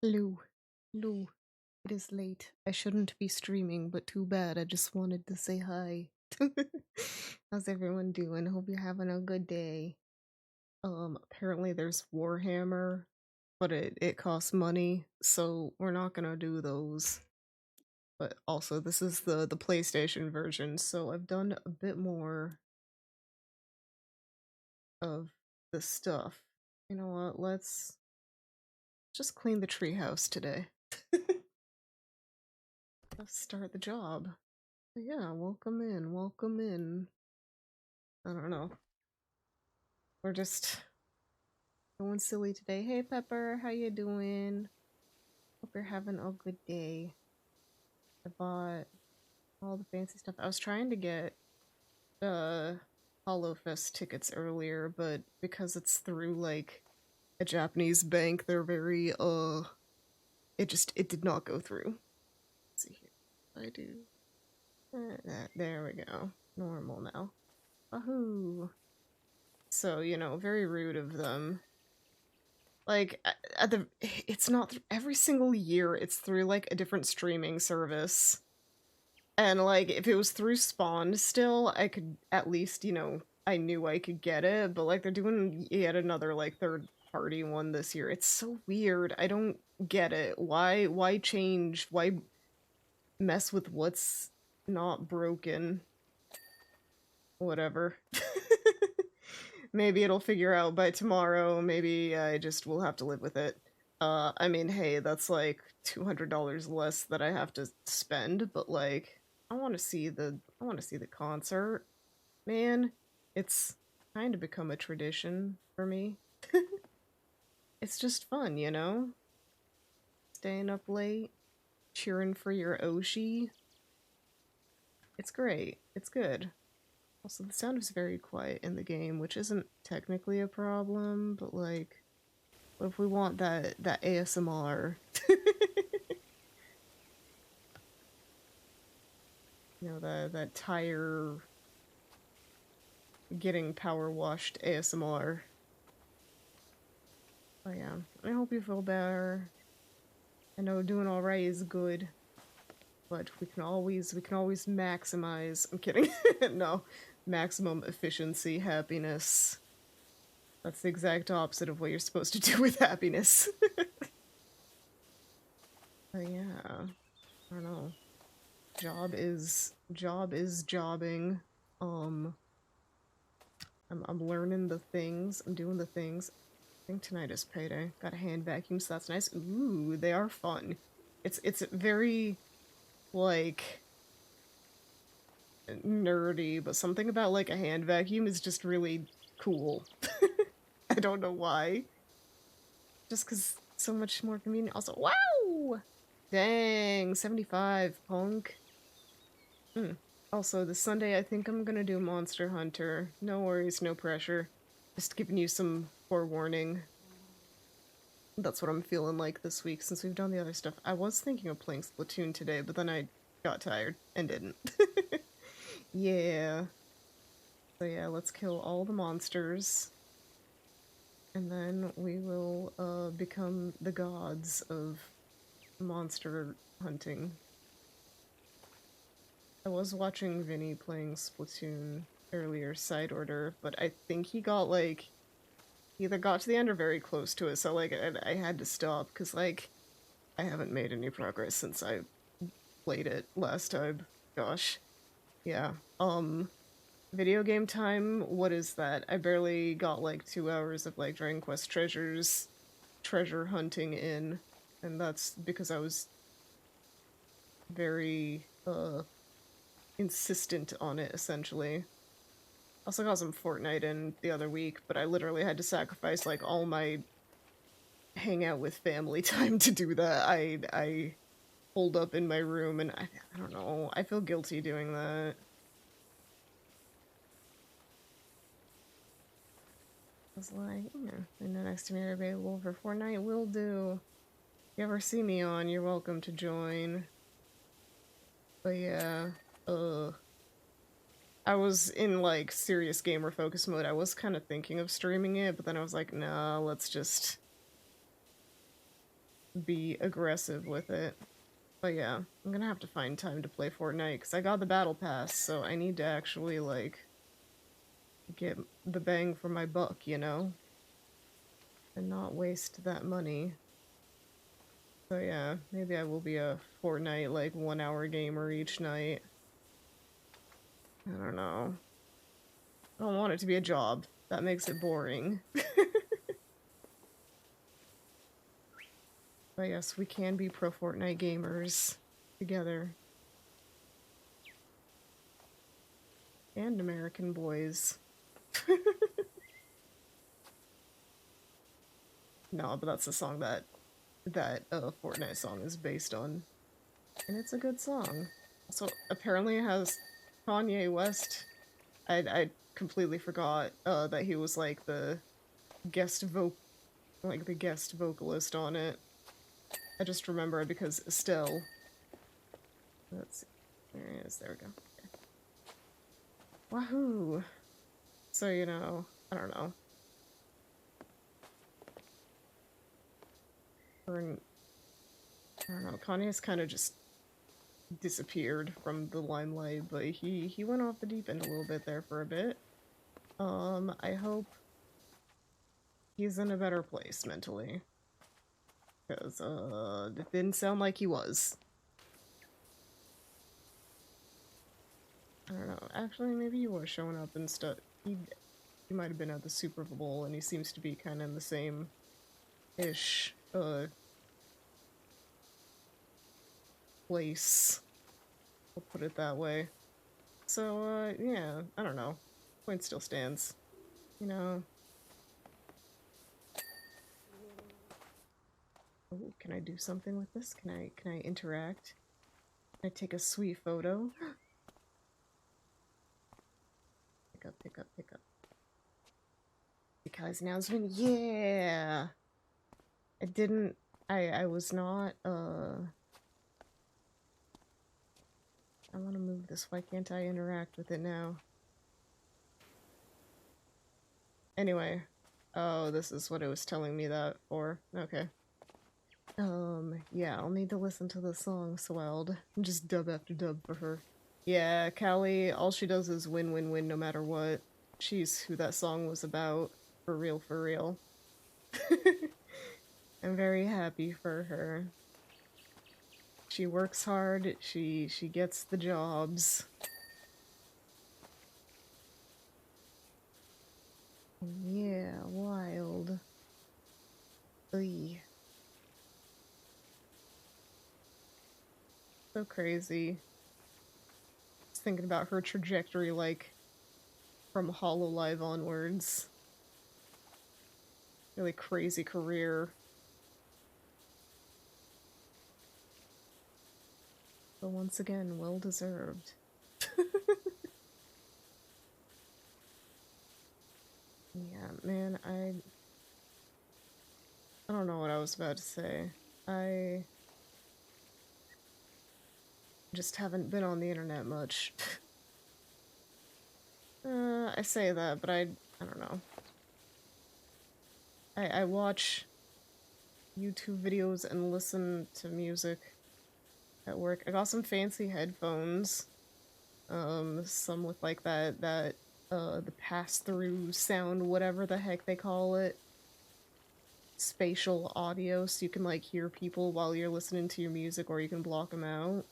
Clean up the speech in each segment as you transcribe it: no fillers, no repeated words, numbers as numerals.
Hello. Hello. It is late. I shouldn't be streaming, but too bad. I just wanted to say hi. How's everyone doing? Hope you're having a good day. Apparently there's Warhammer, but it costs money, so we're not gonna do those. But also, this is the PlayStation version, so I've done a bit more of the stuff. You know what? Let's just clean the treehouse today. Let's start the job. But yeah, welcome in, welcome in. I don't know. We're just going silly today. Hey Pepper, how you doing? Hope you're having a good day. I bought all the fancy stuff. I was trying to get Hollow Fest tickets earlier, but because it's through like a Japanese bank, they're very it did not go through. Let's see here. I do there we go. Normal now. Wahoo! So, you know, very rude of them. Like, at the it's not every single year, it's through like a different streaming service. And like if it was through Spawn still, I could at least, you know, I knew I could get it, but like they're doing yet another like third party one this year. It's so weird. I don't get it. Why change? Why mess with what's not broken? Whatever. Maybe it'll figure out by tomorrow. Maybe I just will have to live with it. I mean, hey, that's like $200 less that I have to spend, but like, I want to see the concert, man. It's kind of become a tradition for me. It's just fun, you know? Staying up late, cheering for your Oshi. It's great. It's good. Also, the sound is very quiet in the game, which isn't technically a problem, but like, what if we want that ASMR? You know, that tire getting power washed ASMR. Oh yeah. I hope you feel better. I know doing alright is good, but we can always maximize. I'm kidding. No. Maximum efficiency, happiness. That's the exact opposite of what you're supposed to do with happiness. But yeah. I don't know. Job is jobbing. I'm learning the things. I'm doing the things. I think tonight is payday. Got a hand vacuum, so that's nice. Ooh, they are fun. It's very like nerdy, but something about like a hand vacuum is just really cool. I don't know why. Just because so much more convenient. Also, wow! Dang, 75, punk. Also, this Sunday I think I'm gonna do Monster Hunter. No worries, no pressure. Just giving you some forewarning. That's what I'm feeling like this week since we've done the other stuff. I was thinking of playing Splatoon today, but then I got tired and didn't. Yeah. So yeah, let's kill all the monsters. And then we will become the gods of monster hunting. I was watching Vinny playing Splatoon earlier, side order, but I think he got like either got to the end or very close to it, so like I had to stop because like I haven't made any progress since I played it last time. Gosh. Yeah. Video game time, what is that? I barely got like 2 hours of like Dragon Quest treasures, treasure hunting in, and that's because I was very, insistent on it, essentially. Also got some Fortnite in the other week, but I literally had to sacrifice like all my hang out with family time to do that. I holed up in my room and I don't know, I feel guilty doing that. I was like, yeah, and the next time you're available for Fortnite, will do. If you ever see me on, you're welcome to join. But yeah, I was in like serious gamer focus mode. I was kind of thinking of streaming it, but then I was like, nah, let's just be aggressive with it. But yeah, I'm gonna have to find time to play Fortnite, because I got the battle pass, so I need to actually, like, get the bang for my buck, you know? And not waste that money. So yeah, maybe I will be a Fortnite, like, 1 hour gamer each night. I don't know. I don't want it to be a job. That makes it boring. But yes, we can be pro Fortnite gamers together. And American boys. No, but that's the song that Fortnite song is based on. And it's a good song. So apparently it has Kanye West. I completely forgot that he was like the guest vocalist on it. I just remember it because Estelle. Let's see. There he is. There we go. Okay. Wahoo! So, you know, I don't know. I don't know. Kanye's kind of just disappeared from the limelight, but he went off the deep end a little bit there for a bit. I hope he's in a better place mentally. Because, it didn't sound like he was. I don't know. Actually, maybe he was showing up and stuff. He might have been at the Super Bowl, and he seems to be kind of in the same-ish, place. I'll put it that way. So, yeah, I don't know. Point still stands. You know. Oh, can I do something with this? Can I interact? Can I take a sweet photo? Pick up, pick up, pick up. Because announcement, yeah! I was not, I want to move this. Why can't I interact with it now? Anyway. Oh, this is what it was telling me that for. Okay. Yeah, I'll need to listen to the song, Swelled. Just dub after dub for her. Yeah, Callie, all she does is win, win, win no matter what. She's who that song was about. For real, for real. I'm very happy for her. She works hard, she gets the jobs. Yeah, wild. Oy. So crazy. Just thinking about her trajectory, like, from Hololive onwards. Really crazy career. But once again, well deserved. Yeah, man, I don't know what I was about to say. I just haven't been on the internet much. I say that, but I don't know. I watch YouTube videos and listen to music at work. I got some fancy headphones. Some with like the pass-through sound, whatever the heck they call it. Spatial audio, so you can like hear people while you're listening to your music, or you can block them out.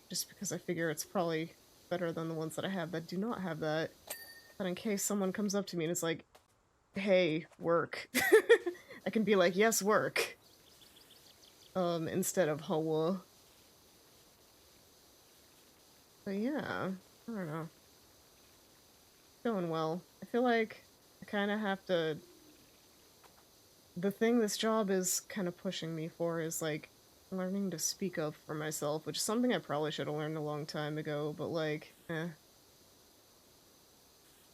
Just because I figure it's probably better than the ones that I have that do not have that. But in case someone comes up to me and is like, hey, work. I can be like, yes, work. Instead of hoa. But yeah, I don't know. Going well. I feel like I kind of have to... The thing this job is kind of pushing me for is, like, learning to speak up for myself, which is something I probably should have learned a long time ago, but, like,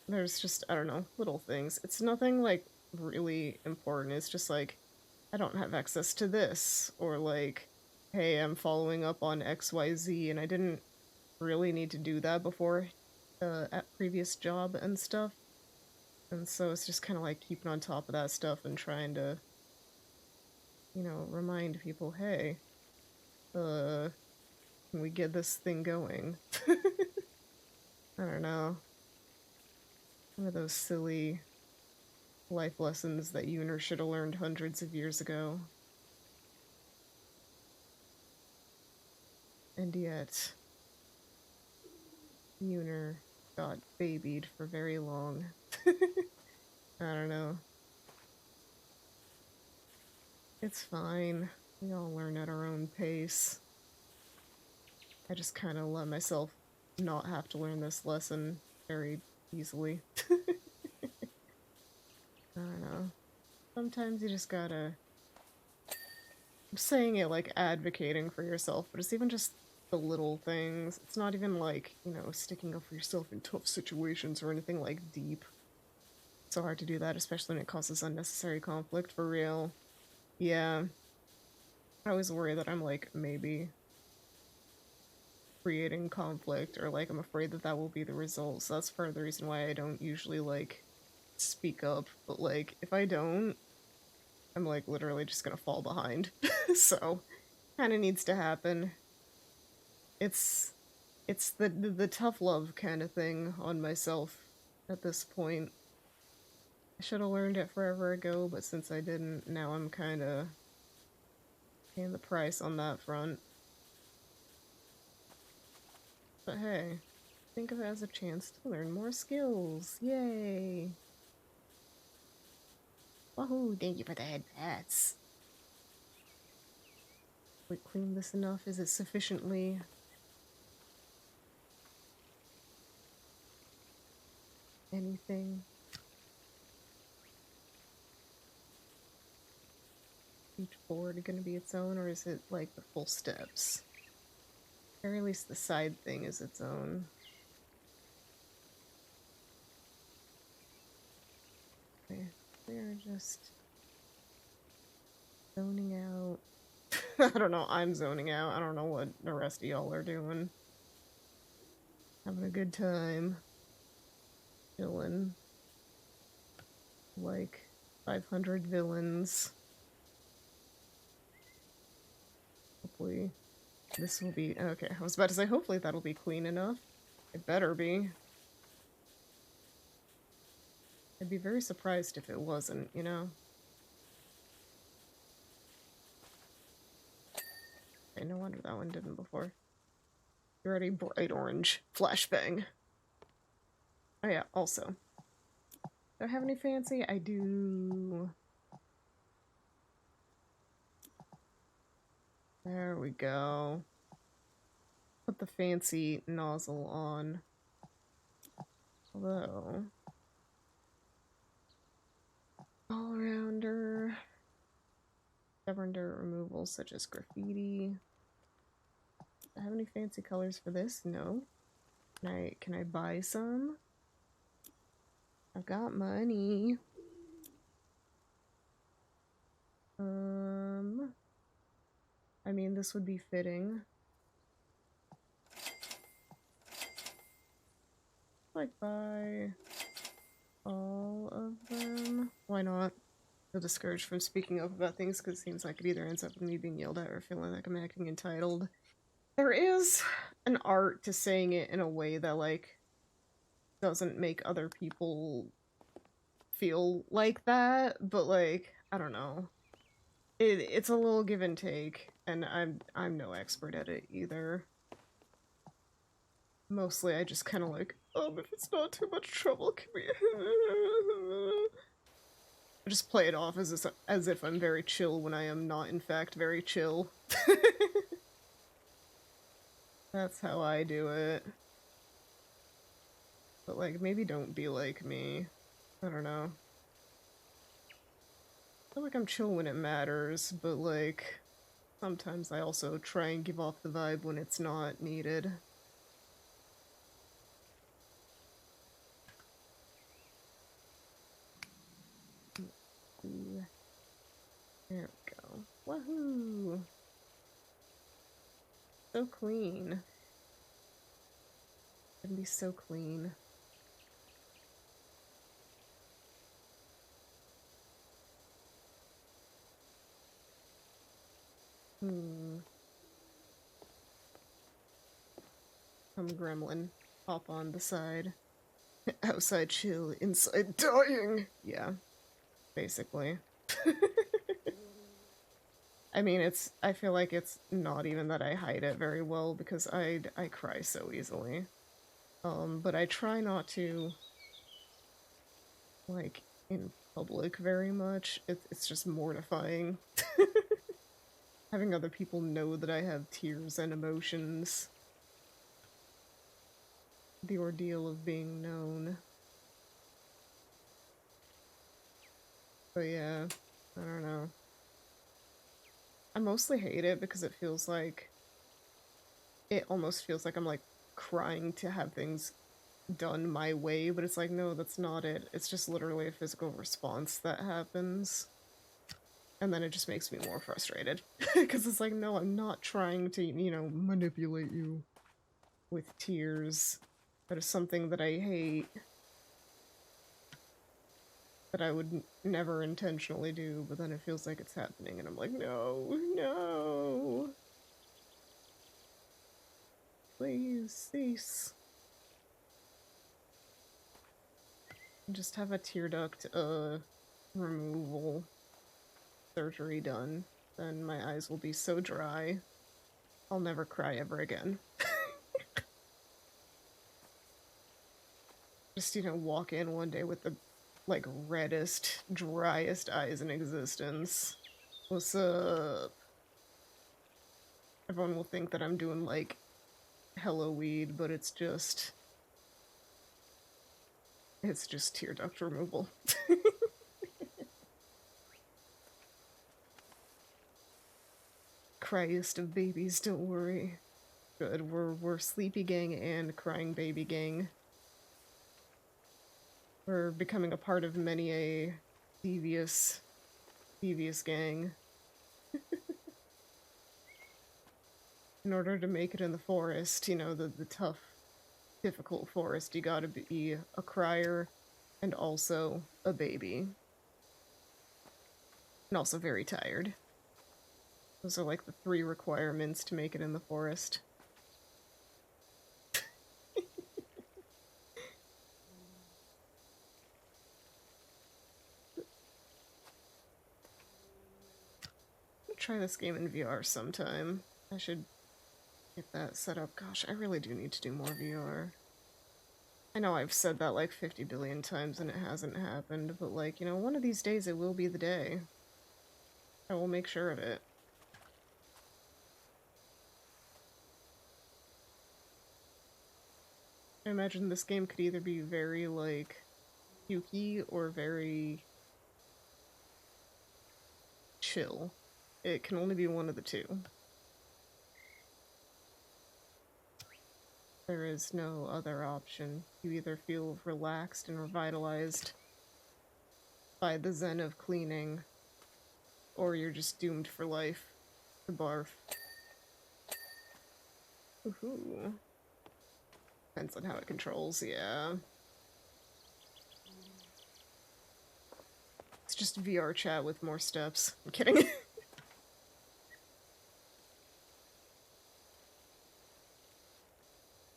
There's just, I don't know, little things. It's nothing, like, really important. It's just, like, I don't have access to this, or, like, hey, I'm following up on XYZ, and I didn't really need to do that before at previous job and stuff. And so it's just kind of like keeping on top of that stuff and trying to you know, remind people, hey, can we get this thing going? I don't know. One of those silly life lessons that Yoonia should have learned hundreds of years ago. And yet, Yoonia got babied for very long. I don't know. It's fine. We all learn at our own pace. I just kind of let myself not have to learn this lesson very easily. I don't know. Sometimes you just gotta... I'm saying it like advocating for yourself, but it's even just the little things. It's not even like, you know, sticking up for yourself in tough situations or anything like deep. It's so hard to do that, especially when it causes unnecessary conflict, for real. Yeah. I always worry that I'm like, maybe creating conflict, or like I'm afraid that that will be the result. So that's part of the reason why I don't usually like speak up. But like, if I don't, I'm like literally just gonna fall behind. So kind of needs to happen. It's the tough love kind of thing on myself at this point. I should have learned it forever ago, but since I didn't, now I'm kind of paying the price on that front. But hey, think of it as a chance to learn more skills. Yay! Wahoo! Thank you for the head pats. We clean this enough? Is it sufficiently... anything? Each board gonna be its own, or is it like the full steps? Or at least the side thing is its own. Okay, we're just zoning out. I don't know, I'm zoning out. I don't know what the rest of y'all are doing. Having a good time. Chilling. Like 500 villains. Hopefully this will be... okay, I was about to say hopefully that'll be clean enough. It better be. I'd be very surprised if it wasn't, you know? Okay, no wonder that one didn't before. You're already bright orange. Flashbang. Oh yeah, also. Do I have any fancy? I do. There we go. Put the fancy nozzle on. Although... all-rounder. Stubborn dirt removal such as graffiti. Do I have any fancy colors for this? No. Can I buy some? I've got money. I mean, this would be fitting. Like, buy all of them. Why not? Feel discouraged from speaking up about things because it seems like it either ends up with me being yelled at or feeling like I'm acting entitled. There is an art to saying it in a way that, like, doesn't make other people feel like that, but, like, I don't know. It's a little give and take, and I'm no expert at it either. Mostly I just kind of like, if it's not too much trouble, can we... I just play it off as if I'm very chill when I am not, in fact, very chill. That's how I do it. But, like, maybe don't be like me. I don't know. I feel like I'm chill when it matters, but, like, sometimes I also try and give off the vibe when it's not needed. There we go. Woohoo! So clean. It'd be so clean. Hmm. Come gremlin. Hop on the side. Outside chill, inside dying! Yeah, basically. I mean, I feel like it's not even that I hide it very well, because I cry so easily. But I try not to, like, in public very much. It's just mortifying. Having other people know that I have tears and emotions. The ordeal of being known. But yeah, I don't know. I mostly hate it because it almost feels like I'm like crying to have things done my way, but it's like, no, that's not it. It's just literally a physical response that happens. And then it just makes me more frustrated. Because it's like, no, I'm not trying to, manipulate you with tears. That is something that I hate. That I would never intentionally do, but then it feels like it's happening, and I'm like, no, no. Please cease. Just have a tear duct, removal surgery done. Then my eyes will be so dry, I'll never cry ever again. Just, walk in one day with the, like, reddest, driest eyes in existence. What's up? Everyone will think that I'm doing, like, hella weed, but it's just tear duct removal. Cryest of babies, don't worry. Good, we're sleepy gang and crying baby gang. We're becoming a part of many a devious gang. In order to make it in the forest, the tough, difficult forest, you gotta be a crier and also a baby. And also very tired. Those are like the 3 requirements to make it in the forest. Try this game in VR sometime. I should get that set up. Gosh, I really do need to do more VR. I know I've said that like 50 billion times and it hasn't happened, but like, one of these days it will be the day. I will make sure of it. I imagine this game could either be very, like, cukey or very chill. It can only be one of the two. There is no other option. You either feel relaxed and revitalized by the zen of cleaning, or you're just doomed for life to barf. Woohoo. Depends on how it controls, yeah. It's just VR chat with more steps. I'm kidding.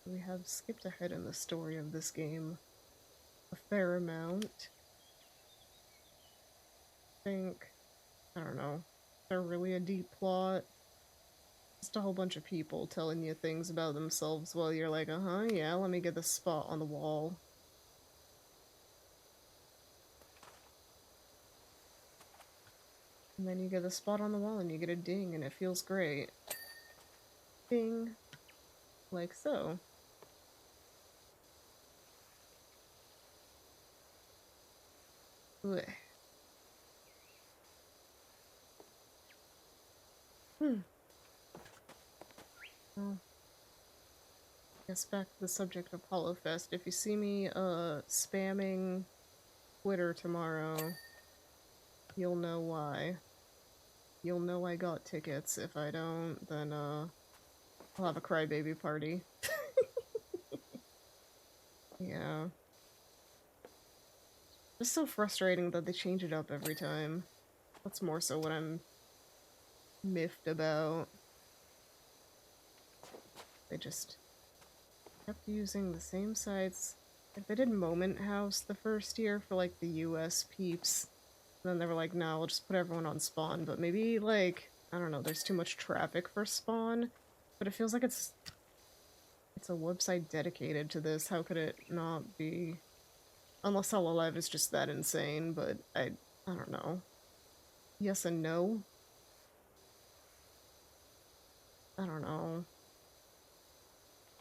We have skipped ahead in the story of this game a fair amount. I don't know. Is there really a deep plot? Just a whole bunch of people telling you things about themselves while you're like, uh-huh, yeah, let me get the spot on the wall. And then you get a spot on the wall and you get a ding and it feels great. Ding. Like so. Blech. Well, guess back to the subject of HoloFest. If you see me, spamming Twitter tomorrow, you'll know why. You'll know I got tickets. If I don't, then, I'll have a crybaby party. Yeah. It's so frustrating that they change it up every time. That's more so what I'm miffed about. They just kept using the same sites. Like, they did Moment House the first year for, like, the US peeps. And then they were like, no, we'll just put everyone on Spawn. But maybe, like, I don't know, there's too much traffic for Spawn. But it feels like it's a website dedicated to this. How could it not be? Unless Hololive is just that insane, but I don't know. Yes and no? I don't know.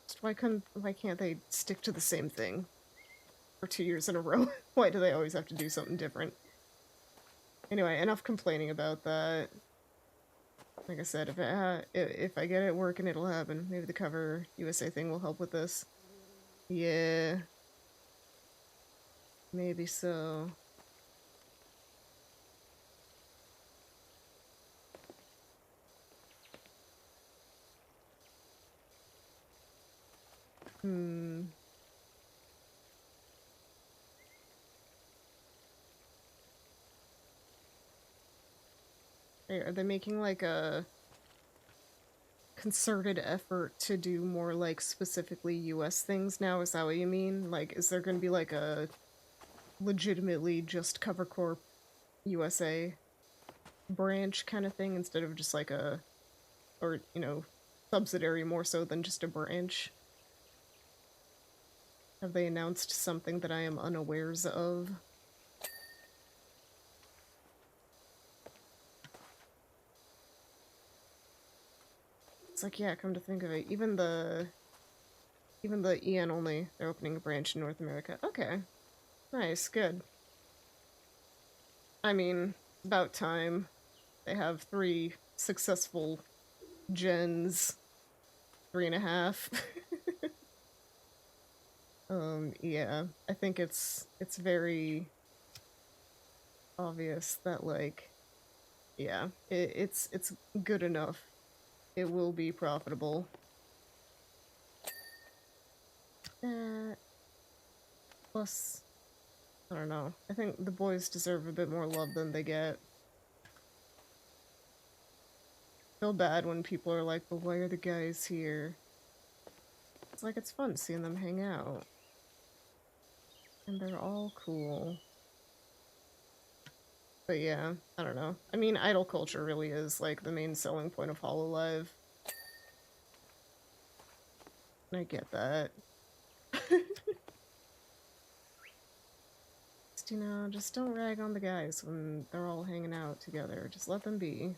Just why can't they stick to the same thing for 2 years in a row? Why do they always have to do something different? Anyway, enough complaining about that. Like I said, if I get it working, it'll happen. Maybe the Cover USA thing will help with this. Yeah. Maybe so. Hey, are they making like a concerted effort to do more like specifically US things now? Is that what you mean? Like, is there gonna be like a legitimately just Cover Corp USA branch kind of thing instead of just like a, or, you know, subsidiary more so than just a branch? Have they announced something that I am unawares of? It's like, yeah, come to think of it, even the EN only, they're opening a branch in North America. Okay. Nice, good. I mean, about time. They have 3 successful gens. 3.5. Yeah. I think it's very obvious that, like, yeah, it's good enough. It will be profitable. Plus, I don't know. I think the boys deserve a bit more love than they get. Feel bad when people are like, but why are the guys here? It's like, it's fun seeing them hang out. And they're all cool. But yeah, I don't know. I mean, idol culture really is, like, the main selling point of Hololive. I get that. Just, you know, just don't rag on the guys when they're all hanging out together. Just let them be.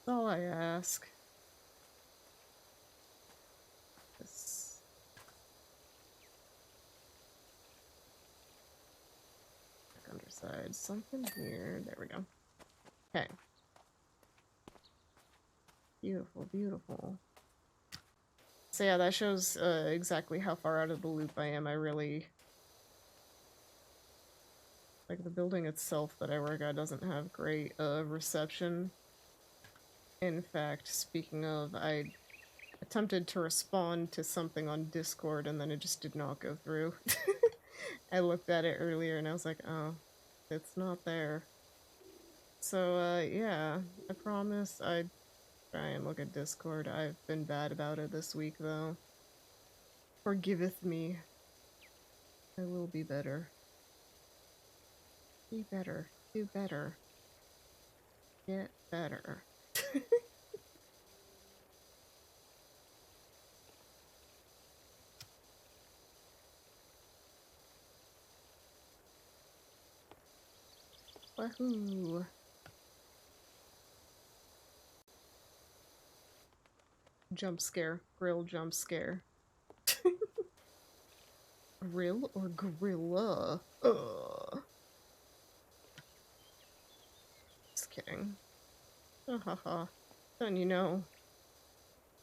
That's all I ask. This... underside. Something here. There we go. Okay. Beautiful, beautiful. So yeah, that shows exactly how far out of the loop I am. I really... like, the building itself that I work at doesn't have great reception. In fact, speaking of, I attempted to respond to something on Discord and then it just did not go through. I looked at it earlier and I was like, oh, it's not there. So, yeah, I promise I'd try and look at Discord. I've been bad about it this week, though. Forgiveth me. I will be better. Be better. Do better. Get better. Wahoo! Jump scare. Grill jump scare. Grill or gorilla? Ugh. Just kidding. Ha ha ha. Then you know,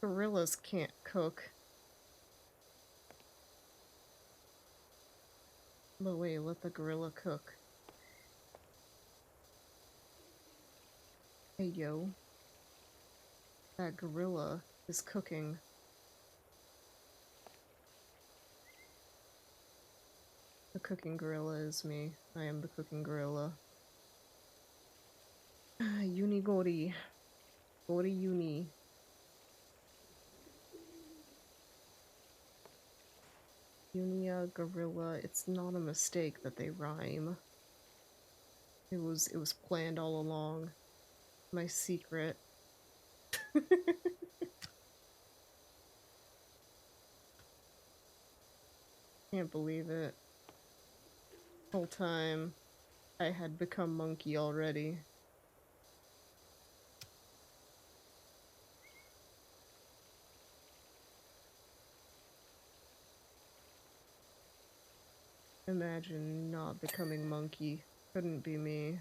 gorillas can't cook. But wait, let the gorilla cook. Hey yo. That gorilla is cooking. The cooking gorilla is me. I am the cooking gorilla. Unigori. Go to uni. Yoonia, gorilla. It's not a mistake that they rhyme. It was planned all along. My secret. Can't believe it. Whole time I had become monkey already. Imagine not becoming monkey. Couldn't be me.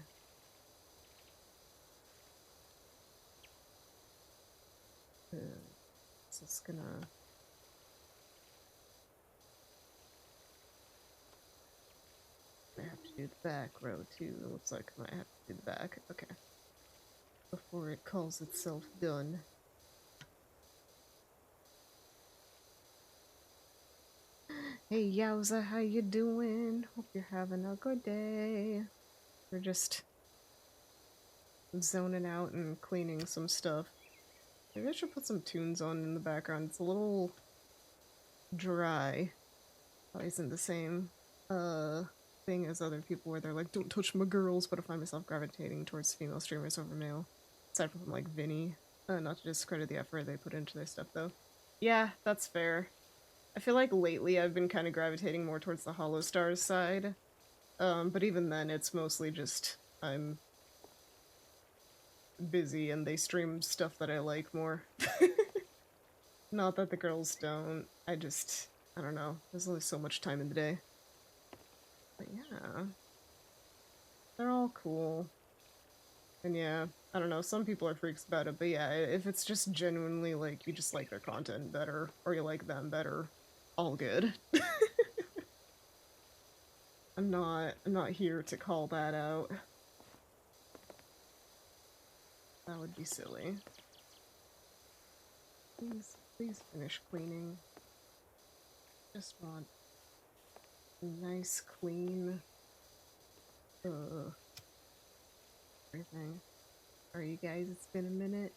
Just gonna... I have to do the back row too. It looks like I might have to do the back. Okay. Before it calls itself done. Hey Yowza, how you doing? Hope you're having a good day. We're just zoning out and cleaning some stuff. Maybe I should put some tunes on in the background. It's a little dry. Probably isn't the same thing as other people where they're like, don't touch my girls, but I find myself gravitating towards female streamers over male. Aside from like Vinny. Not to discredit the effort they put into their stuff though. Yeah, that's fair. I feel like lately I've been kind of gravitating more towards the Hollow Stars side. But even then it's mostly just I'm busy and they stream stuff that I like more. Not that the girls don't. I don't know. There's only so much time in the day. But yeah. They're all cool. And yeah, I don't know, some people are freaks about it, but yeah, if it's just genuinely like you just like their content better, or you like them better, all good. I'm not here to call that out. That would be silly. Please finish cleaning. Just want a nice, clean, everything. Alright, you guys, it's been a minute.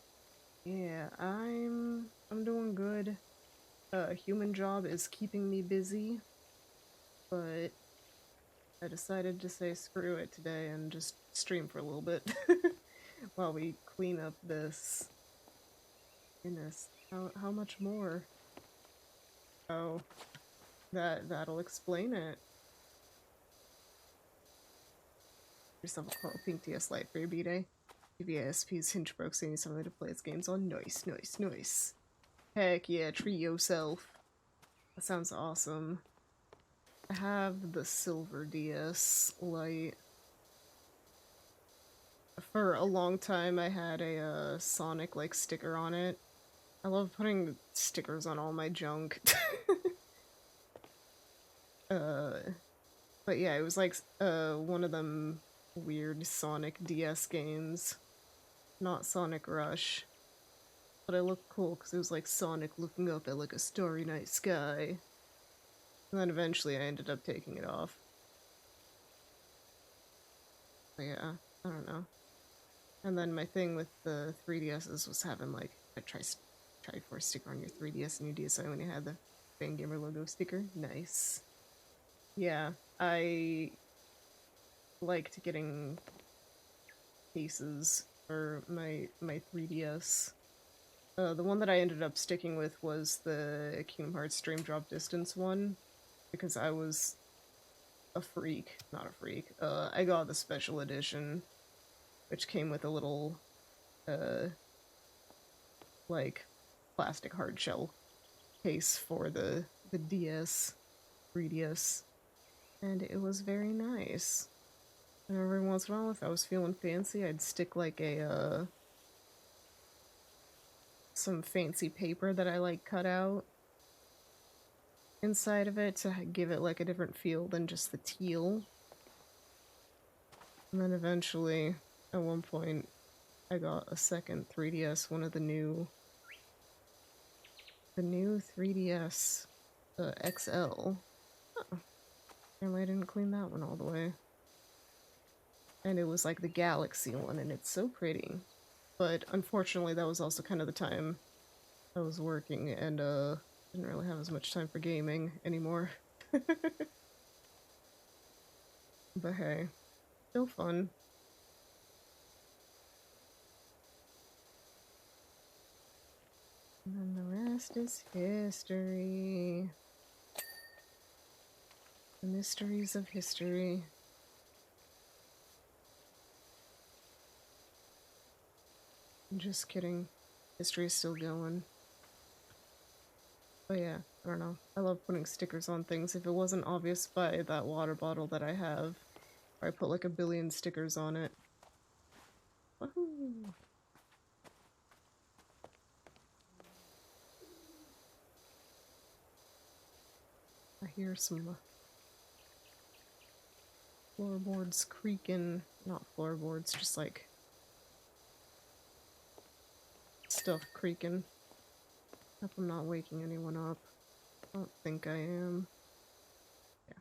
Yeah, I'm doing good. Human job is keeping me busy, but I decided to say screw it today and just stream for a little bit while we clean up this. Goodness, how much more? Oh, that'll explain it. Yourself a Coral Pink DS Lite for your B-Day. GBASP's Hinge broke saying something to play its games on. Nice. Heck yeah, treat yourself. That sounds awesome. I have the silver DS Lite. For a long time I had a Sonic like sticker on it. I love putting stickers on all my junk. But yeah, it was like one of them weird Sonic DS games. Not Sonic Rush. But it looked cool because it was like Sonic looking up at like a starry night sky. And then eventually I ended up taking it off. But yeah, I don't know. And then my thing with the 3DSs was having like, I try for a sticker on your 3DS and your DSi when you had the Fangamer logo sticker. Nice. Yeah, I liked getting cases for my 3DS. The one that I ended up sticking with was the Kingdom Hearts Dream Drop Distance one, because I was a freak. Not a freak. I got the special edition, which came with a little, like, plastic hard shell case for the DS, 3DS, and it was very nice. And every once in a while, if I was feeling fancy, I'd stick like a, some fancy paper that I like cut out inside of it to give it like a different feel than just the teal. And then eventually, at one point, I got a second 3DS, one of the new 3DS XL. Oh, apparently I didn't clean that one all the way. And it was like the Galaxy one, and it's so pretty. But unfortunately, that was also kind of the time I was working and didn't really have as much time for gaming anymore. But hey, still fun. And then the rest is history. The mysteries of history. Just kidding. History is still going. But yeah, I don't know. I love putting stickers on things. If it wasn't obvious by that water bottle that I have, I put like a billion stickers on it. Woohoo! I hear some floorboards creaking. Not floorboards, just like stuff creaking. Hope I'm not waking anyone up. I don't think I am. Yeah.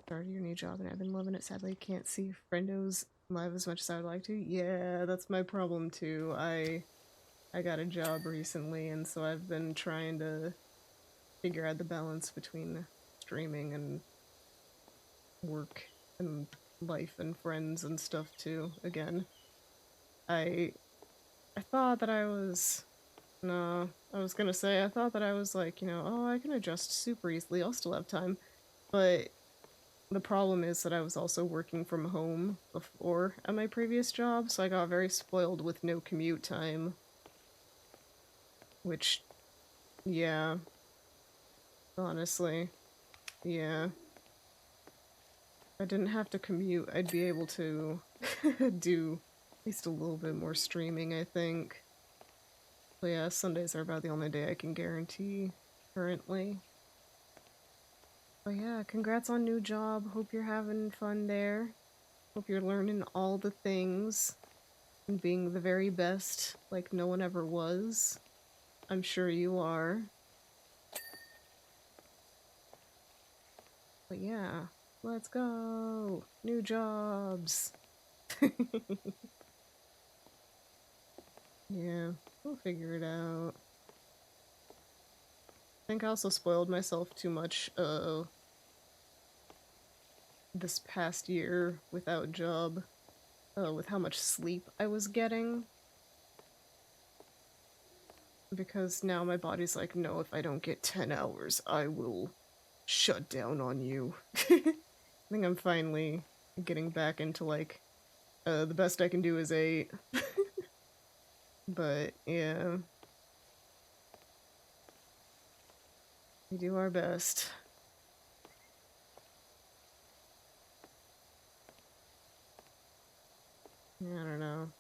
Started your new job and I've been loving it. Sadly, can't see friendos live as much as I would like to. Yeah, that's my problem too. I got a job recently and so I've been trying to figure out the balance between streaming and work and life and friends and stuff too. Again, I I thought that I was no, I was gonna say I thought that I was like, you know, oh, I can adjust super easily. I'll still have time. But the problem is that I was also working from home before at my previous job, so I got very spoiled with no commute time. Which, yeah, honestly, yeah. If I didn't have to commute, I'd be able to do at least a little bit more streaming, I think. But yeah, Sundays are about the only day I can guarantee currently. But yeah, congrats on new job. Hope you're having fun there. Hope you're learning all the things and being the very best like no one ever was. I'm sure you are. But yeah, let's go! New jobs! Yeah, we'll figure it out. I think I also spoiled myself too much, this past year without job, with how much sleep I was getting. Because now my body's like, no, if I don't get 10 hours, I will shut down on you. I think I'm finally getting back into, like, the best I can do is 8. But, yeah. We do our best. Yeah, I don't know.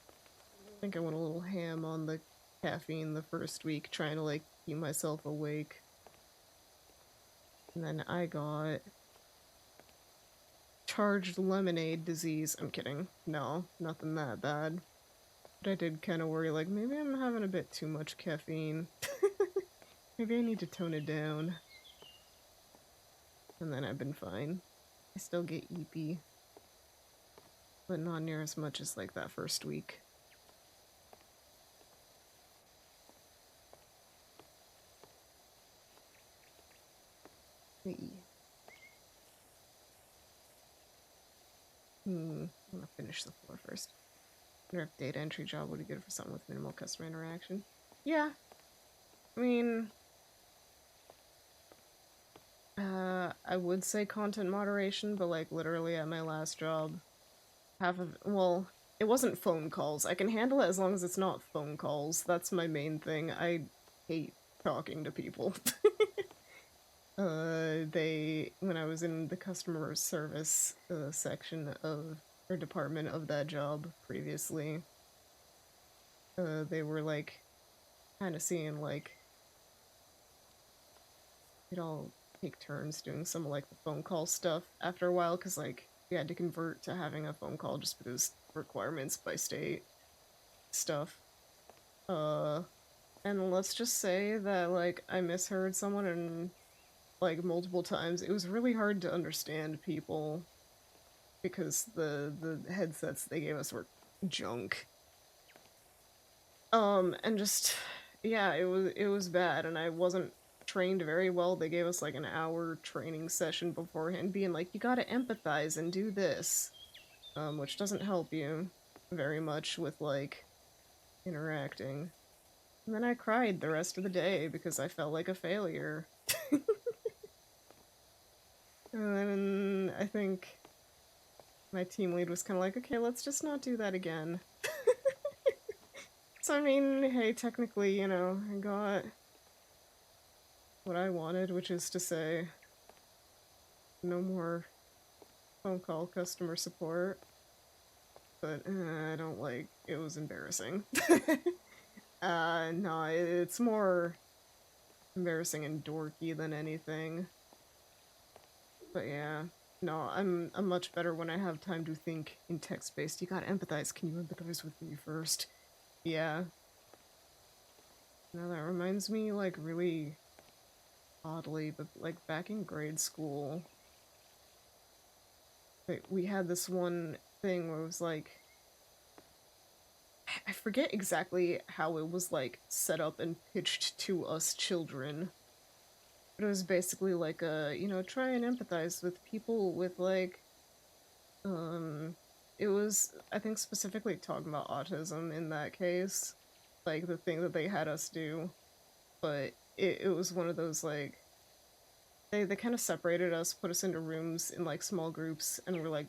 I think I went a little ham on the caffeine the first week, trying to, like, keep myself awake. And then I got charged lemonade disease. I'm kidding. No, nothing that bad. But I did kind of worry, like, maybe I'm having a bit too much caffeine. Maybe I need to tone it down. And then I've been fine. I still get eepy. But not near as much as, like, that first week. Hey. I'm gonna finish the floor first. I wonder if data entry job would be good for something with minimal customer interaction. Yeah. I mean, I would say content moderation, but like literally at my last job, half of, well, it wasn't phone calls. I can handle it as long as it's not phone calls. That's my main thing. I hate talking to people. When I was in the customer service section of, or department of that job previously, they were like, kind of seeing like, we'd all take turns doing some of like the phone call stuff after a while, because like, we had to convert to having a phone call just because requirements by state stuff. And let's just say that like, I misheard someone and like multiple times. It was really hard to understand people because the headsets they gave us were junk. And just, yeah, it was bad, and I wasn't trained very well. They gave us like an hour training session beforehand, being like, you gotta empathize and do this, which doesn't help you very much with like interacting. And then I cried the rest of the day because I felt like a failure. And then I think my team lead was kind of like, okay, let's just not do that again. So, I mean, hey, technically, I got what I wanted, which is to say, no more phone call customer support. But I don't like, it was embarrassing. No, it's more embarrassing and dorky than anything. But yeah, no, I'm much better when I have time to think in text-based. You gotta empathize. Can you empathize with me first? Yeah. Now that reminds me, like, really oddly, but like back in grade school, we had this one thing where it was like, I forget exactly how it was like set up and pitched to us children. But it was basically like try and empathize with people with like um it was, I think, specifically talking about autism in that case. Like the thing that they had us do. But it was one of those like they kind of separated us, put us into rooms in like small groups, and were like,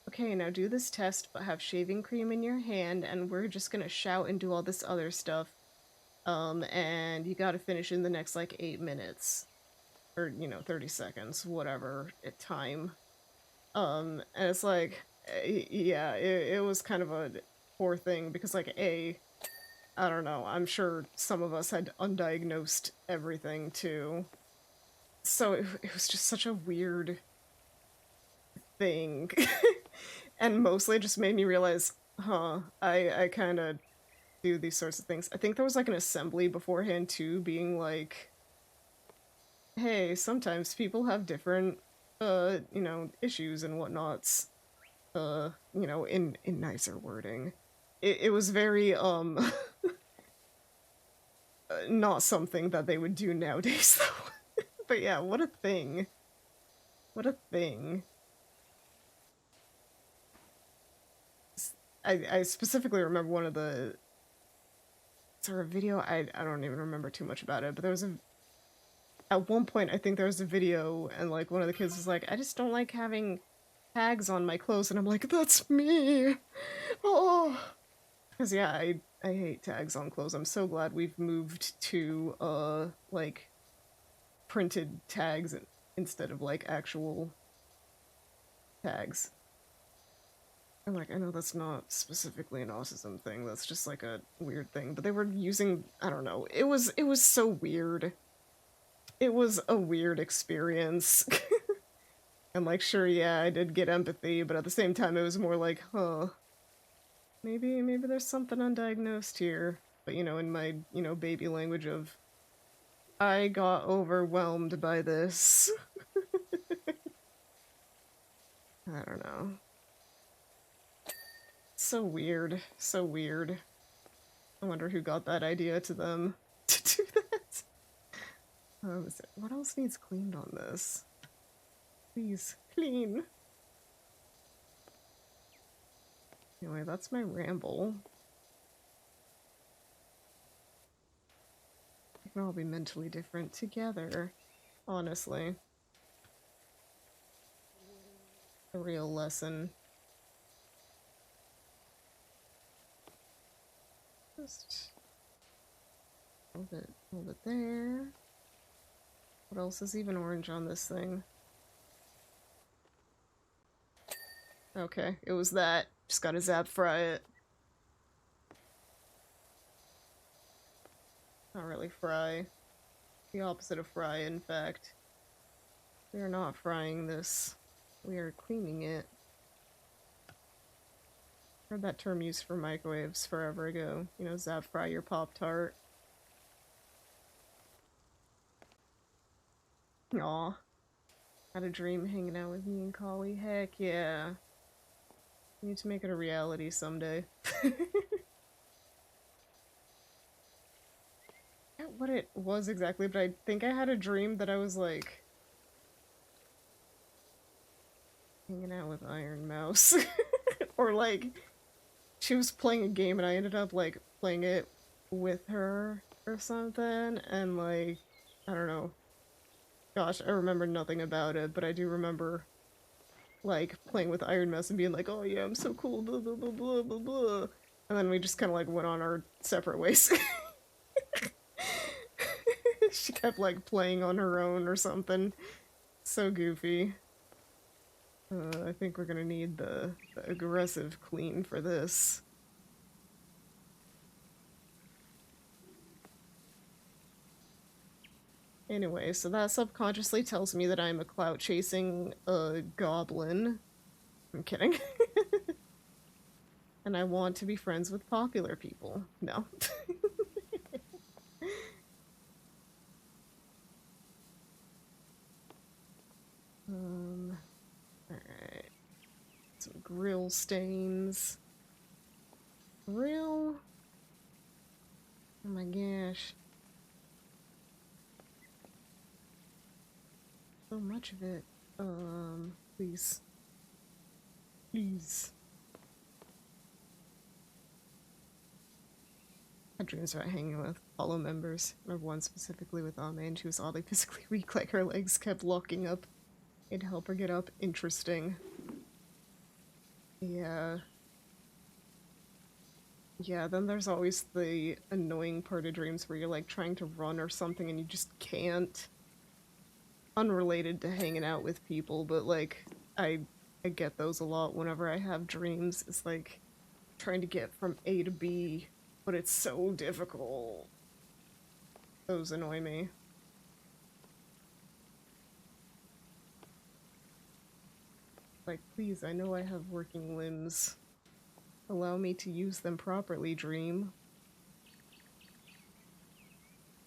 okay, now do this test, but have shaving cream in your hand, and we're just gonna shout and do all this other stuff. And you gotta finish in the next like 8 minutes. Or, 30 seconds, whatever, at time. And it's like, yeah, it was kind of a poor thing, because like, I don't know, I'm sure some of us had undiagnosed everything too. So it was just such a weird thing. And mostly it just made me realize, I kind of do these sorts of things. I think there was like an assembly beforehand too, being like, hey, sometimes people have different, issues and whatnots, in nicer wording. It was very, not something that they would do nowadays, though. But yeah, what a thing. What a thing. I specifically remember one of the sort of video, I don't even remember too much about it, but there was at one point I think there was a video and like one of the kids was like, I just don't like having tags on my clothes, and I'm like, that's me. Oh, because yeah, I hate tags on clothes. I'm so glad we've moved to like printed tags instead of like actual tags. And like, I know that's not specifically an autism thing, that's just like a weird thing, but they were using, I don't know, it was so weird. It was a weird experience. And like, sure, yeah, I did get empathy, but at the same time it was more like, maybe there's something undiagnosed here. But in my, baby language of, I got overwhelmed by this. I don't know. So weird. So weird. I wonder who got that idea to them to do that. What else needs cleaned on this? Please, clean. Anyway, that's my ramble. We can all be mentally different together, honestly. A real lesson. Just hold it there. What else is even orange on this thing? Okay, it was that. Just gotta zap fry it. Not really fry. The opposite of fry, in fact. We are not frying this. We are cleaning it. Heard that term used for microwaves forever ago. Zap fry your Pop-Tart. Aw. Had a dream hanging out with me and Collie. Heck yeah. We need to make it a reality someday. what it was exactly, but I think I had a dream that I was like hanging out with Iron Mouse. Or like she was playing a game and I ended up like playing it with her or something, and like I don't know. Gosh, I remember nothing about it, but I do remember like playing with Iron Mouse and being like, "Oh yeah, I'm so cool," blah blah blah blah blah blah. And then we just kind of like went on our separate ways. She kept like playing on her own or something. So goofy. I think we're gonna need the aggressive clean for this. Anyway, so that subconsciously tells me that I'm a clout chasing goblin. I'm kidding. And I want to be friends with popular people. No. Alright. Some grill stains. Grill? Oh my gosh. So much of it. Please. Please. I had dreams about hanging with fellow members. I remember one specifically with Ame, and she was oddly physically weak, like her legs kept locking up. It'd help her get up. Interesting. Yeah. Yeah, then there's always the annoying part of dreams where you're like trying to run or something and you just can't. Unrelated to hanging out with people, but like I get those a lot whenever I have dreams. It's like trying to get from A to B, but it's so difficult. Those annoy me. Like, please, I know I have working limbs. Allow me to use them properly, dream.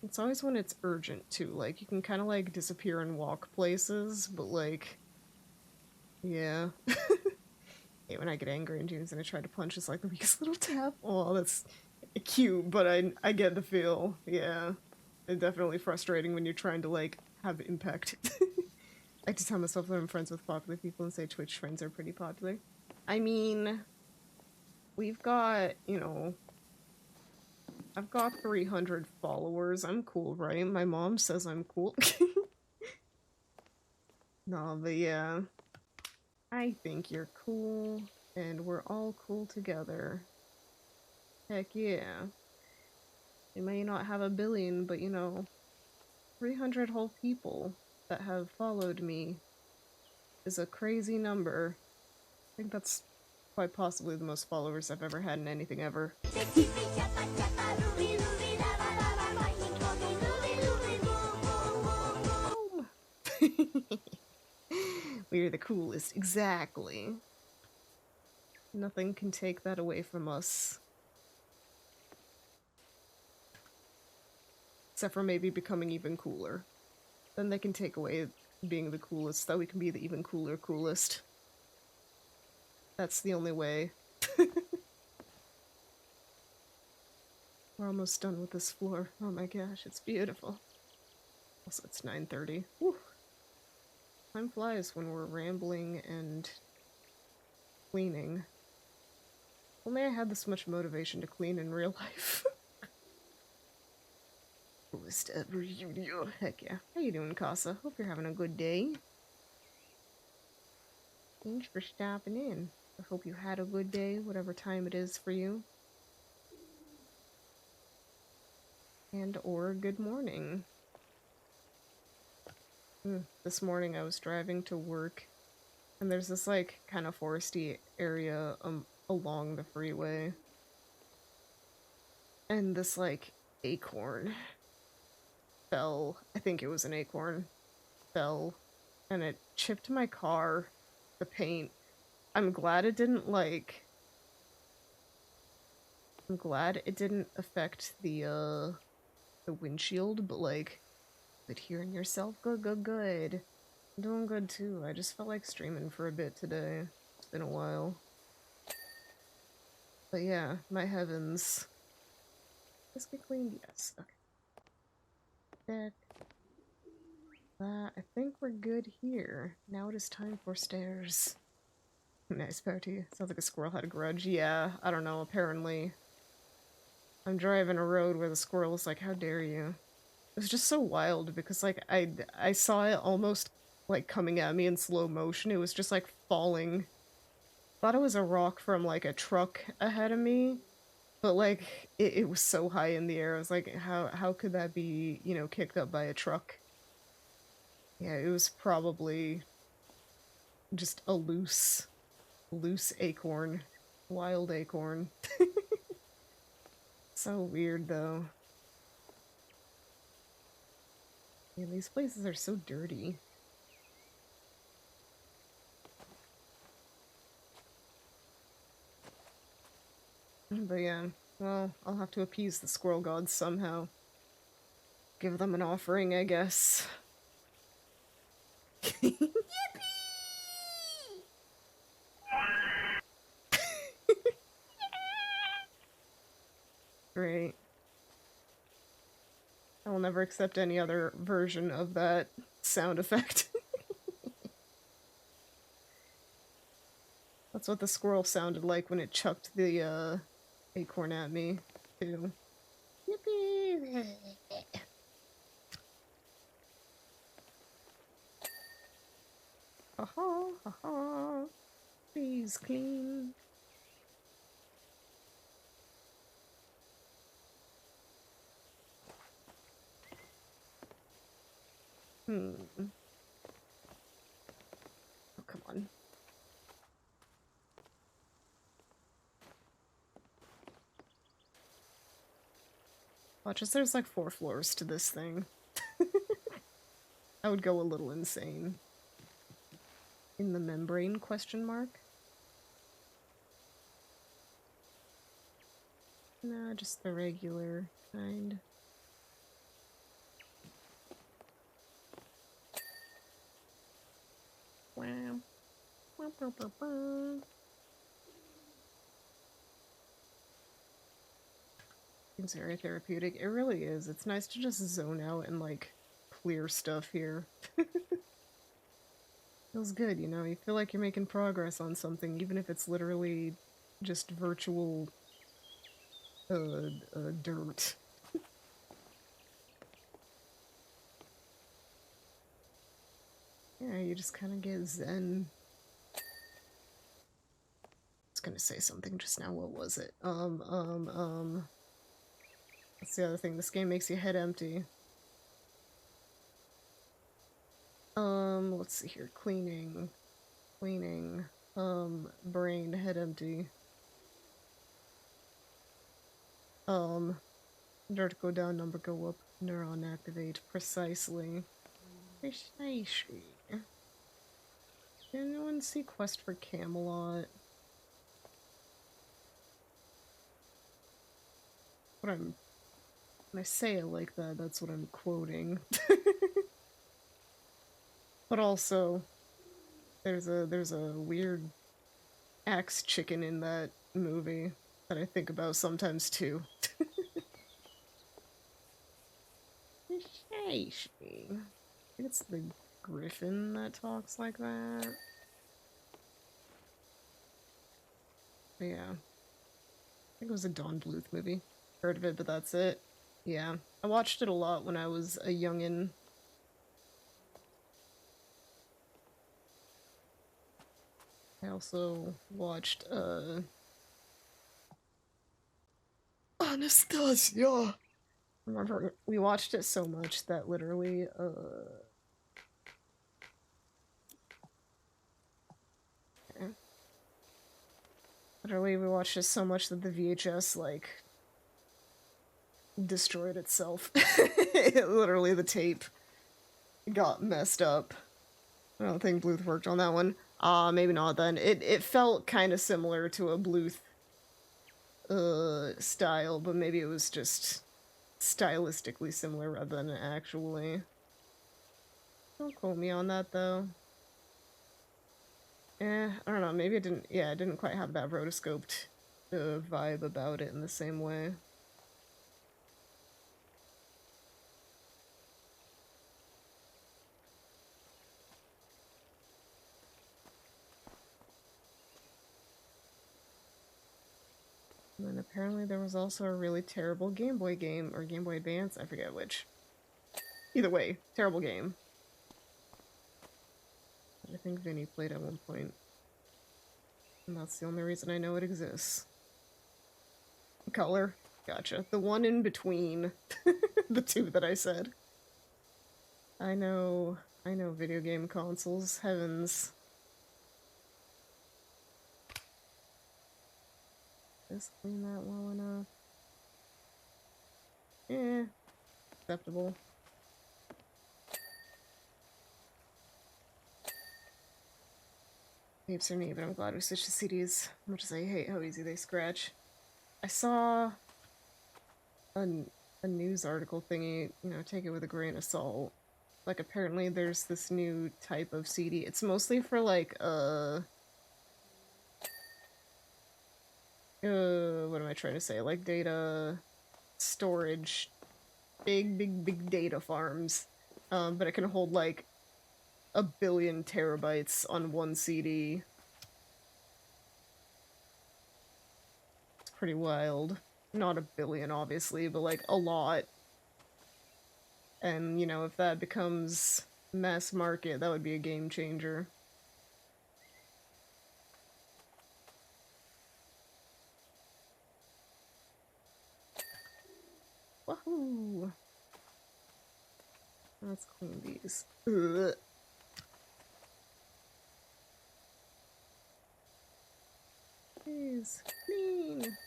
It's always when it's urgent, too. Like, you can kind of, like, disappear and walk places, but, like... Yeah. Hey, when I get angry in dreams and I try to punch, it's like the weakest little tap. Oh, that's cute, but I get the feel. Yeah. It's definitely frustrating when you're trying to, like, have impact. I like to tell myself that I'm friends with popular people and say Twitch friends are pretty popular. I mean... We've got, you know... I've got 300 followers. I'm cool, right? My mom says I'm cool. No, but yeah. I think you're cool, and we're all cool together. Heck yeah. We may not have a billion, but you know, 300 whole people that have followed me is a crazy number. I think that's quite possibly the most followers I've ever had in anything ever. We're the coolest, exactly. Nothing can take that away from us. Except for maybe becoming even cooler. Then they can take away being the coolest, so we can be the even cooler coolest. That's the only way. We're almost done with this floor. Oh my gosh, it's beautiful. Also, it's 9:30. Whew. Time flies when we're rambling and cleaning. Only I had this much motivation to clean in real life. Coolest ever, Yoonia. Heck yeah. How you doing, Casa? Hope you're having a good day. Thanks for stopping in. I hope you had a good day, whatever time it is for you. And or good morning. This morning I was driving to work, and there's this like kind of foresty area along the freeway. And this like acorn fell. I think it was an acorn. Fell. And it chipped my car. The paint. I'm glad it didn't like... I'm glad it didn't affect the windshield, but like... Good hearing yourself? Good, good, good. I'm doing good too. I just felt like streaming for a bit today. It's been a while. But yeah, my heavens. Let's get cleaned, yes. Okay. Deck. I think we're good here. Now it is time for stairs. Nice party. Sounds like a squirrel had a grudge. Yeah, I don't know, apparently. I'm driving a road where the squirrel is like, how dare you? It was just so wild because, like, I saw it almost, like, coming at me in slow motion. It was just, like, falling. Thought it was a rock from, like, a truck ahead of me. But, like, it was so high in the air. I was like, how could that be, you know, kicked up by a truck? Yeah, it was probably just a loose acorn. Wild acorn. So weird, though. Man, these places are so dirty. But yeah, well, I'll have to appease the squirrel gods somehow. Give them an offering, I guess. Great. I will never accept any other version of that sound effect. That's what the squirrel sounded like when it chucked the acorn at me, too. Yippee! Ha ha. Please clean. Oh, come on. Watch as there's like 4 floors to this thing. I would go a little insane. In the membrane, question mark? Nah, just the regular kind. Wow. It's very therapeutic. It really is. It's nice to just zone out and, like, clear stuff here. Feels good, you know? You feel like you're making progress on something, even if it's literally just virtual, dirt. Yeah, you just kind of get zen. I was gonna say something just now. What was it? That's the other thing. This game makes your head empty. Let's see here. Cleaning. Brain, head empty. Dirt go down, number go up, neuron activate. Precisely. Precisely. Did anyone see Quest for Camelot? When I say it like that, that's what I'm quoting. But also, there's a weird axe chicken in that movie that I think about sometimes too. Precisely. I think it's the griffin that talks like that. But yeah. I think it was a Don Bluth movie. Heard of it, but that's it. Yeah. I watched it a lot when I was a youngin'. I also watched, Anastasia! Remember, we watched it so much that literally, literally we watched it so much that the VHS, like, destroyed itself. Literally, the tape got messed up. I don't think Bluth worked on that one. Maybe not then. It felt kind of similar to a Bluth, style, but maybe it was just stylistically similar rather than actually. Don't quote me on that, though. I don't know, maybe it didn't quite have that rotoscoped vibe about it in the same way. And then apparently there was also a really terrible Game Boy game, or Game Boy Advance, I forget which. Either way, terrible game. I think Vinny played at one point. And that's the only reason I know it exists. Color? Gotcha. The one in between the two that I said. I know video game consoles. Heavens. Just clean that well enough. Eh. Acceptable. Tapes are neat, but I'm glad we switched to CDs. As much as I hate how easy they scratch. I saw a news article thingy, you know, take it with a grain of salt. Like, apparently there's this new type of CD. It's mostly for, like, what am I trying to say? Like, data storage, big data farms. But it can hold, like, 1,000,000,000 terabytes on one CD. It's pretty wild. Not 1,000,000,000, obviously, but, like, a lot. And, you know, if that becomes mass market, that would be a game changer. Wahoo! Let's clean these. Ugh. Please, clean!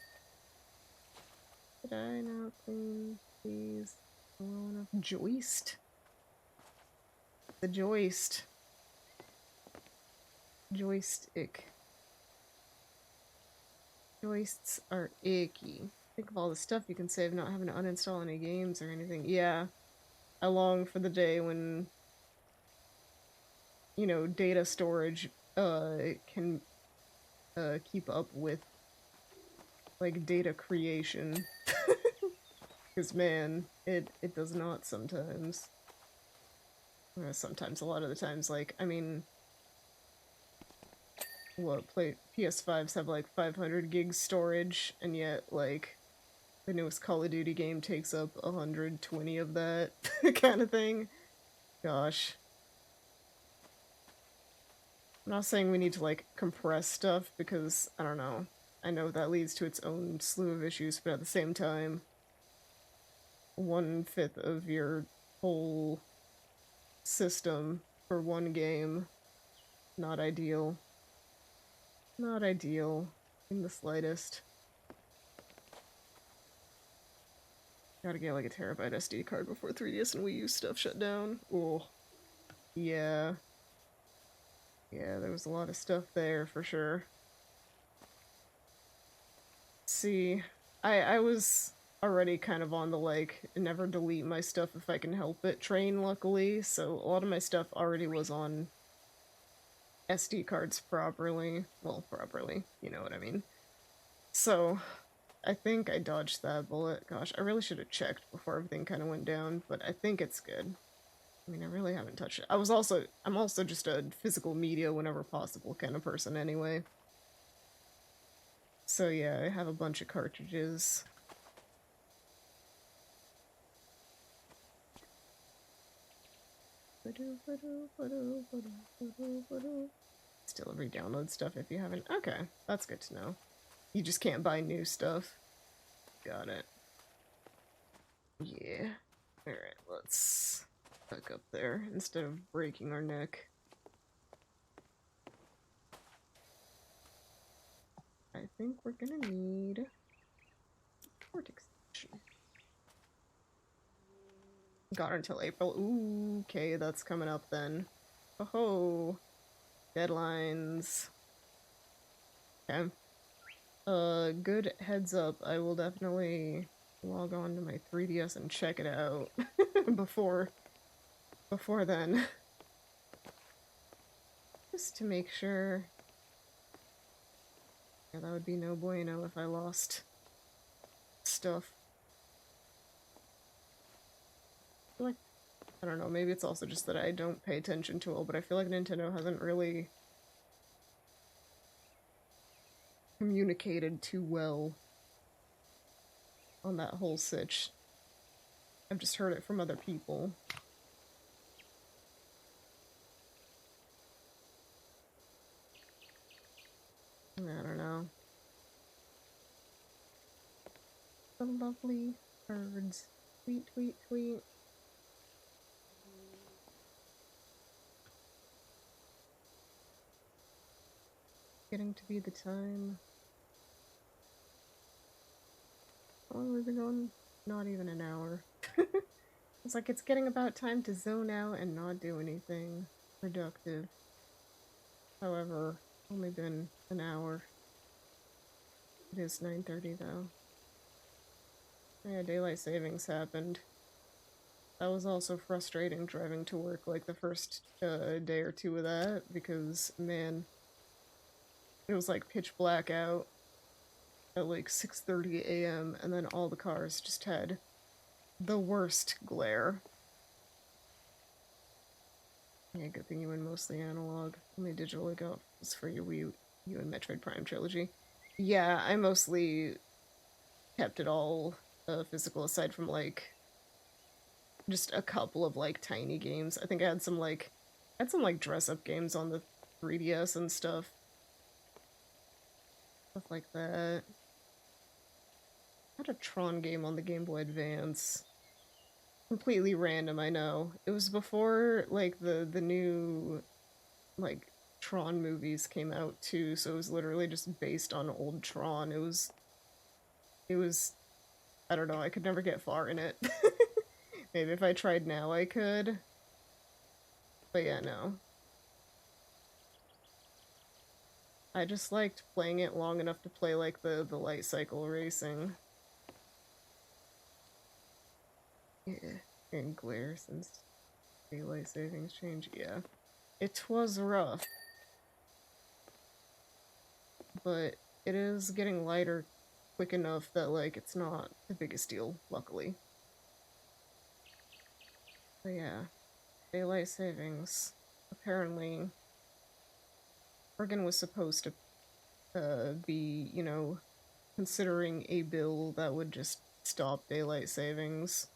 Did I not clean these well enough? Joist? The joist. Joystick. Joists are icky. Think of all the stuff you can save not having to uninstall any games or anything. Yeah. I long for the day when, you know, data storage can keep up with, like, data creation. Because, man, it does not sometimes. Sometimes, a lot of the times, like, I mean, what, PS5s have, like, 500 gigs storage, and yet, like, the newest Call of Duty game takes up 120 of that kind of thing. Gosh. I'm not saying we need to, like, compress stuff, because, I don't know. I know that leads to its own slew of issues, but at the same time, 1/5 of your whole system for one game, not ideal. Not ideal in the slightest. Gotta get like a terabyte SD card before 3DS and Wii U stuff shut down. Oh, yeah. Yeah, there was a lot of stuff there for sure. See, I was already kind of on the, like, never delete my stuff if I can help it train, luckily, so a lot of my stuff already was on SD cards properly. Well, properly, you know what I mean. So, I think I dodged that bullet. Gosh, I really should have checked before everything kind of went down, but I think it's good. I mean, I really haven't touched it. I'm also just a physical media whenever possible kind of person anyway. So yeah, I have a bunch of cartridges. Still re-download stuff if you haven't. Okay, that's good to know. You just can't buy new stuff. Got it. Yeah. Alright, let's back up there instead of breaking our neck. I think we're gonna need port extension. Got her until April. Ooh, okay, that's coming up then. Oh, deadlines. Okay. Good heads up. I will definitely log on to my 3DS and check it out before then. Just to make sure. Yeah, that would be no bueno if I lost stuff. I feel like, I don't know, maybe it's also just that I don't pay attention to it, but I feel like Nintendo hasn't really communicated too well on that whole sitch. I've just heard it from other people. I don't know. The lovely birds. Tweet, tweet, tweet. Getting to be the time. How long have we been going? Not even an hour. It's like it's getting about time to zone out and not do anything productive. However, only been an hour. It is 9:30 though. Yeah, daylight savings happened. That was also frustrating driving to work like the first day or two of that because, man, it was like pitch black out at like 6:30 a.m. and then all the cars just had the worst glare. Yeah, good thing you went mostly analog. Only digital got was for your Wii U and Metroid Prime trilogy. Yeah, I mostly kept it all physical aside from like just a couple of like tiny games. I think I had some like dress up games on the 3DS and stuff. Stuff like that. I had a Tron game on the Game Boy Advance. Completely random, I know. It was before like the new like Tron movies came out too, so it was literally just based on old Tron. It was I don't know, I could never get far in it. Maybe if I tried now I could. But yeah, no. I just liked playing it long enough to play like the light cycle racing. Yeah. And glare since daylight savings change, yeah. It was rough. But it is getting lighter quick enough that like it's not the biggest deal, luckily. But yeah. Daylight savings. Apparently Oregon was supposed to be, you know, considering a bill that would just stop daylight savings.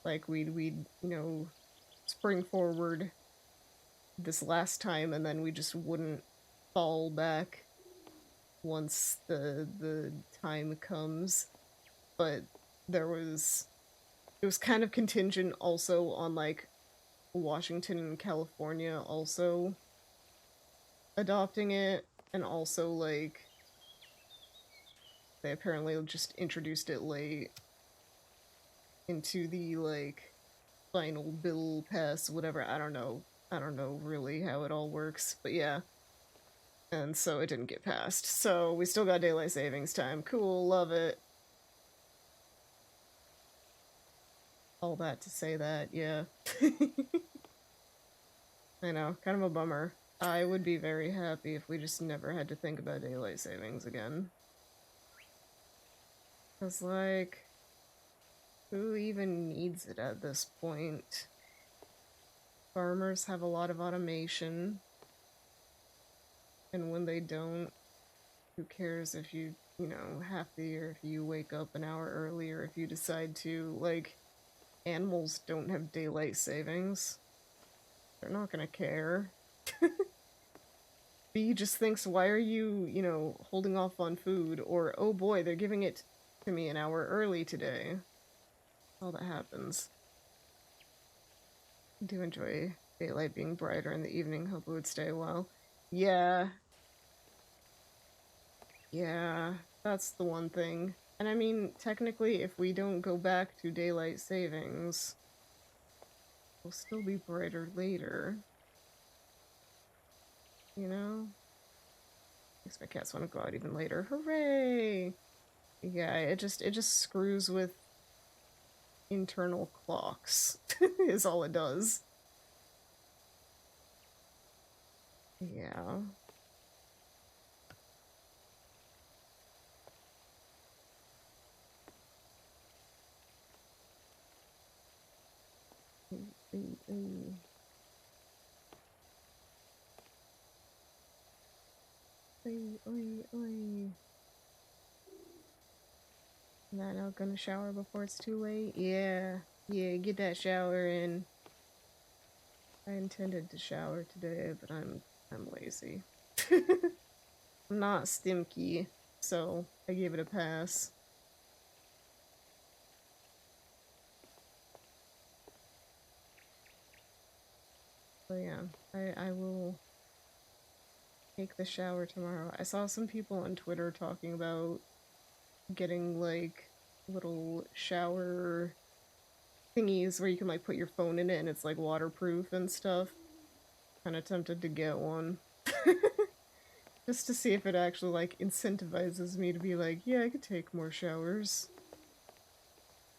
Like we'd, you know, spring forward this last time and then we just wouldn't fall back once the time comes. But it was kind of contingent also on like Washington and California also adopting it, and also like they apparently just introduced it late into the like final bill pass, whatever. I don't know really how it all works, but yeah. And so it didn't get passed. So we still got daylight savings time. Cool, love it. All that to say that, yeah. I know, kind of a bummer. I would be very happy if we just never had to think about daylight savings again. Cause like, who even needs it at this point? Farmers have a lot of automation. And when they don't, who cares if you know, half the year, if you wake up an hour early, or if you decide to, like, animals don't have daylight savings. They're not gonna care. Bee just thinks, why are you, you know, holding off on food? Or, oh boy, they're giving it to me an hour early today. All that happens. I do enjoy daylight being brighter in the evening. Hope it would stay a while. Yeah. Yeah, that's the one thing. And I mean, technically, if we don't go back to daylight savings, it'll still be brighter later. You know? Makes my cats want to go out even later. Hooray! Yeah, it just screws with internal clocks, is all it does. Yeah. Oi, oi, oi. Not now gonna shower before it's too late? Yeah. Yeah, get that shower in. I intended to shower today, but I'm lazy. I'm not stimky, so I gave it a pass. So yeah, I will take the shower tomorrow. I saw some people on Twitter talking about getting like little shower thingies where you can like put your phone in it and it's like waterproof and stuff. Kind of tempted to get one. Just to see if it actually like incentivizes me to be like, yeah, I could take more showers.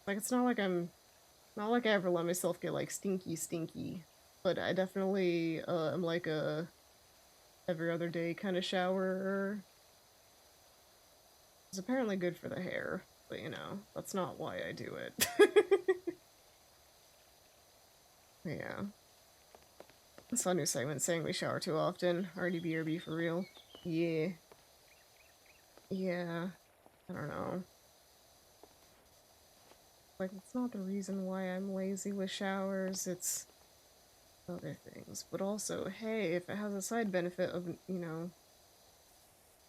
Like it's not like I ever let myself get like stinky, but I definitely am like a every other day kind of showerer. It's apparently good for the hair, but you know, that's not why I do it. Yeah. I saw a new segment saying we shower too often. RDBRB for real. Yeah. Yeah. I don't know. Like, it's not the reason why I'm lazy with showers, it's other things. But also, hey, if it has a side benefit of, you know,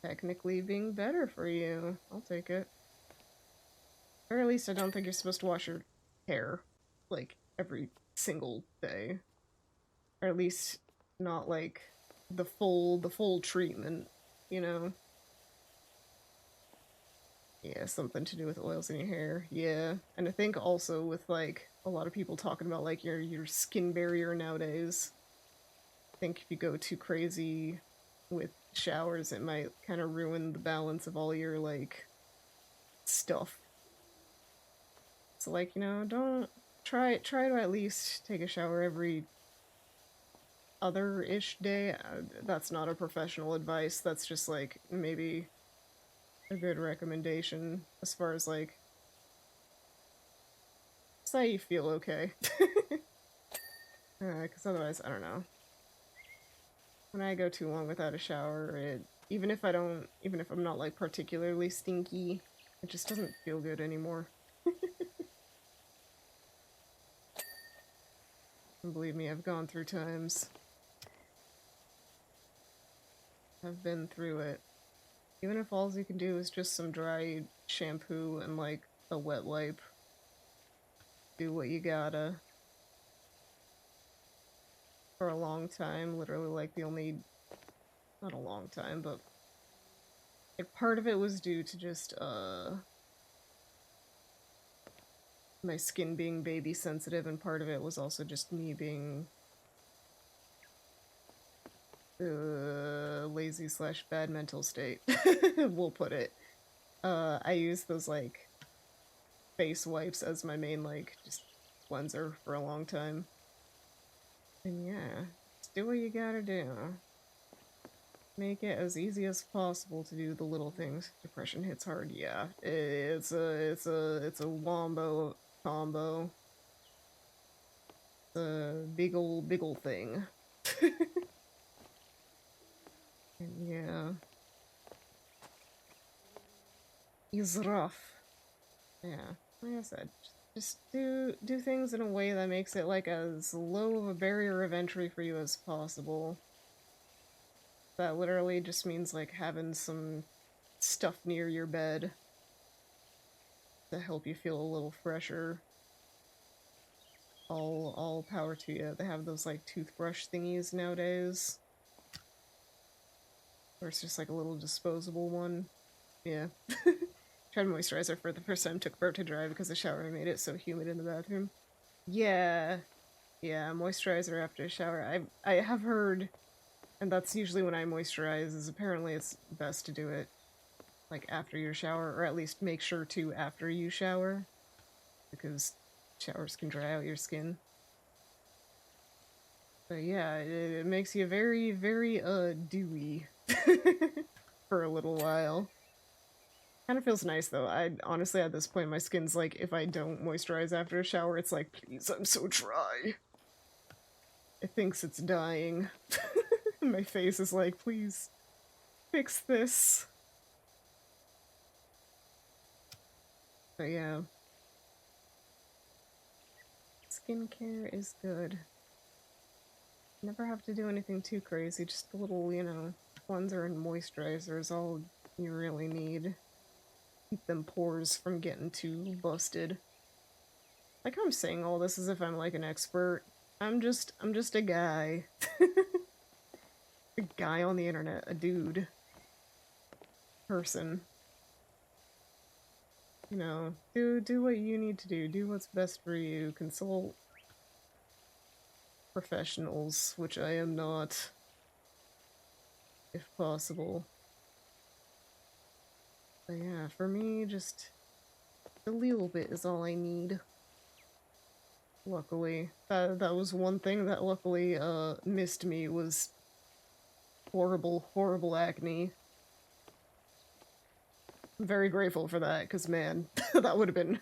technically being better for you, I'll take it. Or at least I don't think you're supposed to wash your hair, like, every single day. Or at least not, like, the full treatment, you know? Yeah, something to do with oils in your hair. Yeah. And I think also with, like, a lot of people talking about, like, your skin barrier nowadays. I think if you go too crazy with showers, it might kind of ruin the balance of all your, like, stuff. So, like, you know, don't try to at least take a shower every other-ish day. That's not a professional advice. That's just, like, maybe a good recommendation as far as, like, say you feel okay. Because otherwise, I don't know. When I go too long without a shower, even if I'm not like particularly stinky, it just doesn't feel good anymore. And believe me, I've gone through times. I've been through it. Even if all you can do is just some dry shampoo and like a wet wipe. Do what you gotta. For a long time, literally like not a long time, but like part of it was due to just my skin being baby sensitive, and part of it was also just me being lazy slash bad mental state. We'll put it. I use those like face wipes as my main like just cleanser for a long time. And yeah, just do what you gotta do. Make it as easy as possible to do the little things. Depression hits hard, yeah. It's a wombo combo. It's a big ol' thing. And yeah. It's rough. Yeah. Like I said, just do things in a way that makes it like as low of a barrier of entry for you as possible. That literally just means like having some stuff near your bed to help you feel a little fresher. All power to you. They have those like toothbrush thingies nowadays. Or it's just like a little disposable one. Yeah. Tried moisturizer for the first time, took forever to dry because the shower made it so humid in the bathroom. Yeah. Yeah, moisturizer after a shower. I have heard, and that's usually when I moisturize, is apparently it's best to do it like after your shower, or at least make sure to after you shower, because showers can dry out your skin. But yeah, it makes you very, very dewy for a little while. Kind of feels nice though. I honestly at this point my skin's like, if I don't moisturize after a shower, it's like, please, I'm so dry. It thinks it's dying. My face is like, please, fix this. But yeah, skincare is good. Never have to do anything too crazy, just a little, you know, cleanser and moisturizer is all you really need. Keep them pores from getting too busted. Like I'm saying all this as if I'm like an expert. I'm just a guy. A guy on the internet, a dude. Person. You know, do what you need to do. Do what's best for you. Consult professionals, which I am not, if possible. But yeah, for me, just a little bit is all I need. Luckily. That was one thing that luckily missed me was horrible, horrible acne. I'm very grateful for that, because man, that would have been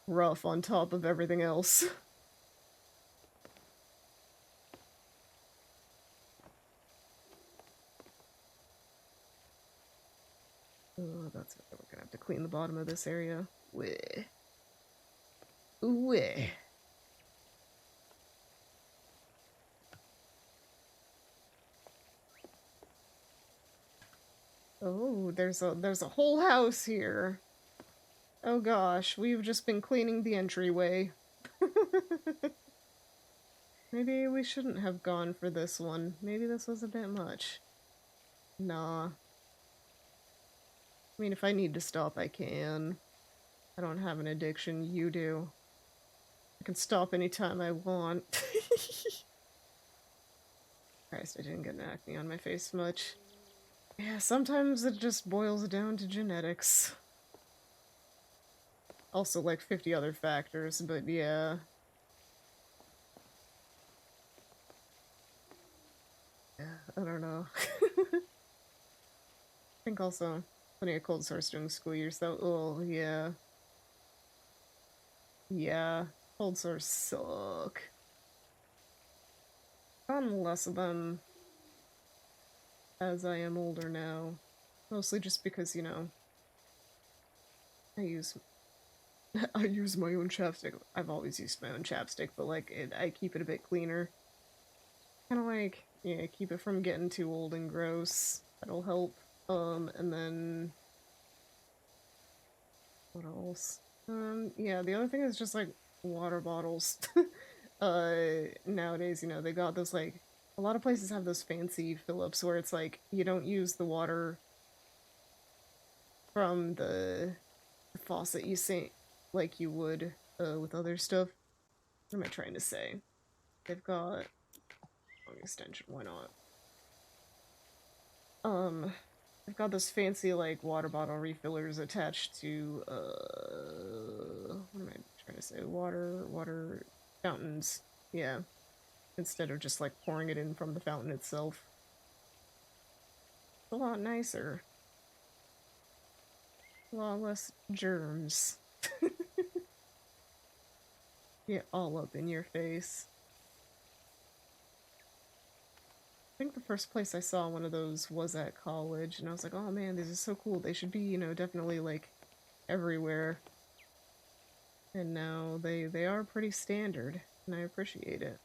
rough on top of everything else. Oh, that's okay. We're gonna have to clean the bottom of this area. Weh. Weh. Oh, there's a whole house here. Oh gosh, we've just been cleaning the entryway. Maybe we shouldn't have gone for this one. Maybe this was a bit much. Nah. I mean, if I need to stop, I can. I don't have an addiction, you do. I can stop anytime I want. Christ, I didn't get an acne on my face much. Yeah, sometimes it just boils down to genetics. Also, like 50 other factors, but yeah. Yeah, I don't know. I think also plenty of cold sores during school years, though. Oh, yeah. Yeah. Cold sores suck. Gotten less of them as I am older now. Mostly just because, you know, I use I use my own chapstick. I've always used my own chapstick, but like I keep it a bit cleaner. Kind of like, yeah, keep it from getting too old and gross. That'll help. And then what else? Yeah, the other thing is just like water bottles. Nowadays, you know, they got those like a lot of places have those fancy fill-ups where it's like you don't use the water from the faucet you sink like you would with other stuff. What am I trying to say? They've got long extension, why not? They've got those fancy like water bottle refillers attached to what am I trying to say? Water fountains. Yeah. Instead of just like pouring it in from the fountain itself. It's a lot nicer. A lot less germs. Get all up in your face. I think the first place I saw one of those was at college, and I was like, oh man, these are so cool. They should be, you know, definitely like everywhere. And now they are pretty standard, and I appreciate it.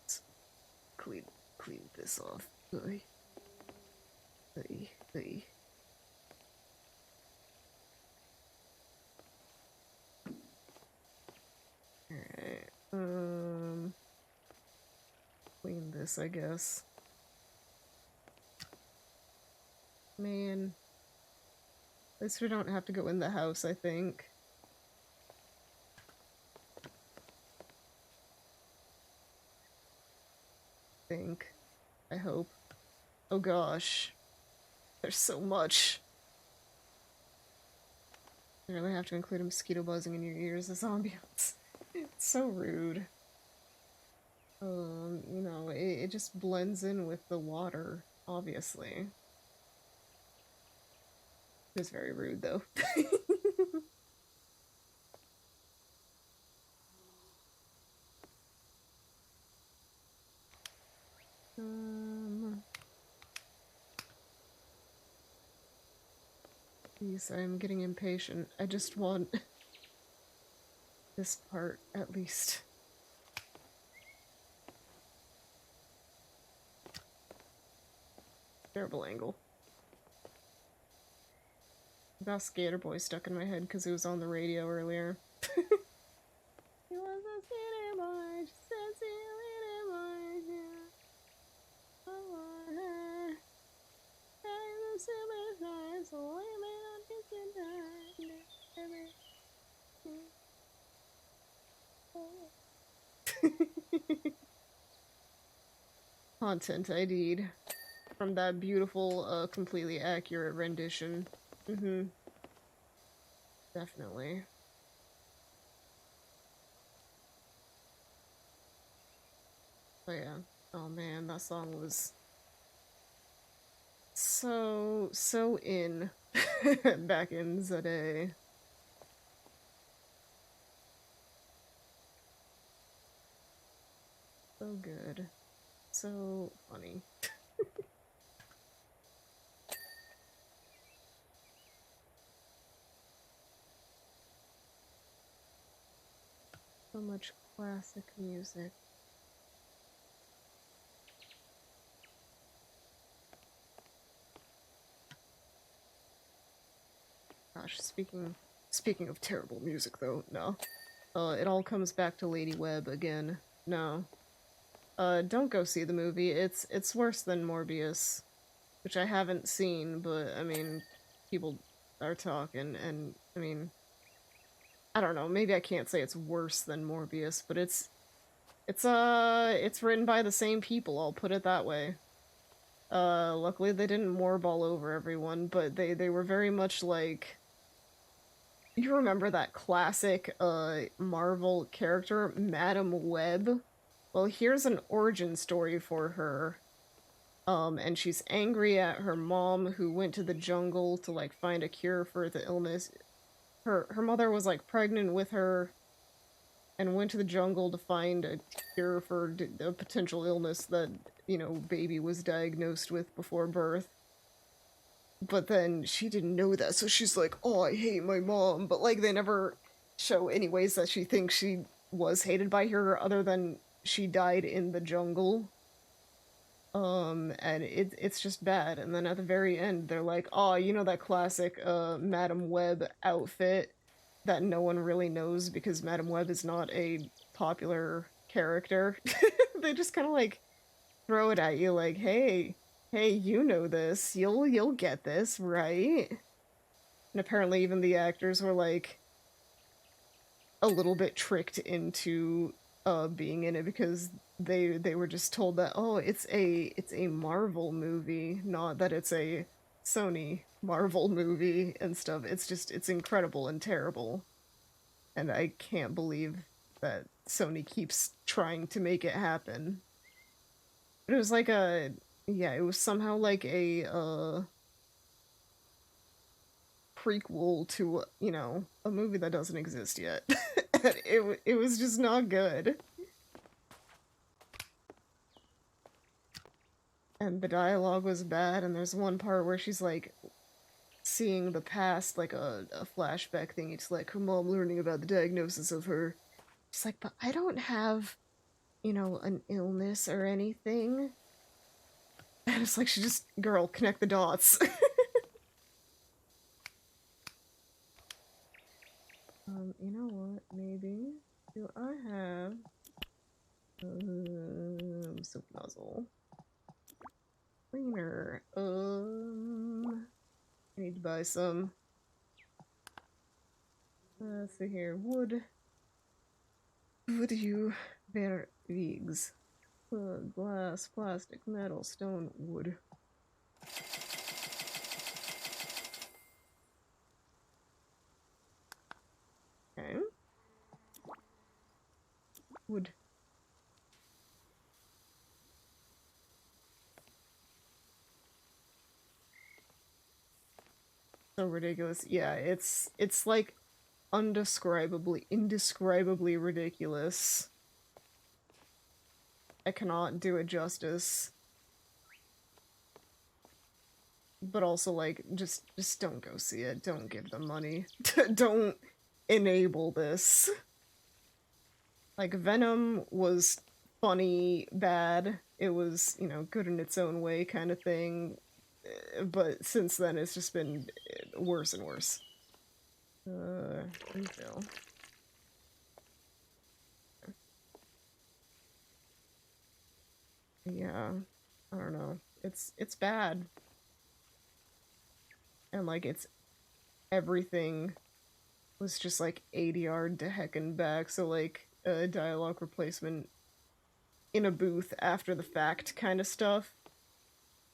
Let's clean this off. Oy. Oy. Oy. Alright. Clean this, I guess. Man. At least we don't have to go in the house, I think. I hope. Oh gosh. There's so much. I really have to include a mosquito buzzing in your ears as ambiance. It's so rude. You know, it just blends in with the water, obviously. It's very rude, though. um, Please, I'm getting impatient. I just want this part, at least. Terrible angle. I got Skater Boy stuck in my head because it was on the radio earlier. He was a skater boy, she said skater boy, yeah. I want her. I'm a superstar, so I may not get the time. Content ID'd from that beautiful, completely accurate rendition. Mm-hmm. Definitely. But yeah. Oh man, that song was so in back in the day. So good. So funny. So much classic music. Gosh, speaking of terrible music though, no. It all comes back to Lady Webb again. No. Don't go see the movie. It's worse than Morbius, which I haven't seen, but I mean, people are talking, and I mean, I don't know, maybe I can't say it's worse than Morbius, but it's written by the same people, I'll put it that way. Luckily they didn't morb all over everyone, but they were very much like, you remember that classic, Marvel character, Madam Web? Well, here's an origin story for her. And she's angry at her mom who went to the jungle to, like, find a cure for the illness. Her mother was, like, pregnant with her and went to the jungle to find a cure for a potential illness that, you know, baby was diagnosed with before birth. But then she didn't know that, so she's like, oh, I hate my mom. But, like, they never show any ways that she thinks she was hated by her other than she died in the jungle. And it's just bad. And then at the very end, they're like, oh, you know that classic, Madam Web outfit that no one really knows because Madam Web is not a popular character? They just kind of, like, throw it at you like, hey, you know this. You'll get this, right? And apparently even the actors were, like, a little bit tricked into being in it because they were just told that, oh, it's a Marvel movie, not that it's a Sony Marvel movie and stuff. It's incredible and terrible. And I can't believe that Sony keeps trying to make it happen. But it was like a, yeah, it was somehow like a prequel to, you know, a movie that doesn't exist yet. And it was just not good. And the dialogue was bad, and there's one part where she's like seeing the past, like a flashback thing. It's like her mom learning about the diagnosis of her. She's like, but I don't have, you know, an illness or anything. And it's like, she just, girl, connect the dots. You know what, maybe? Do I have soap nozzle cleaner? I need to buy some. Let's see here. Wood you wigs? Glass, plastic, metal, stone, wood. Okay. Wood. So ridiculous. Yeah, it's like indescribably ridiculous. I cannot do it justice. but also like just don't go see it. Don't give them money. Don't enable this. Like Venom was funny, bad. It was, you know, good in its own way kind of thing. But since then it's just been worse and worse. Refill. Yeah. I don't know. It's bad. And like it's everything was just like ADR to heck and back, so like a dialogue replacement in a booth after the fact kind of stuff.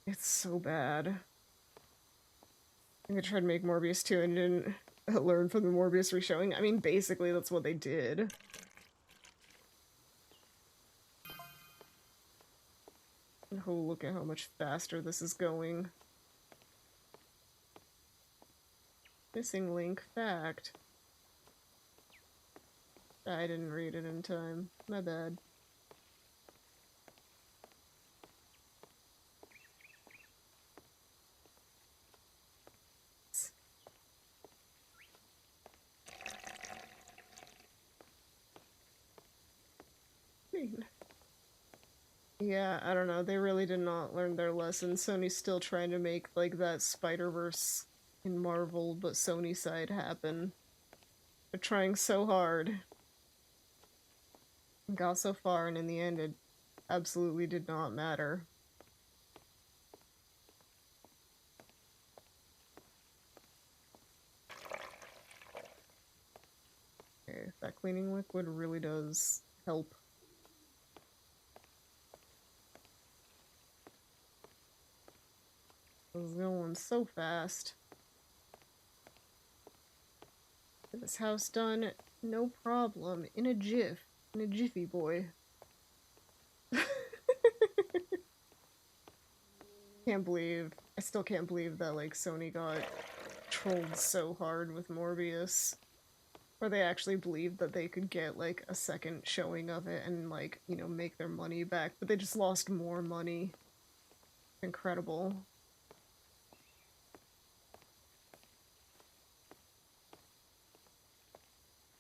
It's so bad. I think I tried to make Morbius 2 and didn't learn from the Morbius reshowing. I mean, basically that's what they did. Oh, look at how much faster this is going. Missing link fact. I didn't read it in time. My bad. Yeah, I don't know. They really did not learn their lesson. Sony's still trying to make like that Spider-Verse in Marvel, but Sony side happen. They're trying so hard. Got so far, and in the end, it absolutely did not matter. Okay, that cleaning liquid really does help. It's going so fast. Get this house done, no problem. In a jiff. In a jiffy, boy. I still can't believe that, like, Sony got trolled so hard with Morbius. Or they actually believed that they could get, like, a second showing of it and, like, you know, make their money back. But they just lost more money. Incredible.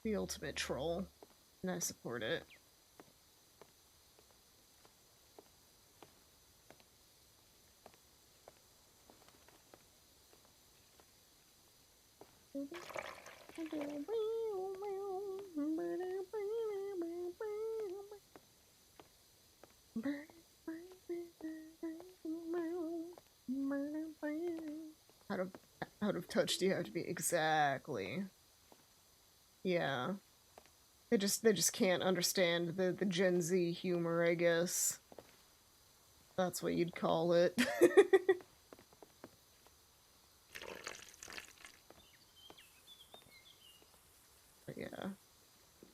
The ultimate troll. And I support it. Out of touch do you have to be? Exactly. Yeah. They just can't understand the Gen Z humor, I guess. That's what you'd call it. But yeah.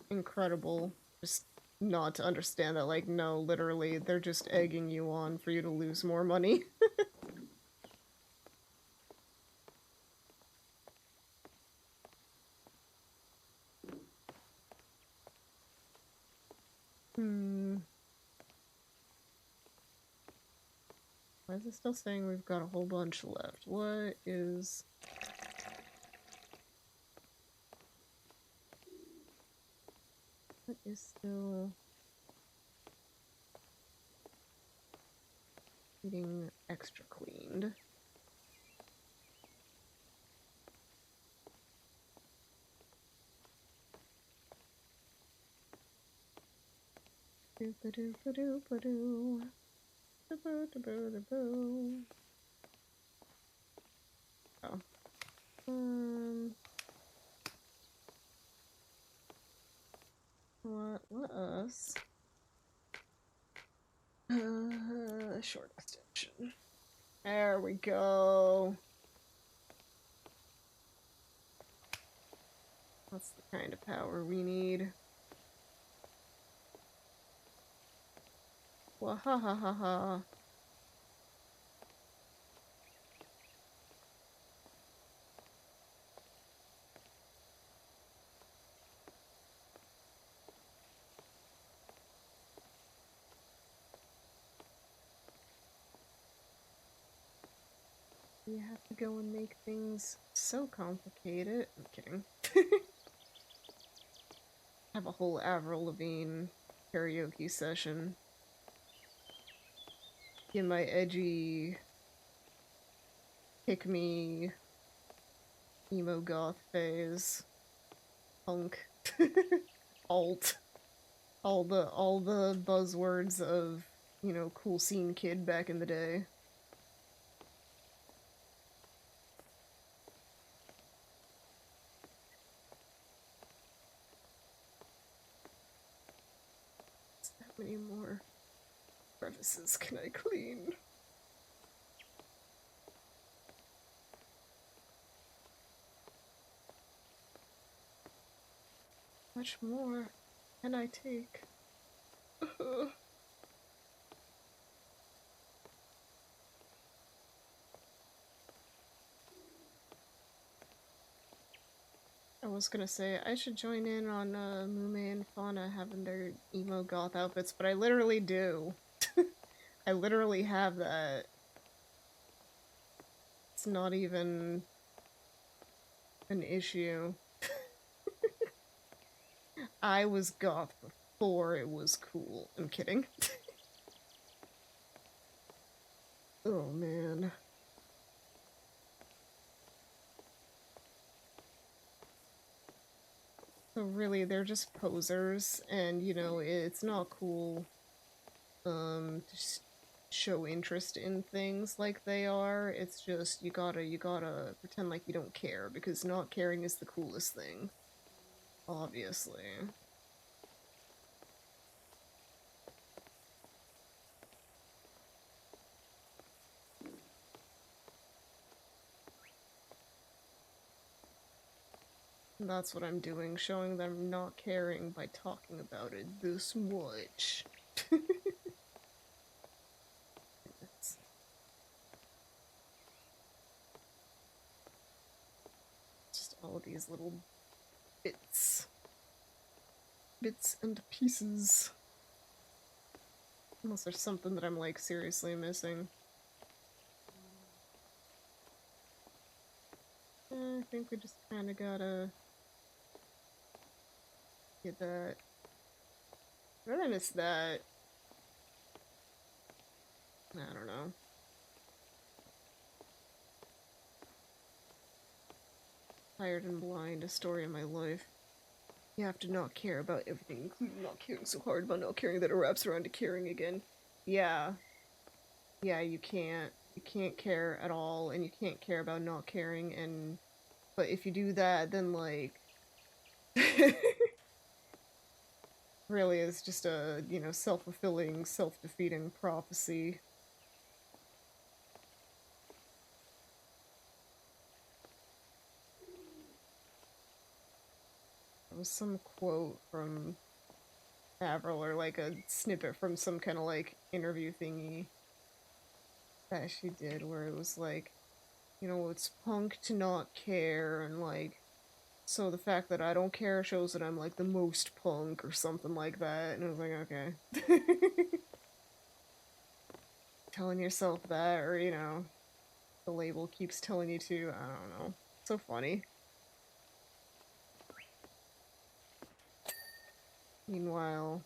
Incredible. Just not to understand that, like, no, literally, they're just egging you on for you to lose more money. Why is it still saying we've got a whole bunch left? What is... What is still... Getting extra cleaned? Doop-a-doop-a-doop-a-doo. Doop-a-doop-a-doop-a-doo. Oh. Let us... short extension. There we go. That's the kind of power we need. Wahahaha. You have to go and make things so complicated. I'm kidding. Have a whole Avril Lavigne karaoke session. In my edgy, pick me, emo goth phase. Punk. Alt. All the buzzwords of, you know, cool scene kid back in the day. How many more crevices can I clean? Much more can I take? I was gonna say, I should join in on Mume and Fauna having their emo goth outfits, but I literally do. I literally have that. It's not even an issue. I was goth before it was cool. I'm kidding. Oh man. So really, they're just posers, and you know, it's not cool to show interest in things like they are. It's just you gotta pretend like you don't care, because not caring is the coolest thing. Obviously. And that's what I'm doing, showing them not caring by talking about it this much. Just all of these little bits. Bits and pieces. Unless there's something that I'm, like, seriously missing. I think we just kinda gotta get that. What did I miss that? I don't know. Tired and Blind, a story of my life. You have to not care about everything, including not caring so hard about not caring that it wraps around to caring again. Yeah. Yeah, you can't. You can't care at all, and you can't care about not caring, and... But if you do that, then, like... really is just a, you know, self-fulfilling, self-defeating prophecy. There was some quote from Avril, or like a snippet from some kind of like interview thingy that she did, where it was like, you know, it's punk to not care, and like, so the fact that I don't care shows that I'm like the most punk or something like that. And I was like, okay. Telling yourself that, or you know, the label keeps telling you to, I don't know. So funny. Meanwhile,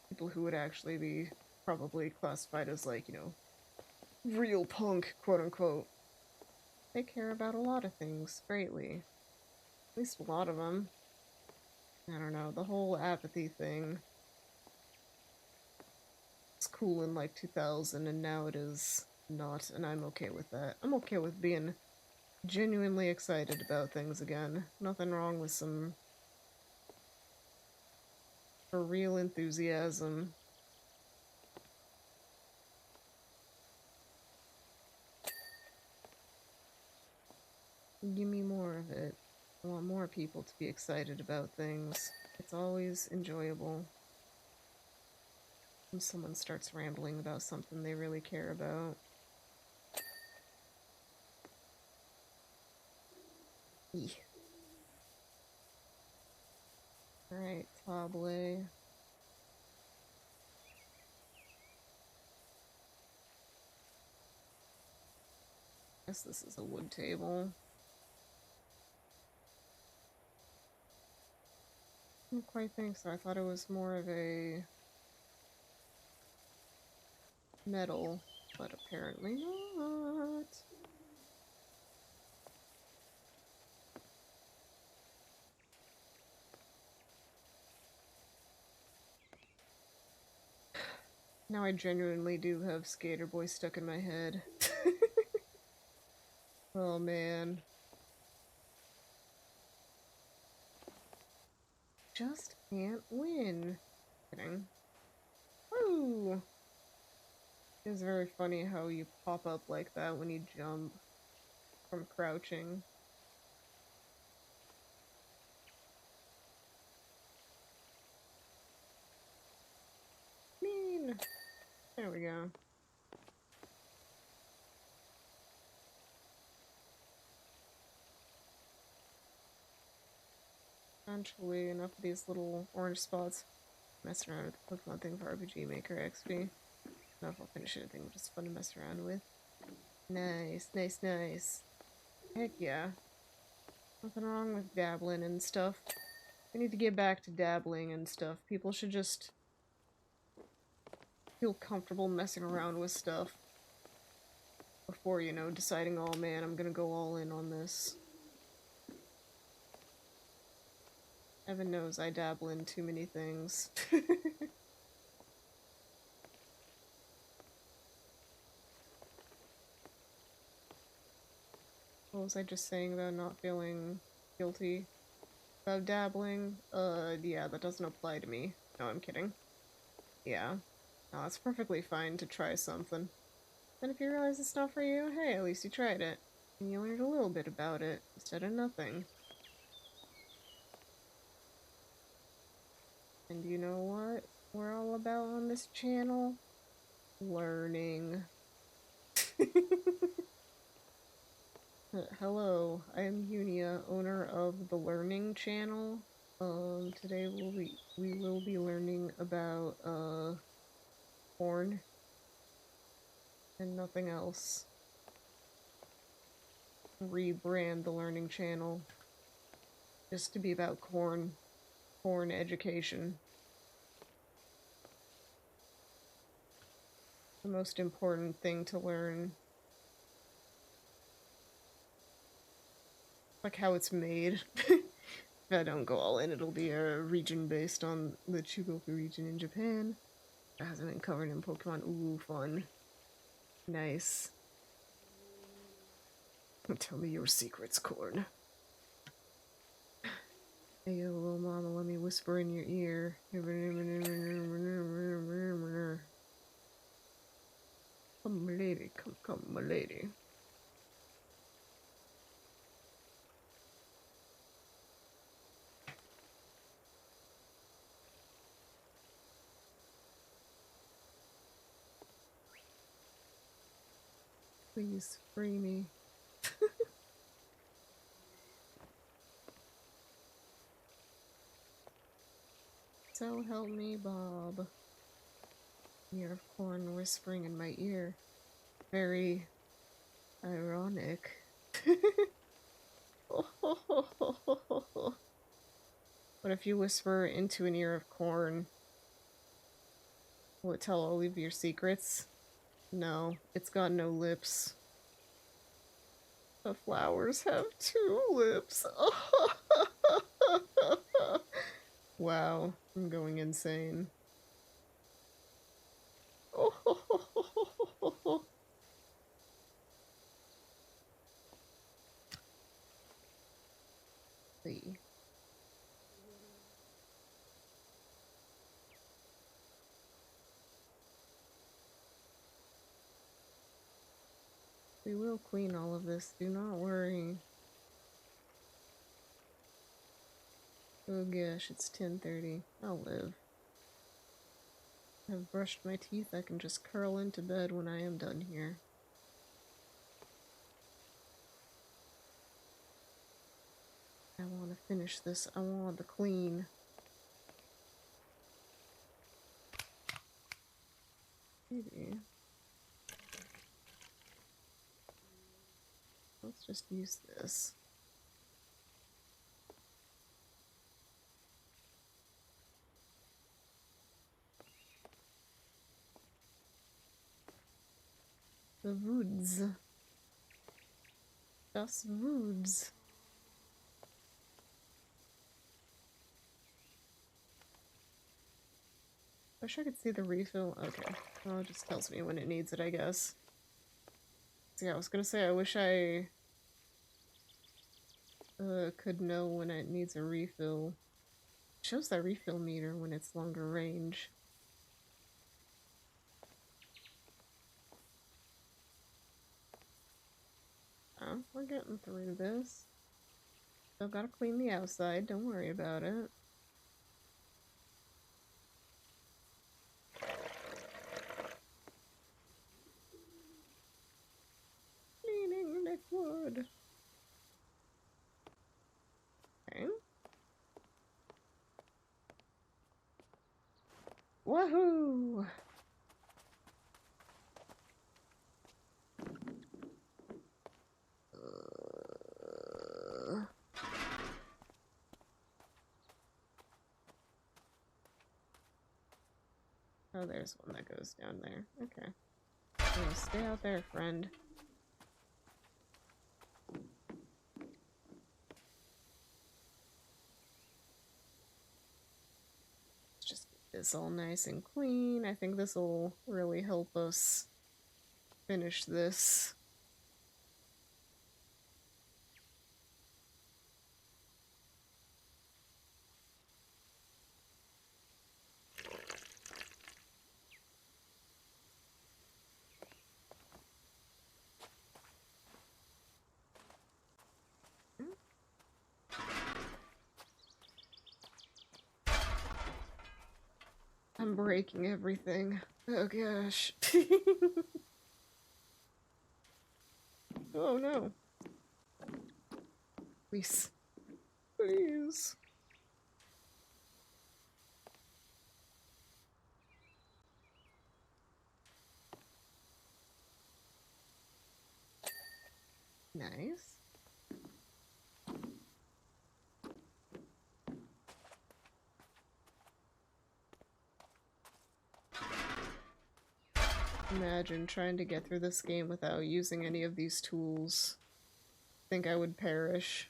people who would actually be probably classified as, like, you know, real punk, quote unquote, they care about a lot of things greatly. At least a lot of them. I don't know, the whole apathy thing. It's cool in like 2000, and now it is not, and I'm okay with that. I'm okay with being genuinely excited about things again. Nothing wrong with some for real enthusiasm. Give me more of it. I want more people to be excited about things. It's always enjoyable when someone starts rambling about something they really care about. Eeh. Alright, Table. guess this is a wood table. I don't quite think so. I thought it was more of a metal, but apparently not. Now I genuinely do have Skater Boy stuck in my head. Oh man. Just can't win. Kidding. Woo! It's very funny how you pop up like that when you jump from crouching. Mean! There we go. Eventually, enough of these little orange spots. Messing around with the Pokemon thing for RPG Maker XP. I don't know if I'll finish anything, but it's fun to mess around with. Nice, nice, nice. Heck yeah. Nothing wrong with dabbling and stuff. We need to get back to dabbling and stuff. People should just feel comfortable messing around with stuff before, you know, deciding, oh man, I'm gonna go all in on this. Evan knows I dabble in too many things. What was I just saying about not feeling guilty about dabbling? Yeah, that doesn't apply to me. No, I'm kidding. Yeah. No, it's perfectly fine to try something. And if you realize it's not for you, hey, at least you tried it. And you learned a little bit about it, instead of nothing. And you know what we're all about on this channel? Learning. Hello, I am Yoonia, owner of the Learning channel. Today we will be learning about corn and nothing else. Rebrand the Learning channel just to be about corn education. The most important thing to learn. Like how it's made. If I don't go all in, it'll be a region based on the Chugoku region in Japan. That hasn't been covered in Pokemon. Ooh, fun. Nice. Tell me your secrets, Corn. Hey, yo, little mama, let me whisper in your ear. Come, my lady. Come, my lady. Please free me. So help me, Bob. Ear of corn whispering in my ear. Very ironic. What if you whisper into an ear of corn? Will it tell all of your secrets? No, it's got no lips. The flowers have 2 lips. Wow, I'm going insane. See. We will clean all of this, do not worry. Oh gosh, it's 10:30. I'll live. I've brushed my teeth, I can just curl into bed when I am done here. I want to finish this, I want to clean. Maybe. Let's just use this. The woods. Das woods. Wish I could see the refill. Okay. Well, it just tells me when it needs it, I guess. So yeah, I was gonna say, I wish I could know when it needs a refill. It shows that refill meter when it's longer range. Oh, we're getting through this. Still gotta clean the outside, don't worry about it. Cleaning liquid. Okay. Woohoo! Oh, there's one that goes down there. Okay. Oh, stay out there, friend. Let's just get this all nice and clean. I think this will really help us finish this. I'm breaking everything. Oh gosh. Oh no. Please. Please. Nice. Imagine trying to get through this game without using any of these tools. I think I would perish.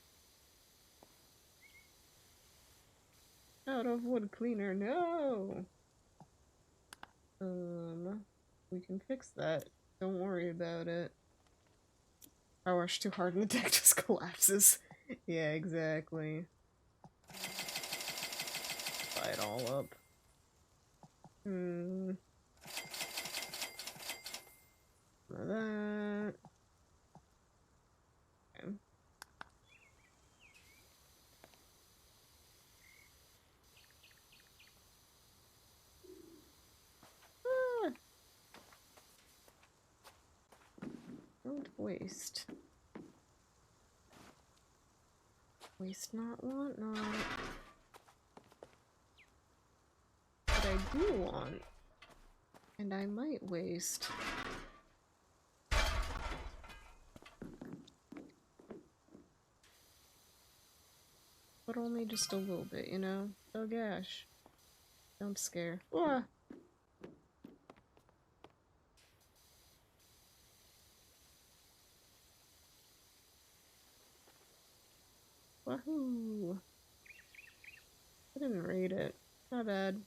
Out of wood cleaner, no! We can fix that. Don't worry about it. Powerwash too hard and the deck just collapses. Yeah, exactly. Buy it all up. Some of that. Okay. Ah! Don't waste. Waste not, want not. But I do want. And I might waste. But only just a little bit, you know? Oh gosh. Jump scare. Ah! Wahoo! I didn't read it. Not bad.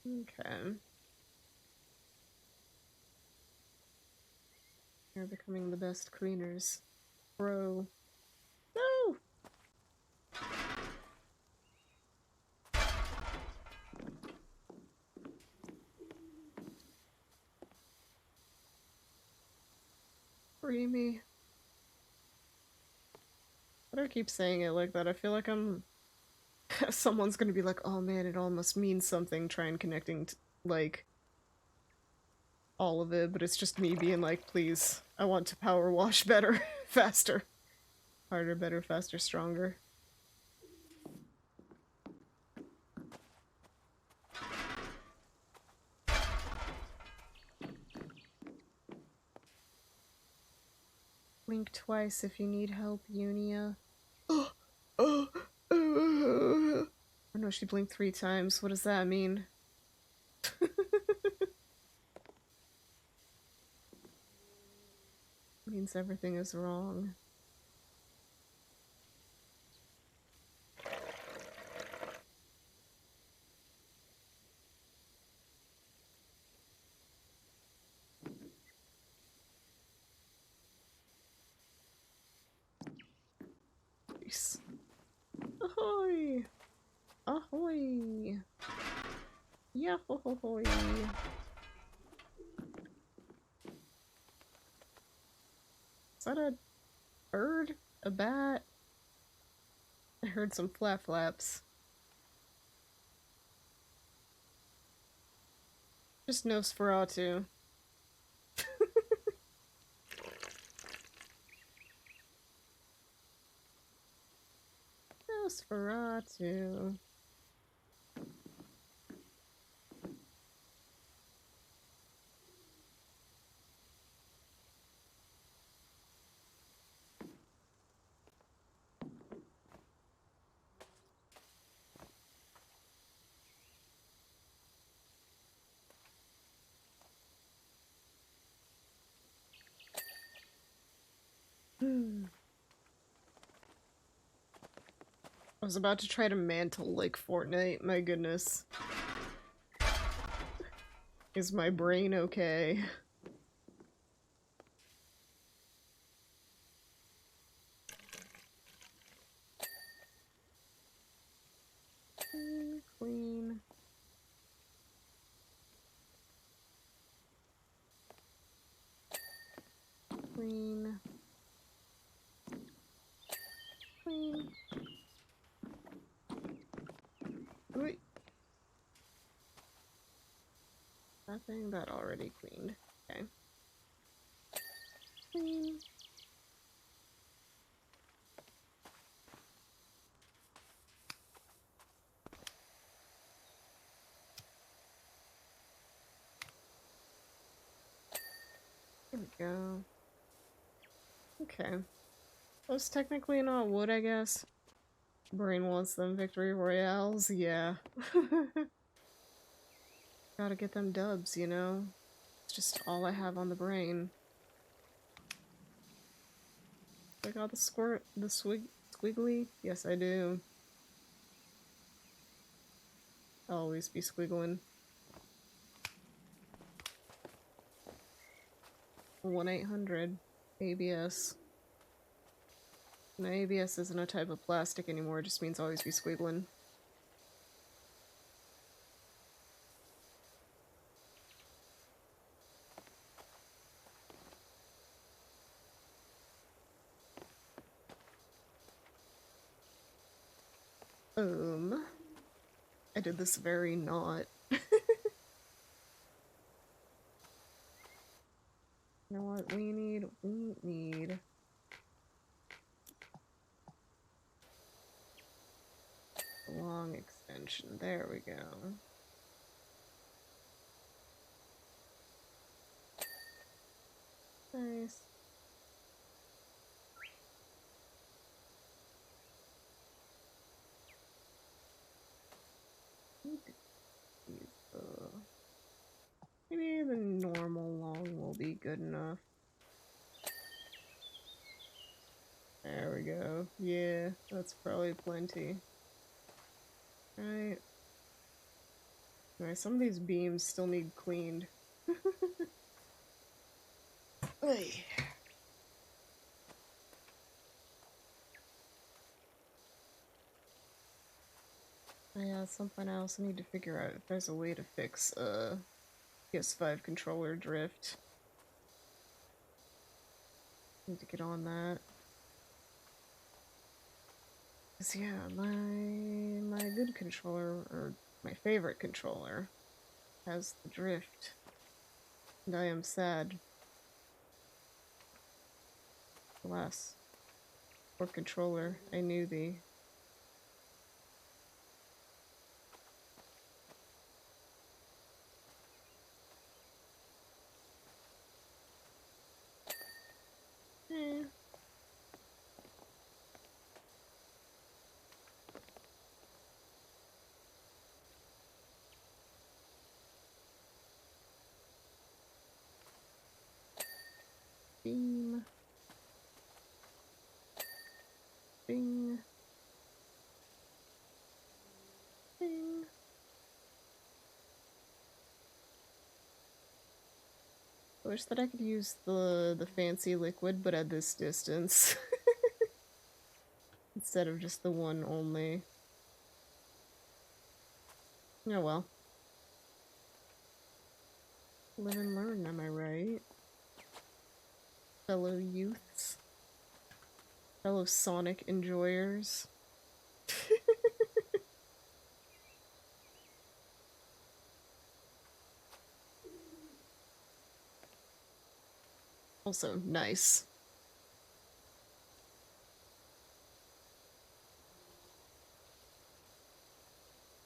Okay. You're becoming the best cleaners. Bro. No! Free me. Why do I keep saying it like that? I feel like I'm... Someone's gonna be like, oh man, it all must mean something, trying connecting to, like, all of it, but it's just me being like, please, I want to power wash better, faster. Harder, better, faster, stronger. Blink twice if you need help, Yoonia. Oh no, she blinked 3 times. What does that mean? Means everything is wrong. Jeez. Ahoy! Ahoy! Yahohoy! Is that a bird? A bat? I heard some flap flaps. Just Nosferatu. Nosferatu. I was about to try to mantle like Fortnite, my goodness. Is my brain okay? Clean. Clean. Clean. Wait. Nothing that already cleaned. Okay. Clean. There we go. Okay. Those technically not wood, I guess. Brain wants them victory royales, yeah. Gotta get them dubs, you know? It's just all I have on the brain. I got the squiggly? Yes, I do. I'll always be squiggling. 1-800 ABS. My ABS isn't a type of plastic anymore, it just means always be squiggling. I did this very not. You know what we need? We need a long extension. There we go. Nice. Maybe the normal long will be good enough. There we go. Yeah, that's probably plenty. Right. Alright, some of these beams still need cleaned. Hey. Yeah, something else I need to figure out if there's a way to fix PS5 controller drift. Need to get on that. 'Cause yeah, my good controller, or my favorite controller, has the drift. And I am sad. Alas. Poor controller, I knew thee. Beam. Bing. Bing. I wish that I could use the fancy liquid, but at this distance. Instead of just the one only. Oh well. Live and learn, am I right? Fellow youths. Fellow Sonic enjoyers. Also, nice.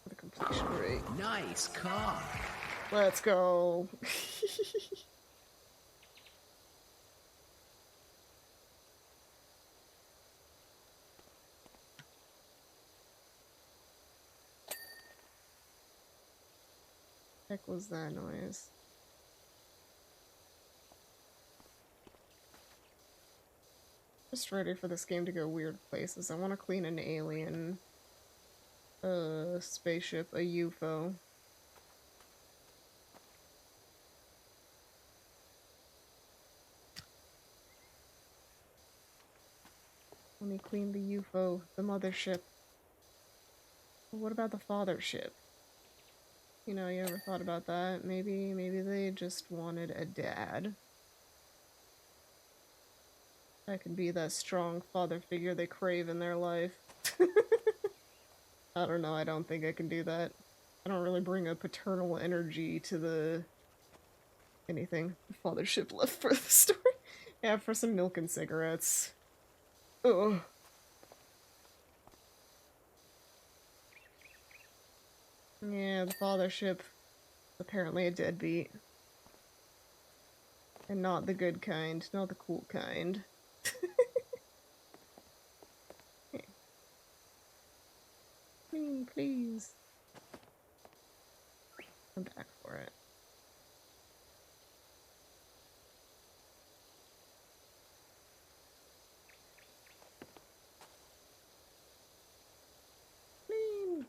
The completion rate. Nice car. Let's go. Heck was that noise? Just ready for this game to go weird places. I want to clean an alien, a spaceship, a UFO. Let me clean the UFO, the mothership. What about the fathership? You know, you ever thought about that? Maybe they just wanted a dad. I can be that strong father figure they crave in their life. I don't know, I don't think I can do that. I don't really bring a paternal energy to the... anything. The fathership left for the story. Yeah, for some milk and cigarettes. Ugh. Yeah, the fathership. Apparently a deadbeat. And not the good kind, not the cool kind. Please. I'm back for it. Clean.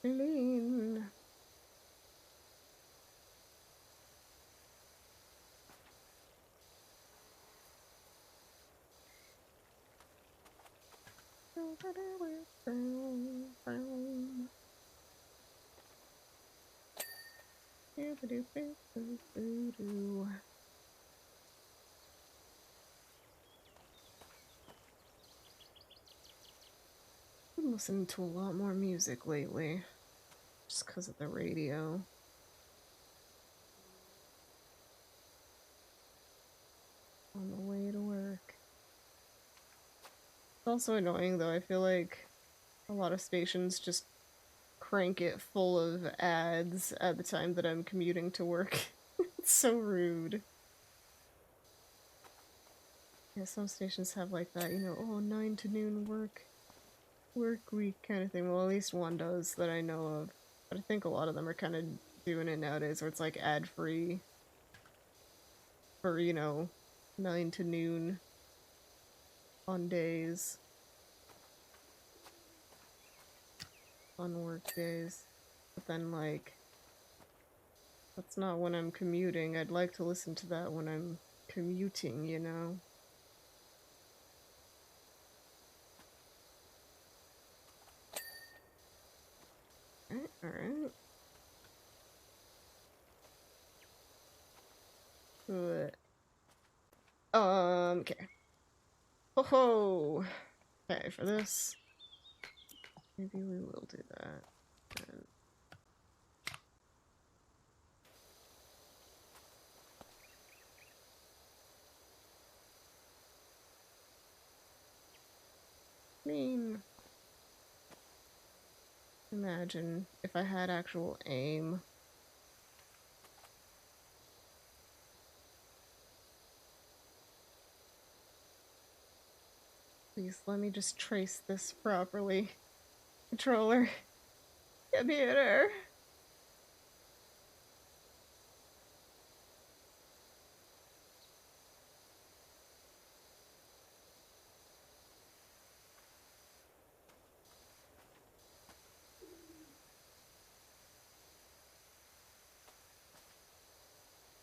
Clean. I've been listening to a lot more music lately, just because of the radio. On the way to work. It's also annoying though, I feel like a lot of stations just crank it full of ads at the time that I'm commuting to work. It's so rude. Yeah, some stations have like that, you know, oh, 9 to noon work week kind of thing. Well, at least one does that I know of. But I think a lot of them are kind of doing it nowadays where it's like ad-free for, you know, 9 to noon on days. On work days. But then, like, that's not when I'm commuting. I'd like to listen to that when I'm commuting, you know? Alright. Good. Okay. Ho ho! Okay, for this, maybe we will do that. And imagine if I had actual aim. Please let me just trace this properly. Controller. Computer.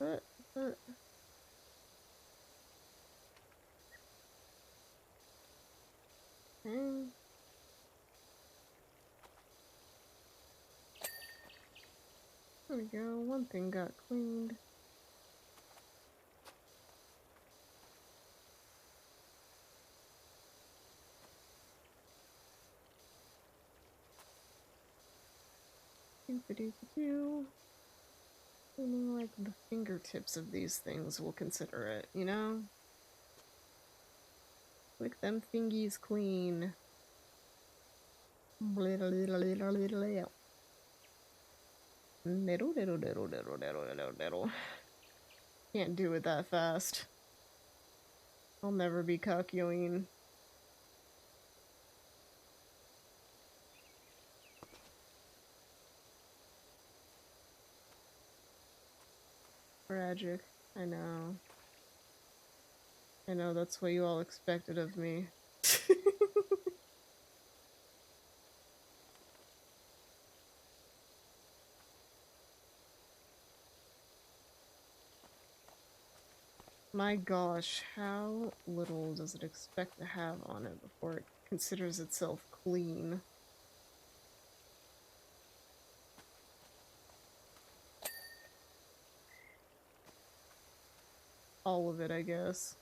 But, but. Okay. There we go. One thing got cleaned. Doop-a-doop-a-doo. Cleaning like the fingertips of these things, we'll consider it, you know? Lick them fingies clean. Little, little, little, little, little. Little, little, little, little, little, little, little. Can't do it that fast. I'll never be Kakyoin. Tragic. I know. I know, that's what you all expected of me. My gosh, how little does it expect to have on it before it considers itself clean? All of it, I guess.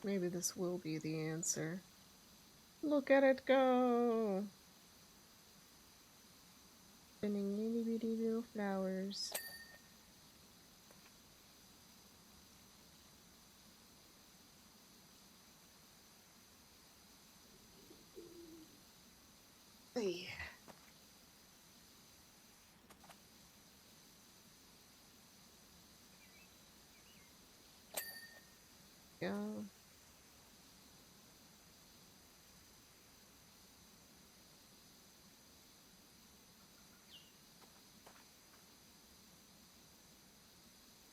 Maybe this will be the answer. Look at it go! Spinning itty bitty little flowers. Hey. Yeah.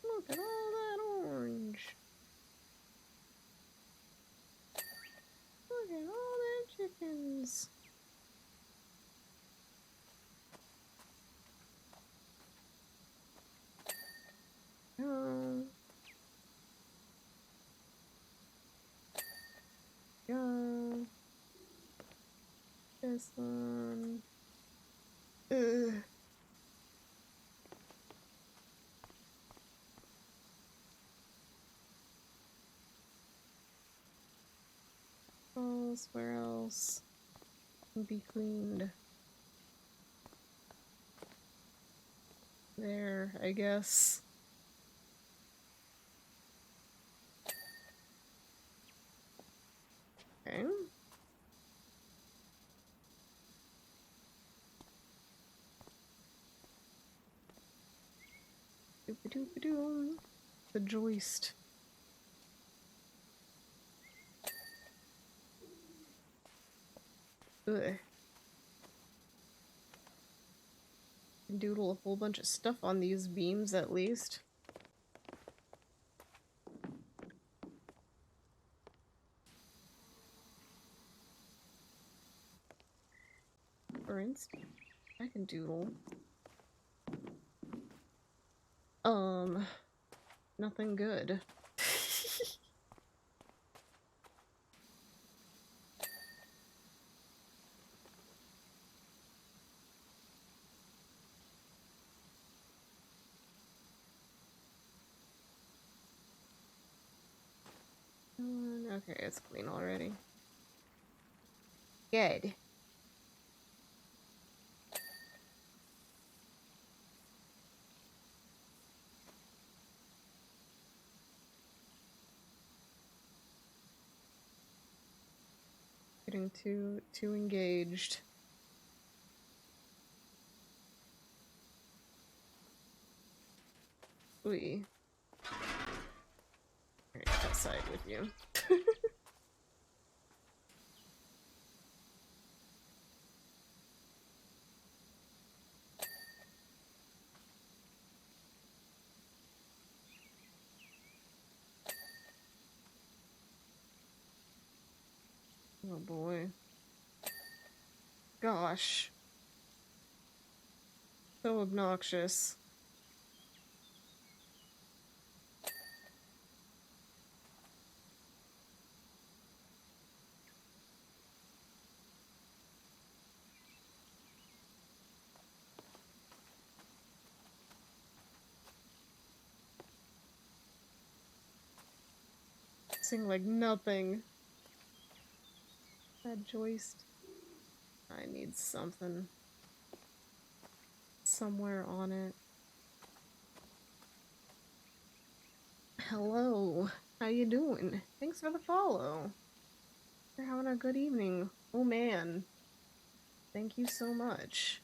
Look at all that orange. Look at all them chickens. Go. Go. This one. Ugh. Where else? Can be cleaned. There, I guess. Okay. Doop-a-doop-a-doo. The joist. Ugh. Doodle a whole bunch of stuff on these beams at least. For instance, I can doodle. Nothing good. Okay, it's clean already. Good. Getting too engaged. Ooh. Alright, outside with you. Oh boy. Gosh. So obnoxious. Sing like nothing. That joist. I need something. Somewhere on it. Hello. How you doing? Thanks for the follow. You're having a good evening. Oh man. Thank you so much.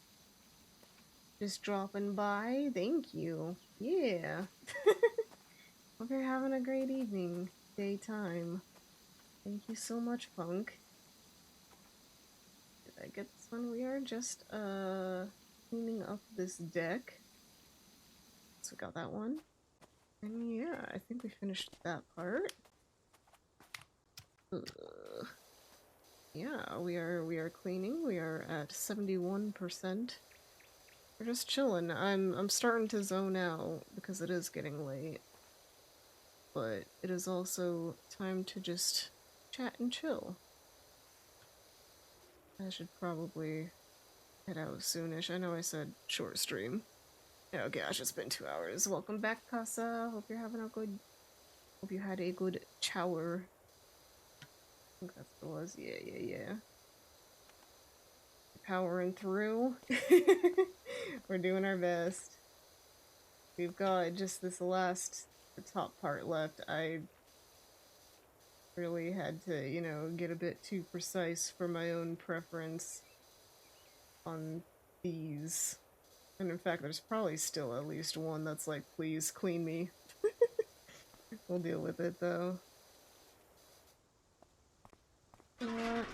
Just dropping by. Thank you. Yeah. Hope you're having a great evening. Daytime. Thank you so much, Punk. Did I get this one? We are just, cleaning up this deck. So we got that one. And yeah, I think we finished that part. Yeah, we are cleaning. We are at 71%. We're just chilling. I'm starting to zone out because it is getting late. But it is also time to just chat and chill. I should probably head out soonish. I know I said short stream. Oh gosh, it's been 2 hours. Welcome back, Casa. Hope you're having a good. Hope you had a good shower. I think that's what it was. Yeah. Powering through. We're doing our best. We've got just this the top part left. I really had to, you know, get a bit too precise for my own preference on these. And in fact, there's probably still at least one that's like, please clean me. We'll deal with it though. What?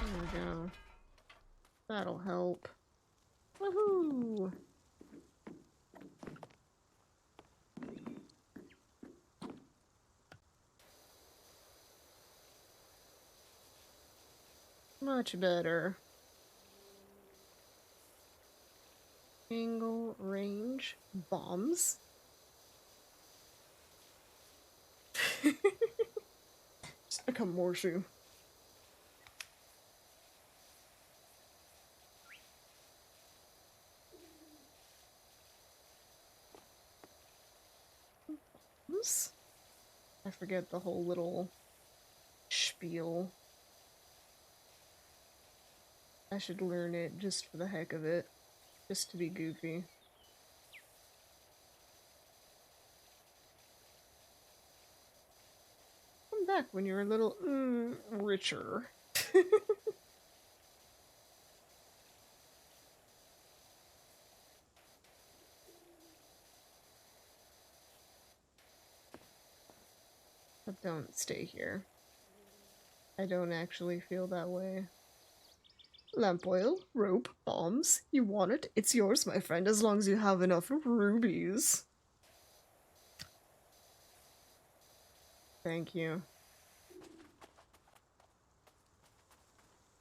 There we go. That'll help. Woohoo! Much better. Angle range bombs. Just become Morshu. Bombs? I forget the whole little spiel. I should learn it just for the heck of it. Just to be goofy. Come back when you're a little, richer. But don't stay here. I don't actually feel that way. Lamp oil, rope, bombs. You want it? It's yours, my friend, as long as you have enough rubies. Thank you.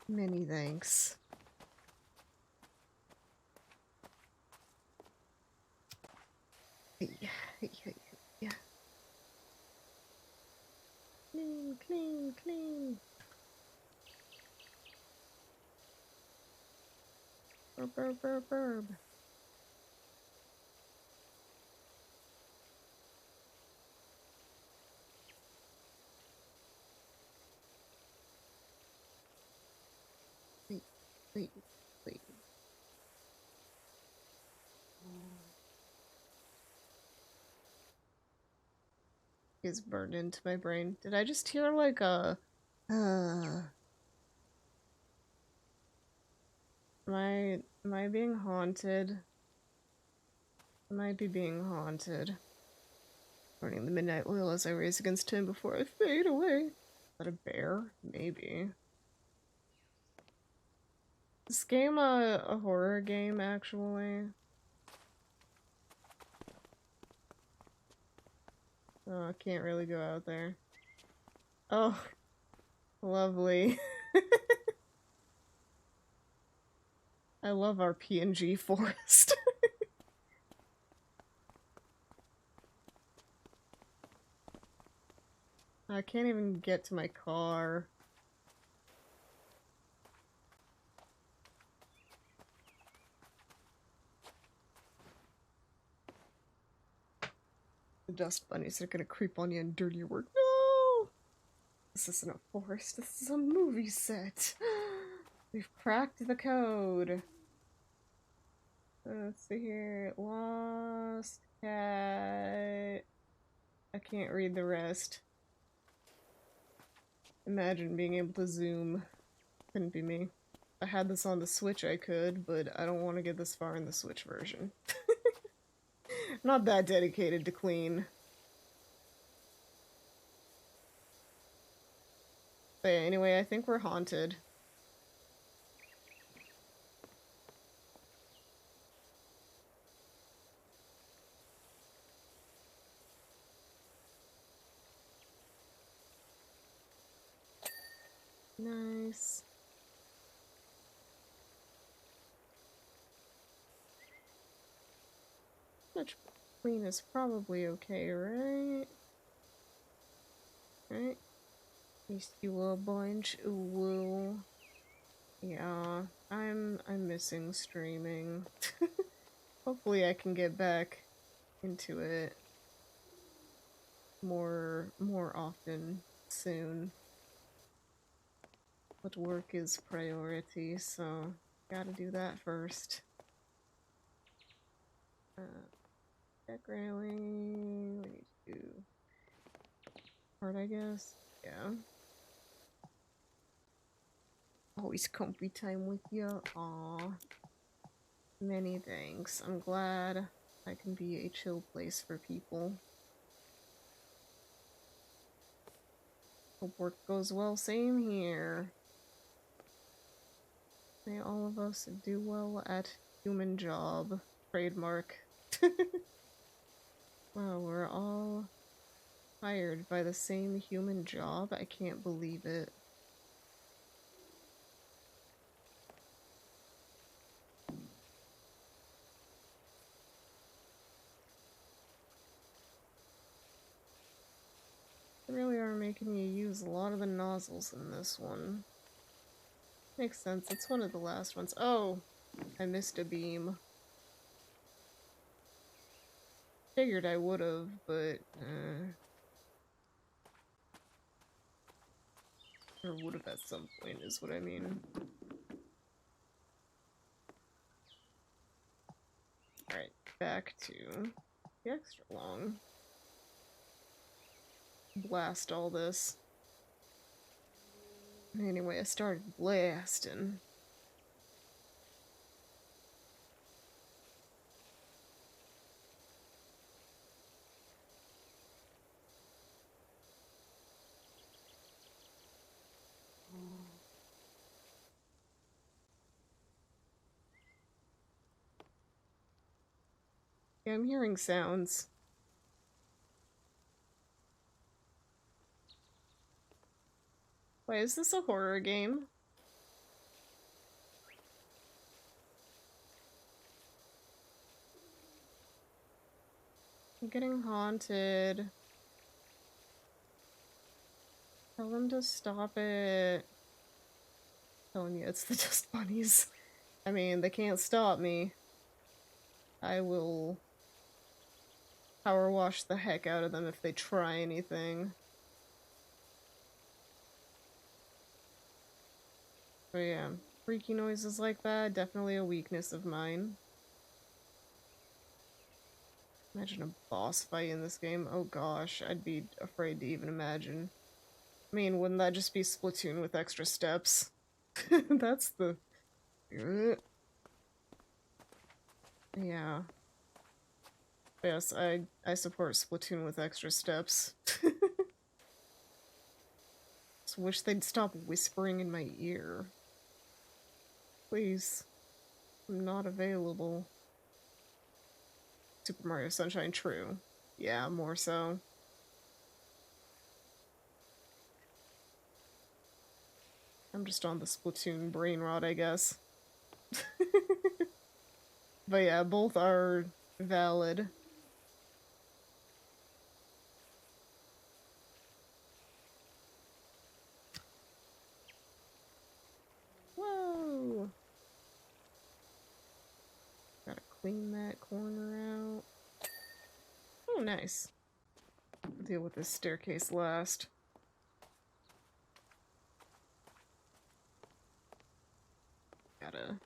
Many thanks. Yeah. Clean. Burb. Wait. is burned into my brain. Did I just hear like a uh am I being haunted? I might be being haunted. Burning the midnight oil as I race against him before I fade away. Is that a bear? Maybe. Is this game a horror game, actually? Oh, I can't really go out there. Oh, lovely. I love our PNG forest. I can't even get to my car. The dust bunnies are gonna creep on you and dirty your work. No! This isn't a forest, this is a movie set. We've cracked the code. Let's see here. Lost cat. I can't read the rest. Imagine being able to zoom. Couldn't be me. If I had this on the Switch, I could, but I don't want to get this far in the Switch version. Not that dedicated to clean. But yeah, anyway, I think we're haunted. Nice. Much clean is probably okay, right? Right? Least you a bunch of wool. Yeah, I'm missing streaming. Hopefully I can get back into it more often soon. But work is priority, so gotta do that first. Deck railing, we need to do part, I guess. Yeah. Always comfy time with you. Aw. Many thanks. I'm glad I can be a chill place for people. Hope work goes well. Same here. May all of us do well at human job. Trademark. Wow, we're all hired by the same human job? I can't believe it. They really are making you use a lot of the nozzles in this one. Makes sense, it's one of the last ones. Oh! I missed a beam. Figured I would've, but or would've at some point is what I mean. Alright, back to the extra long. Blast all this. Anyway, I started blasting. Yeah, I'm hearing sounds. Wait, is this a horror game? I'm getting haunted. Tell them to stop it. Telling you it's the dust bunnies. I mean, they can't stop me. I will power wash the heck out of them if they try anything. But yeah, freaky noises like that, definitely a weakness of mine. Imagine a boss fight in this game. Oh gosh, I'd be afraid to even imagine. I mean, wouldn't that just be Splatoon with extra steps? That's the... Yeah. Yes, I support Splatoon with extra steps. Just wish they'd stop whispering in my ear. Please. I'm not available. Super Mario Sunshine, true. Yeah, more so. I'm just on the Splatoon brain rot, I guess. But yeah, both are valid. Whoa! Gotta clean that corner out. Oh, nice. I'll deal with this staircase last. Gotta...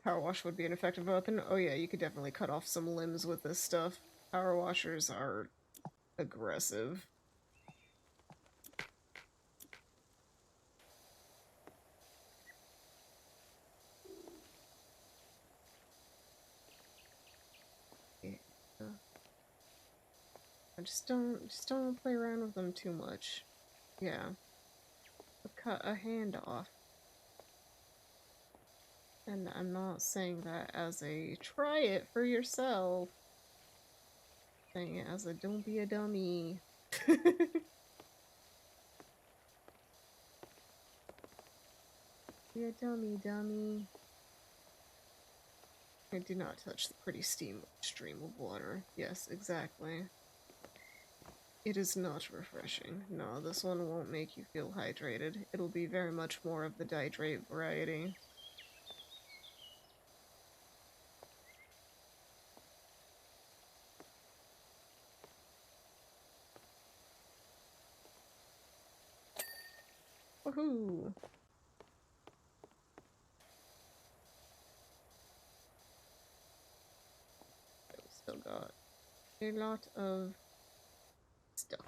Power wash would be an effective weapon. Oh yeah, you could definitely cut off some limbs with this stuff. Power washers are aggressive. Yeah. I just don't play around with them too much. Yeah. Cut a hand off. And I'm not saying that as a try it for yourself. I'm saying it as a don't be a dummy. Be a dummy, dummy. I do not touch the pretty stream of water. Yes, exactly. It is not refreshing. No, this one won't make you feel hydrated. It'll be very much more of the dihydrate variety. Woohoo! Still got a lot of stuff.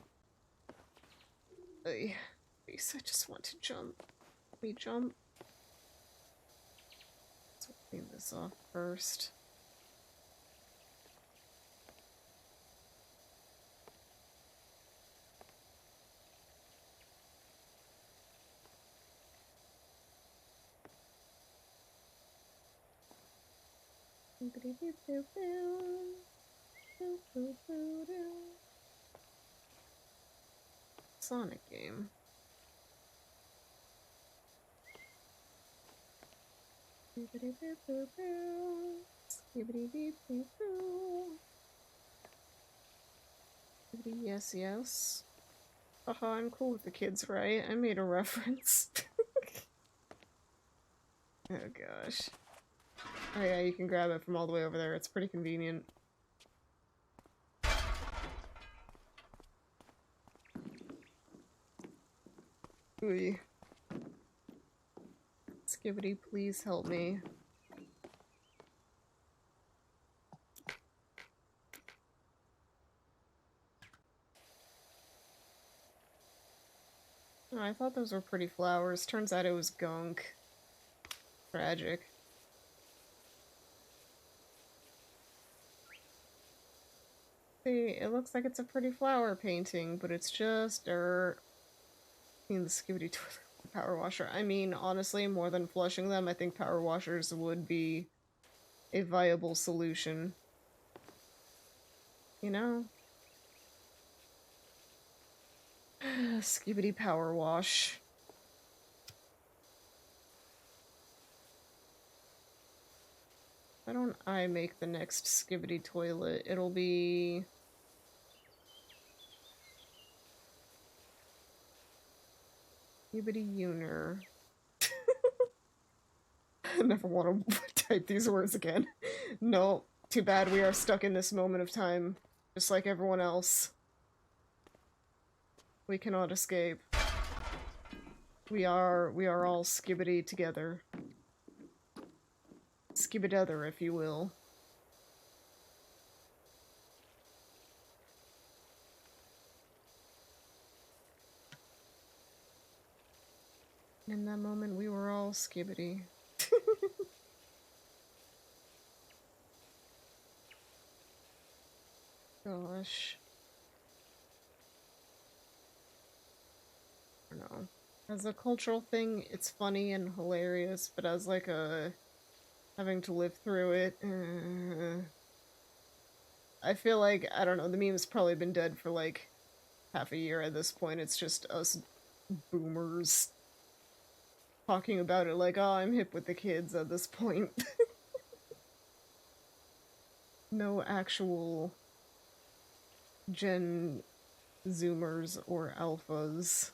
Please, I just want to jump. Let me jump. Let's clean this off first. Sonic game. Yes, yes. Haha, I'm cool with the kids, right? I made a reference. Oh gosh. Oh yeah, you can grab it from all the way over there. It's pretty convenient. Ooh. Skibbity, please help me. Oh, I thought those were pretty flowers. Turns out it was gunk. Tragic. See, it looks like it's a pretty flower painting, but it's just dirt. I mean, the skibbity toilet power washer. I mean, honestly, more than flushing them, I think power washers would be a viable solution. You know? Skibbity power wash. Why don't I make the next skibbity toilet? It'll be... Skibbity Yoonia. I never want to type these words again. No, too bad we are stuck in this moment of time, just like everyone else. We cannot escape. We are all skibbity together. skibidother, if you will. In that moment, we were all skibbity. Gosh. I don't know. As a cultural thing, it's funny and hilarious, but as like a having to live through it, I feel like, I don't know, the meme's probably been dead for like half a year at this point. It's just us boomers talking about it like, oh, I'm hip with the kids at this point. No actual Gen Zoomers or Alphas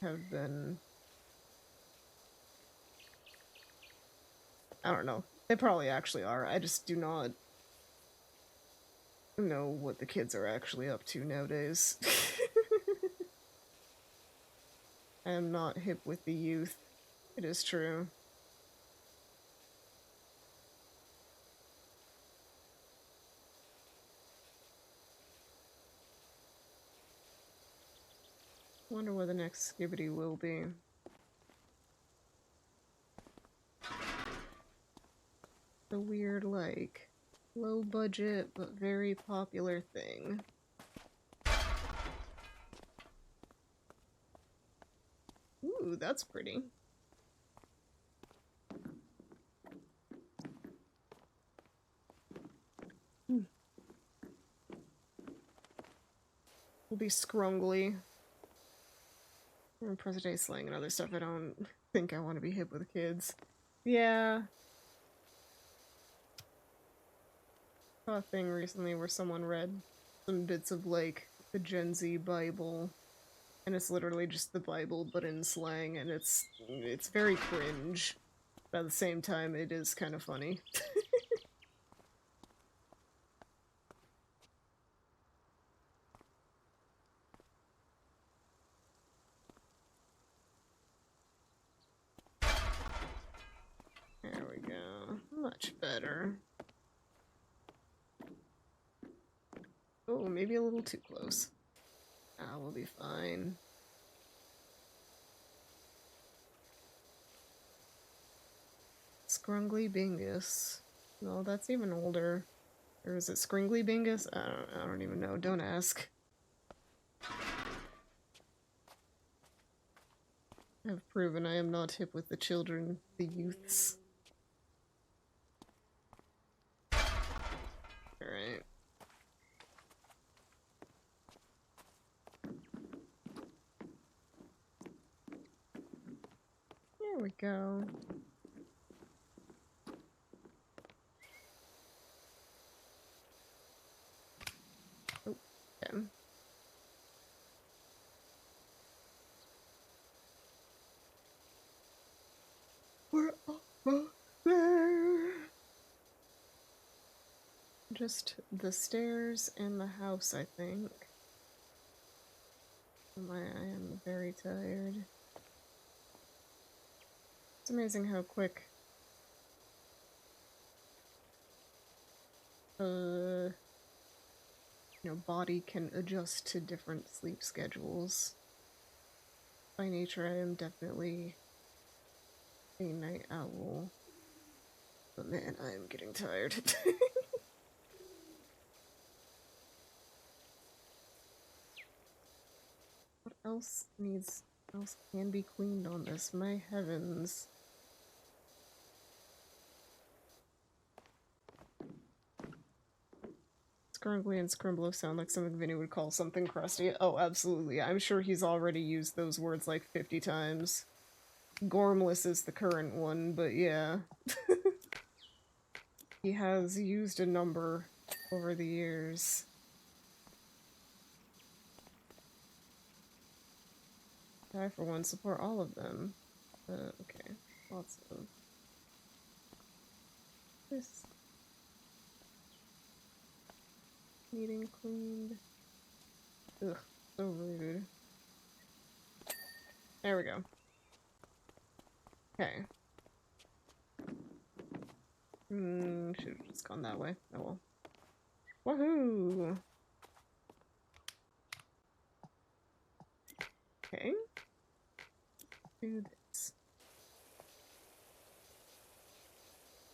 have been... I don't know. They probably actually are. I just do not know what the kids are actually up to nowadays. I am not hip with the youth. It is true. Wonder what the next skibbity will be. The weird, like, low budget but very popular thing. Ooh, that's pretty. Will be scrungly. And present day slang and other stuff. I don't think I want to be hip with kids. Yeah. Saw a thing recently where someone read some bits of like the Gen Z Bible, and it's literally just the Bible but in slang, and it's very cringe. But at the same time, it is kind of funny. There we go. Much better. Oh, maybe a little too close. Ah, we'll be fine. Scrungly Bingus. No, that's even older. Or is it Scringly Bingus? I don't even know. Don't ask. I've proven I am not hip with the children, the youths. Alright. There we go. Oh, okay. We're almost there. Just the stairs and the house, I think. I am very tired. It's amazing how quick body can adjust to different sleep schedules. By nature, I am definitely a night owl. But man, I am getting tired. What else can be cleaned on this? My heavens. Scrungly and Scrimblow sound like something Vinny would call something crusty. Oh, absolutely. I'm sure he's already used those words like 50 times. Gormless is the current one, but yeah. He has used a number over the years. I, for one, support all of them. Okay. Lots of this. Needing cleaned. Ugh, so rude. There we go. Okay. Should have just gone that way. Oh well. Woohoo! Okay. Do this.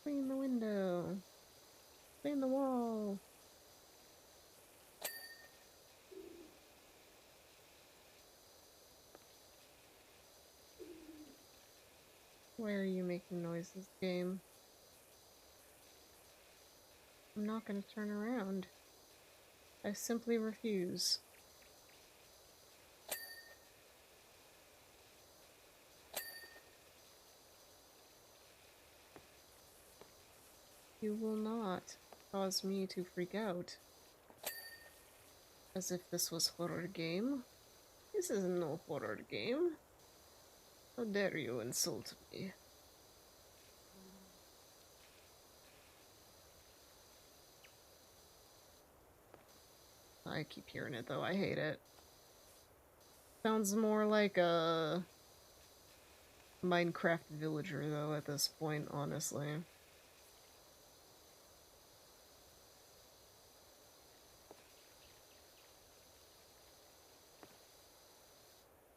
Clean the window. Clean the wall. Why are you making noises, game? I'm not gonna turn around. I simply refuse. You will not cause me to freak out. As if this was horror game. This is no horror game. How dare you insult me? I keep hearing it though, I hate it. Sounds more like a Minecraft villager though at this point, honestly.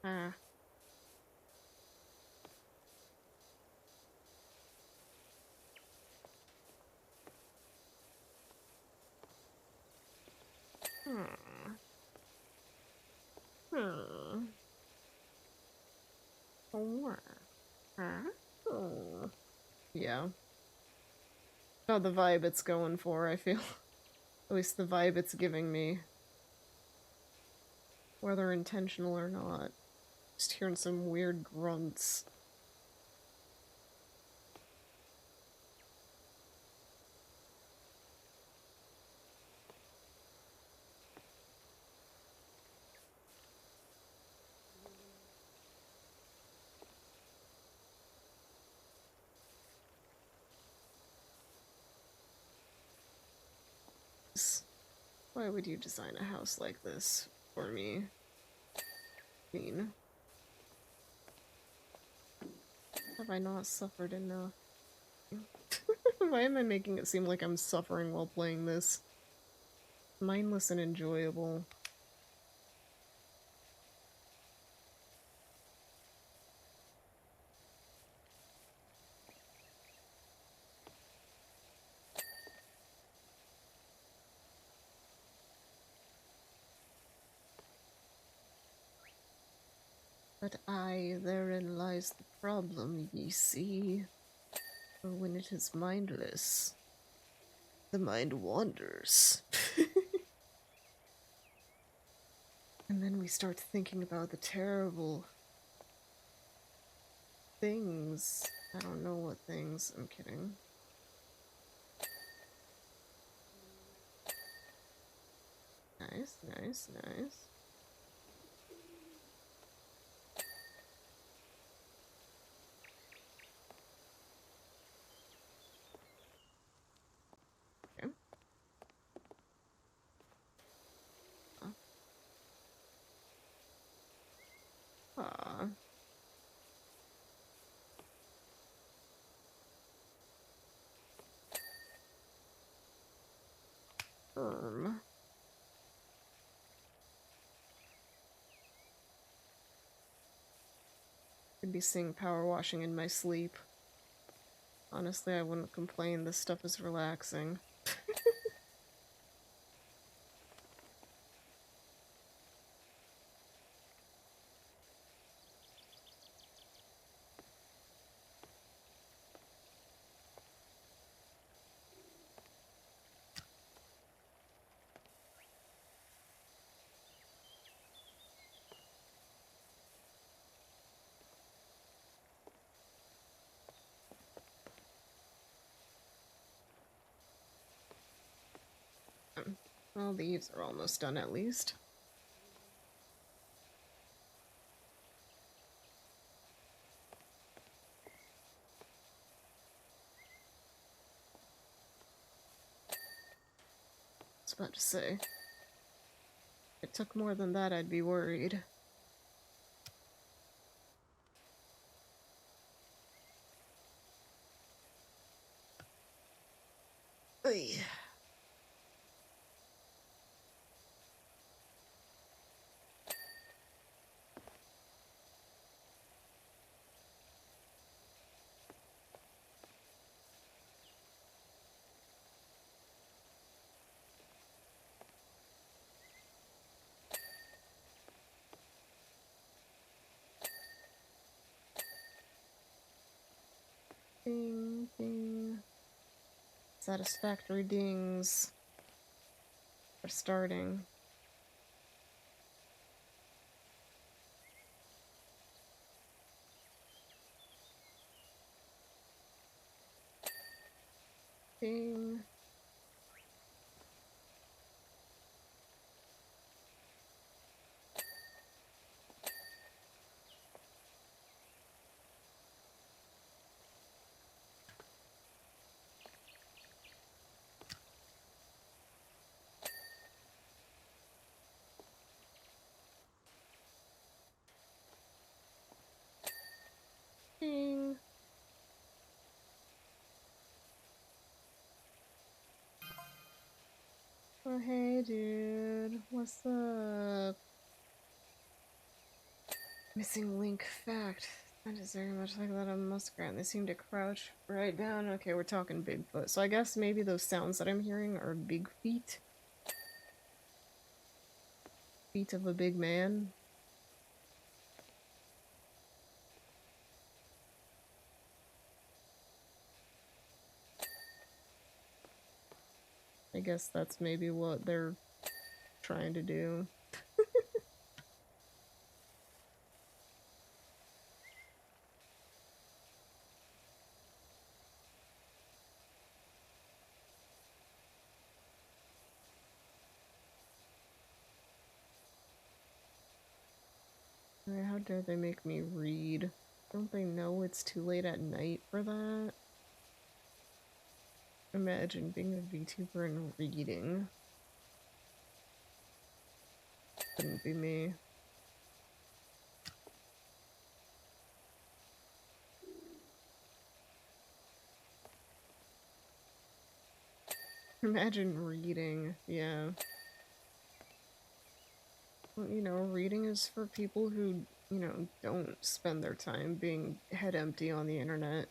Ah. Hmm. Hmm. Oh. Huh? Oh. Yeah. Not the vibe it's going for, I feel. At least the vibe it's giving me. Whether intentional or not. Just hearing some weird grunts. Why would you design a house like this for me? Mean. Have I not suffered enough? Why am I making it seem like I'm suffering while playing this? Mindless and enjoyable. But therein lies the problem, ye see. For when it is mindless, the mind wanders. And then we start thinking about the terrible things. I don't know what things. I'm kidding. Nice, nice, nice. Okay. Ah. Firm. Could be seeing power washing in my sleep. Honestly, I wouldn't complain. This stuff is relaxing. Well, the eaves are almost done at least. I was about to say. If it took more than that, I'd be worried. Ay. Ding, ding. Satisfactory dings for starting. Ding. Ding. Oh, hey, dude. What's up? Missing link fact. That is very much like that of muskrat. They seem to crouch right down. Okay, we're talking Bigfoot. So I guess maybe those sounds that I'm hearing are big feet. Feet of a big man. I guess that's maybe what they're trying to do. How dare they make me read? Don't they know it's too late at night for that? Imagine being a VTuber and reading. Couldn't be me. Imagine reading, yeah. Well, you know, reading is for people who, you know, don't spend their time being head empty on the internet.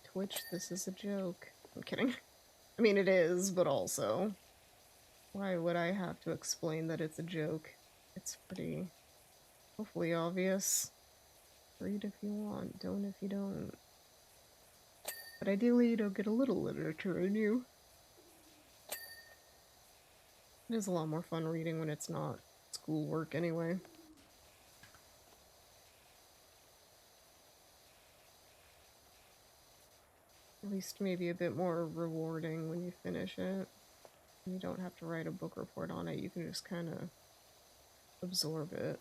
Twitch, this is a joke. I'm kidding. I mean, it is, but also, why would I have to explain that it's a joke? It's pretty, hopefully obvious. Read if you want, don't if you don't. But ideally, you don't get a little literature in you. It is a lot more fun reading when it's not schoolwork anyway. At least maybe a bit more rewarding when you finish it. You don't have to write a book report on it, you can just kind of absorb it.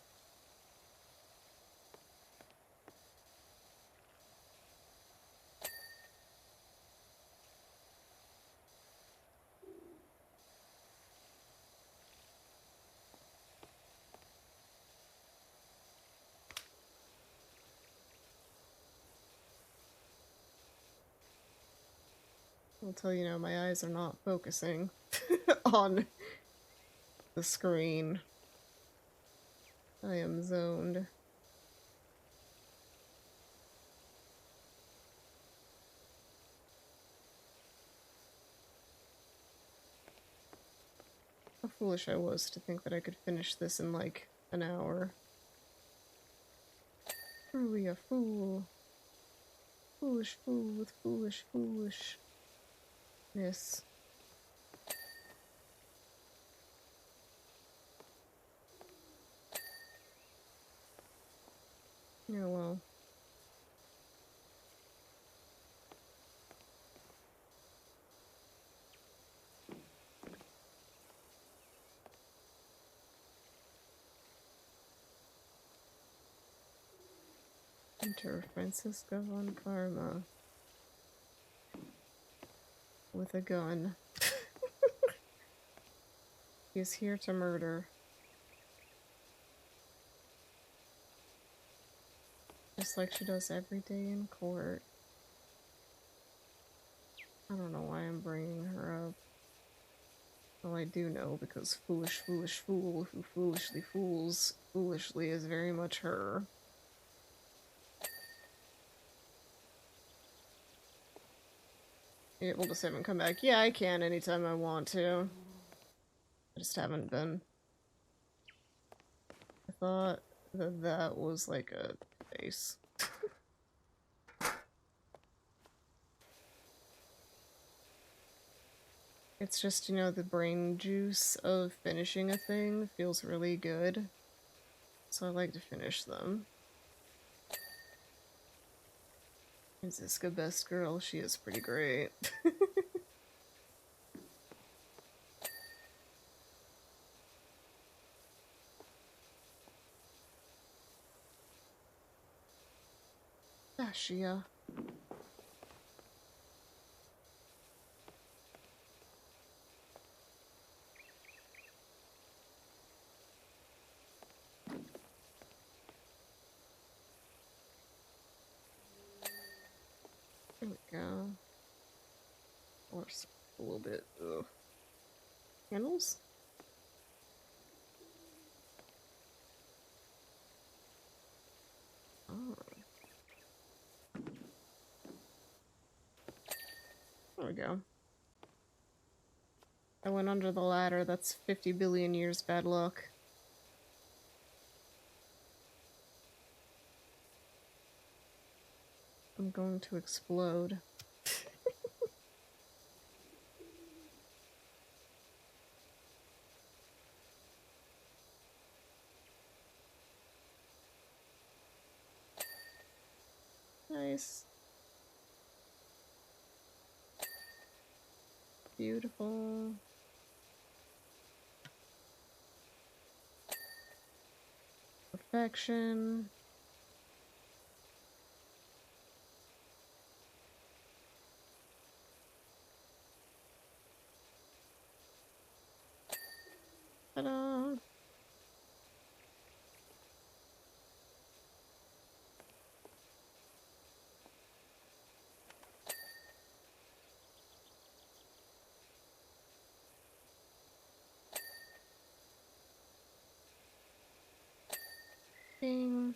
I'll tell you now, my eyes are not focusing on the screen. I am zoned. How foolish I was to think that I could finish this in like an hour. Truly a fool. Foolish fool with foolish foolishness. Yeah, well. Enter Francisco von Karma. With a gun. He is here to murder. Just like she does every day in court. I don't know why I'm bringing her up. Well, I do know, because foolish, foolish fool who foolishly fools foolishly is very much her. Able to save and come back. Yeah, I can anytime I want to. I just haven't been. I thought that that was like a face. It's just, you know, the brain juice of finishing a thing feels really good. So I like to finish them. Is Ziska best girl? She is pretty great. Ashia. There we go. Or a little bit. Ugh. Candles? Oh. There we go. I went under the ladder. That's 50 billion years bad luck. I'm going to explode. Nice. Beautiful. Perfection. Ta-da! Ding.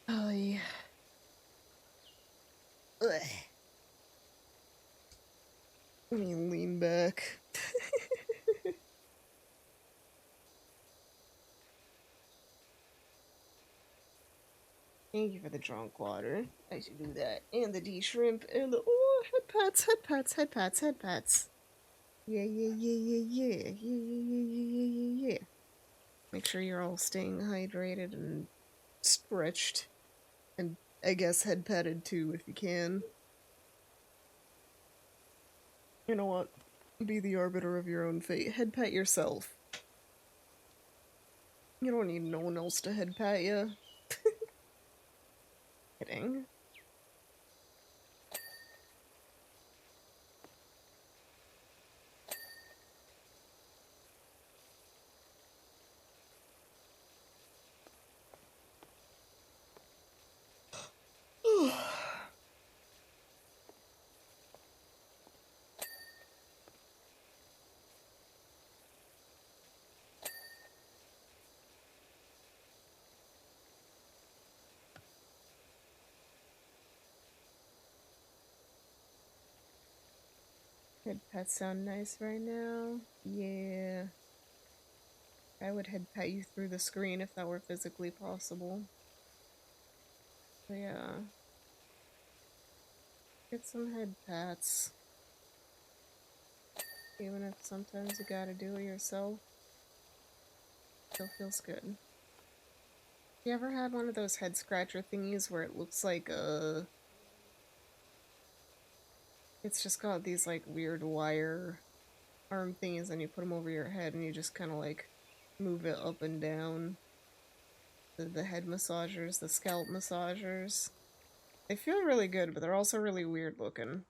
Oh yeah. Ugh. Let me lean back. Thank you for the drunk water. I should do that. And the D shrimp and the head pats, head pats, head pats, head pats. Yeah, yeah, yeah, yeah, yeah, yeah, yeah, yeah, yeah, yeah, yeah. Make sure you're all staying hydrated and stretched. And I guess head patted too if you can. You know what? Be the arbiter of your own fate. Head pat yourself. You don't need no one else to head pat you. Kidding. Head pats sound nice right now. Yeah. I would head pat you through the screen if that were physically possible. But yeah. Get some head pats. Even if sometimes you gotta do it yourself. Still feels good. You ever had one of those head scratcher thingies where it looks like it's just got these like weird wire arm thingies and you put them over your head and you just kind of like move it up and down. The head massagers, the scalp massagers. They feel really good, but they're also really weird looking.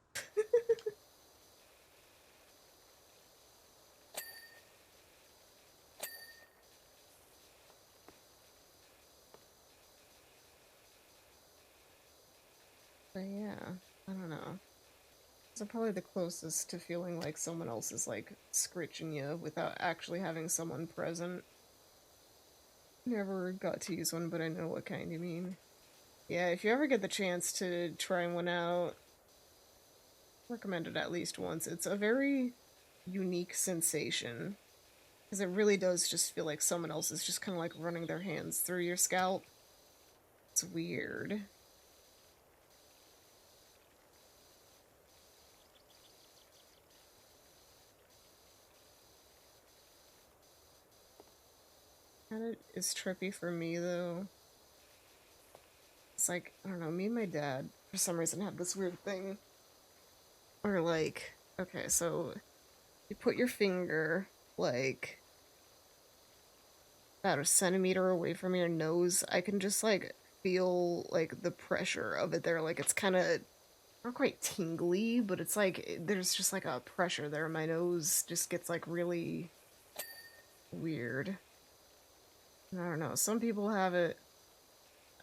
But yeah, I don't know. So probably the closest to feeling like someone else is like scritching you without actually having someone present. Never got to use one, but I know what kind you mean. Yeah, if you ever get the chance to try one out, recommend it at least once. It's a very unique sensation. Because it really does just feel like someone else is just kind of like running their hands through your scalp. It's weird. Kinda is trippy for me though. It's like, I don't know, me and my dad, for some reason, have this weird thing where, like, okay, so you put your finger, like, about a centimeter away from your nose. I can just, like, feel, like, the pressure of it there. Like, it's kind of not quite tingly, but it's like, there's just, like, a pressure there. My nose just gets, like, really weird. I don't know. Some people have it.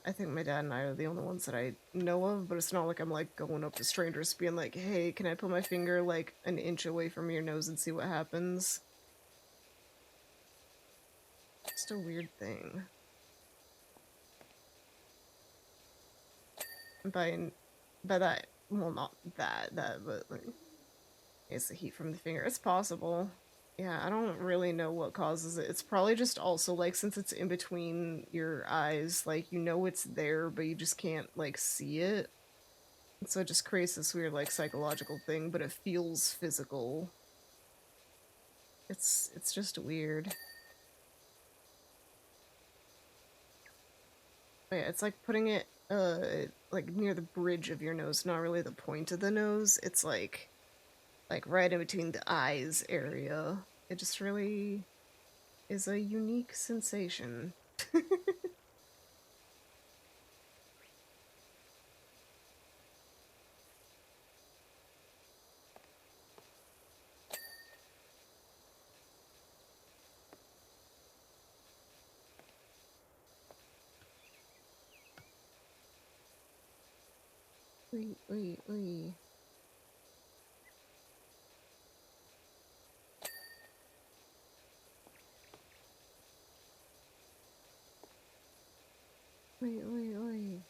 I think my dad and I are the only ones that I know of, but it's not like I'm like going up to strangers being like, hey, can I put my finger like an inch away from your nose and see what happens? Just a weird thing. By that, well, not that, but like, it's the heat from the finger. It's possible. Yeah, I don't really know what causes it. It's probably just also like since it's in between your eyes, like you know it's there, but you just can't like see it. So it just creates this weird like psychological thing, but it feels physical. It's just weird. But yeah, it's like putting it like near the bridge of your nose, not really the point of the nose. It's like right in between the eyes area. It just really is a unique sensation. Wait, wait, wait. Wait, wait, wait.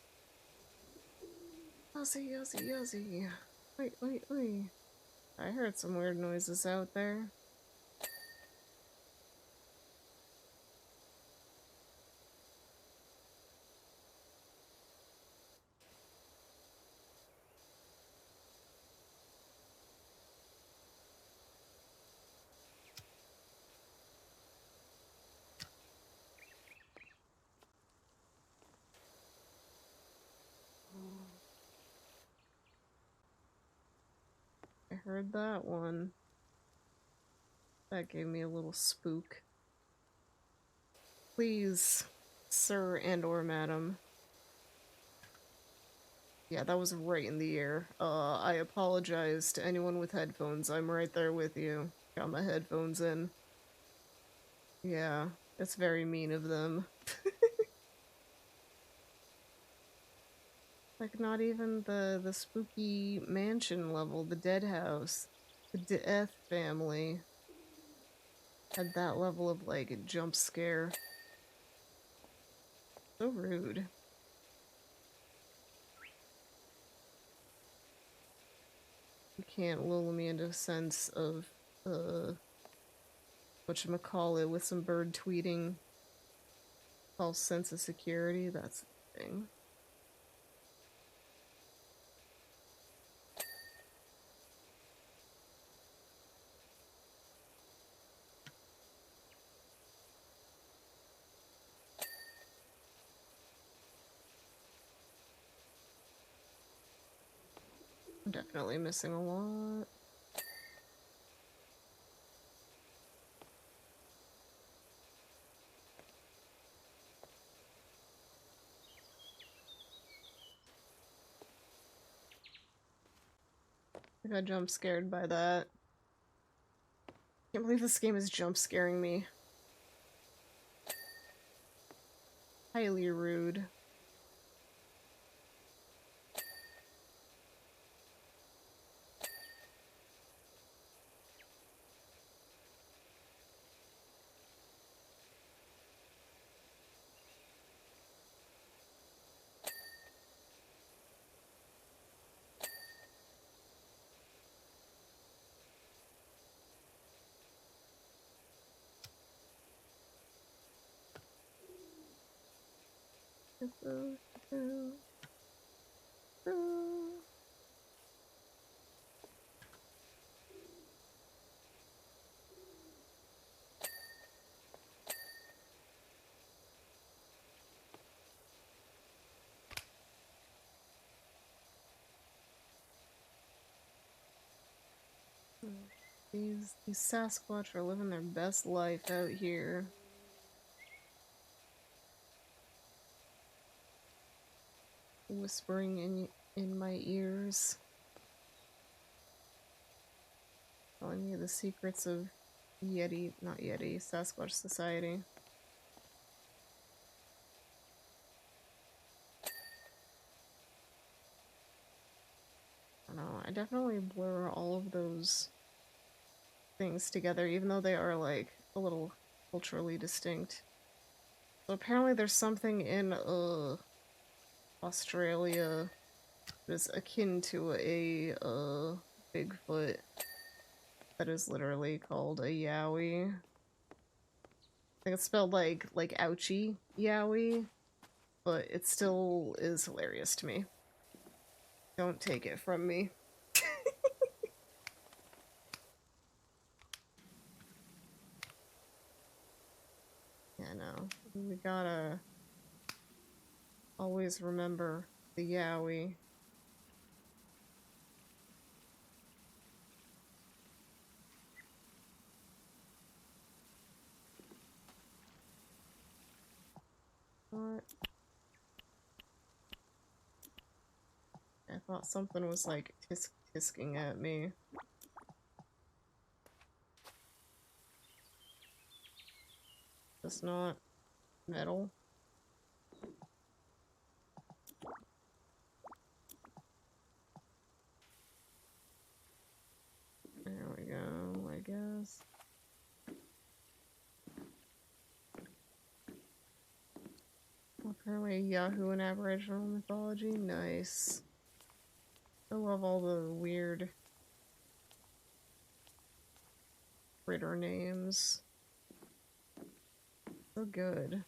Yossi, Yossi, Yossi. Wait, wait, wait. I heard some weird noises out there. I heard that one. That gave me a little spook. Please, sir and or madam. Yeah, that was right in the air. I apologize to anyone with headphones. I'm right there with you. Got my headphones in. Yeah, it's very mean of them. Like, not even the spooky mansion level, the dead house, the death family had that level of, like, jump scare. So rude. You can't lull me into a sense of, whatchamacallit, with some bird tweeting. False sense of security, that's the thing. I'm definitely missing a lot. I got jump scared by that. Can't believe this game is jump scaring me. Highly rude. These Sasquatch are living their best life out here. Whispering in my ears. Telling me the secrets of not Yeti, Sasquatch Society. I don't know, I definitely blur all of those things together, even though they are like a little culturally distinct. So apparently there's something in Australia that is akin to a Bigfoot that is literally called a yowie. I think it's spelled like ouchie yowie, but it still is hilarious to me. Don't take it from me. Yeah, no. We gotta always remember the yowie. What? I thought something was like tisking at me. Just not metal. There we go, I guess. Apparently Yahoo in Aboriginal mythology. Nice. I love all the weird critter names. So good.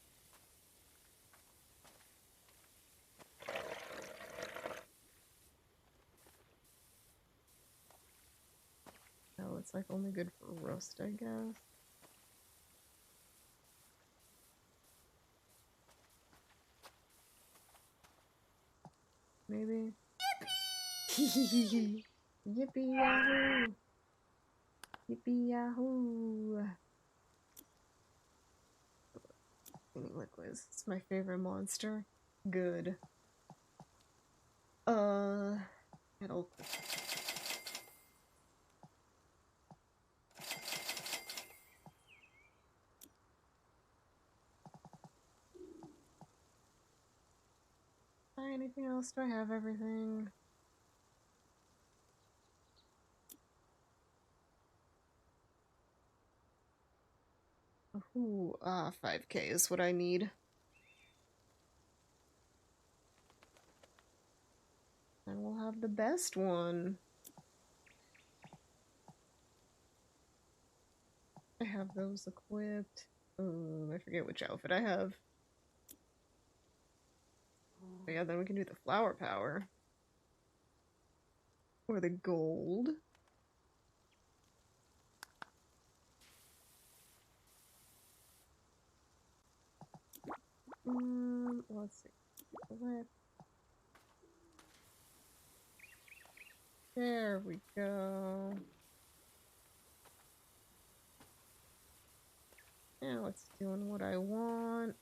Oh, it's like only good for roast, I guess. Maybe. Yippee! Yippee yahoo! Yippee yahoo! Cleaning liquids. It's my favorite monster. Good. Metal. Anything else? Do I have everything? Ooh, 5K is what I need. And we'll have the best one. I have those equipped. I forget which outfit I have. But yeah, then we can do the flower power. Or the gold. Let's see. There we go. Now it's doing what I want.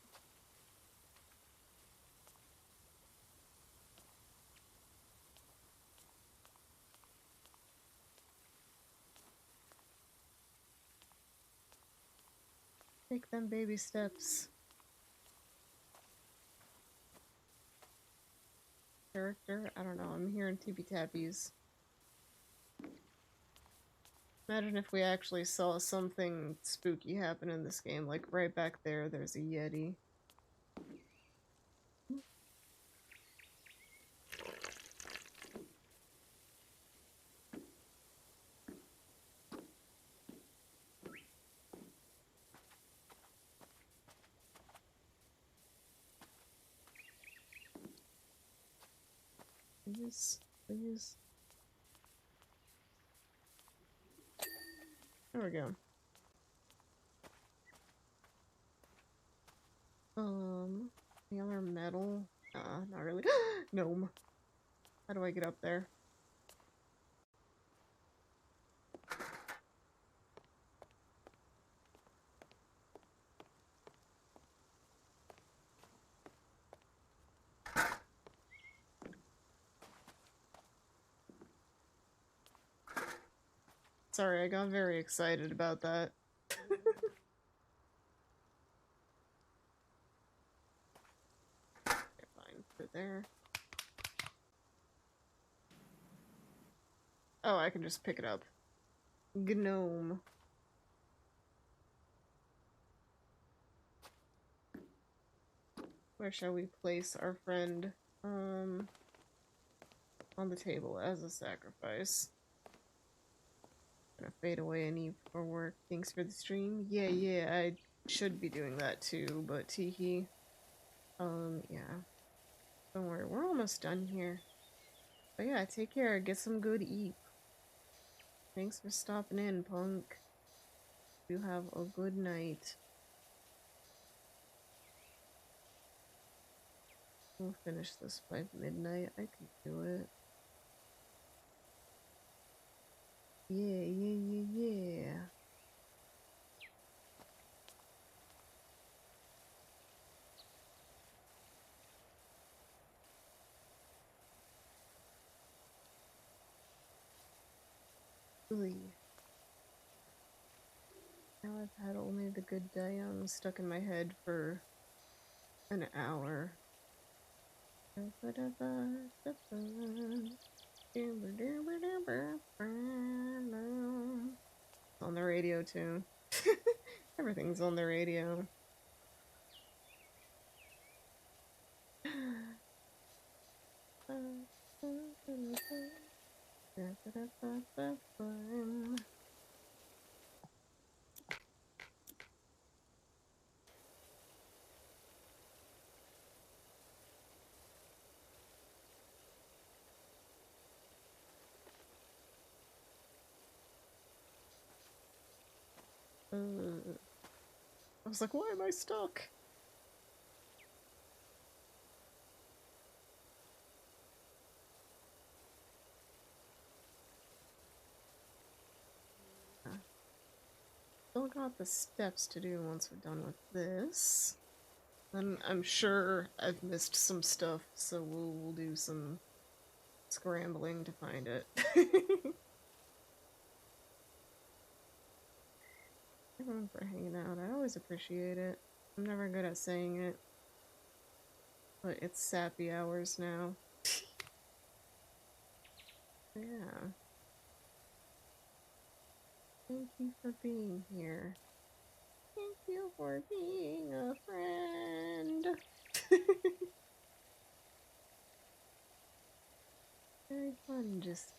Take them baby steps. Character? I don't know, I'm hearing tippy tappies. Imagine if we actually saw something spooky happen in this game, like right back there, there's a Yeti. Please, please. There we go. The other metal? Not really. Gnome. How do I get up there? Sorry, I got very excited about that. Okay, fine. Put it there. Oh, I can just pick it up. Gnome. Where shall we place our friend? On the table as a sacrifice. Gonna fade away and eat for work. Thanks for the stream. Yeah, I should be doing that too, but teehee. Yeah. Don't worry, we're almost done here. But yeah, take care. Get some good eat. Thanks for stopping in, punk. You have a good night. We'll finish this by midnight. I can do it. Yeah. Ooh. Now I've had only the good dialogue stuck in my head for an hour. It's on the radio too. Everything's on the radio. I was like, why am I stuck? Still got the steps to do once we're done with this. Then I'm sure I've missed some stuff, so we'll do some scrambling to find it. Everyone for hanging out. I always appreciate it. I'm never good at saying it. But it's sappy hours now. Yeah. Thank you for being here. Thank you for being a friend. Very fun just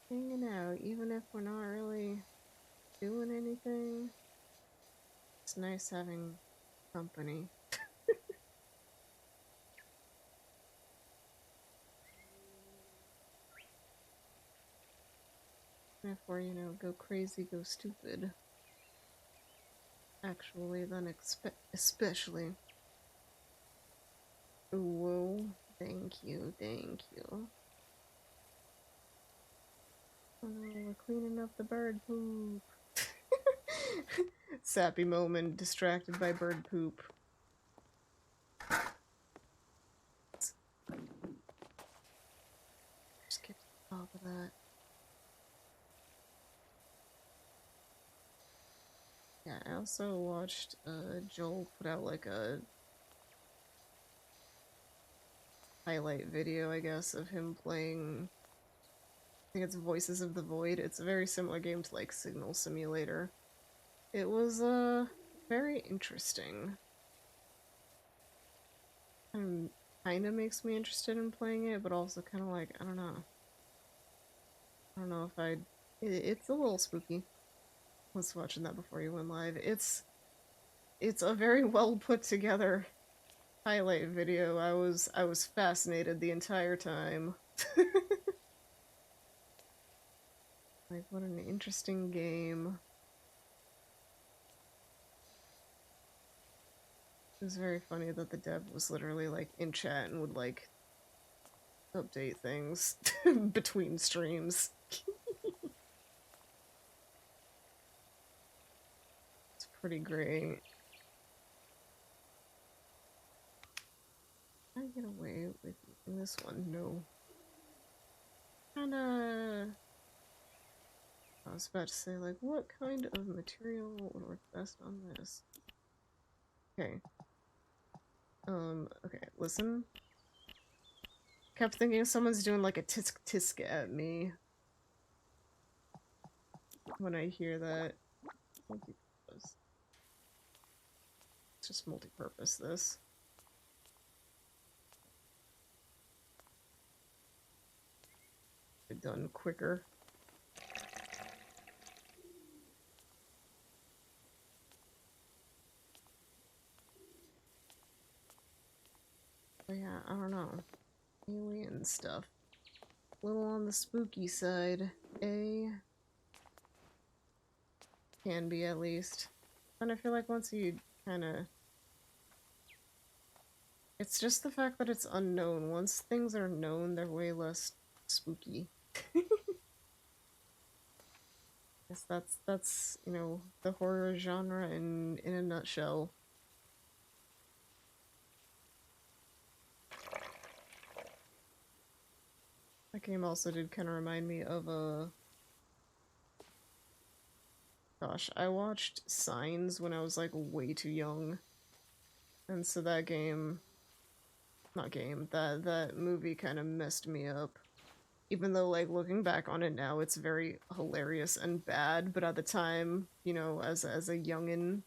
hanging out, even if we're not really doing anything. It's nice having company. Therefore, you know, go crazy, go stupid. Actually, then especially. Whoa, thank you. Oh no, we're cleaning up the bird poop. Sappy moment, distracted by bird poop. Just get to the top of that. Yeah, I also watched Joel put out like a highlight video, I guess, of him playing, I think it's Voices of the Void. It's a very similar game to like Signal Simulator. It was very interesting. Kind of makes me interested in playing it, but also kind of like, I don't know. I don't know if I'd... It's a little spooky. I was watching that before you went live. It's a very well put together highlight video. I was fascinated the entire time. Like, what an interesting game. It was very funny that the dev was literally like in chat and would like update things between streams. It's pretty great. Can I get away with using this one? No. Kinda. I was about to say, like, what kind of material would work best on this? Okay. Okay, listen. Kept thinking someone's doing like a tisk tisk at me when I hear that. Multi-purpose. It's just multi-purpose, this. Get done quicker. But yeah, I don't know. Alien stuff. A little on the spooky side. Can be, at least. And I feel like once you kinda... It's just the fact that it's unknown. Once things are known, they're way less spooky. Guess that's, you know, the horror genre in a nutshell. That game also did kind of remind me of a... Gosh, I watched Signs when I was like way too young. And so that game... Not game, that movie kind of messed me up. Even though, like, looking back on it now, it's very hilarious and bad, but at the time, you know, as a youngin',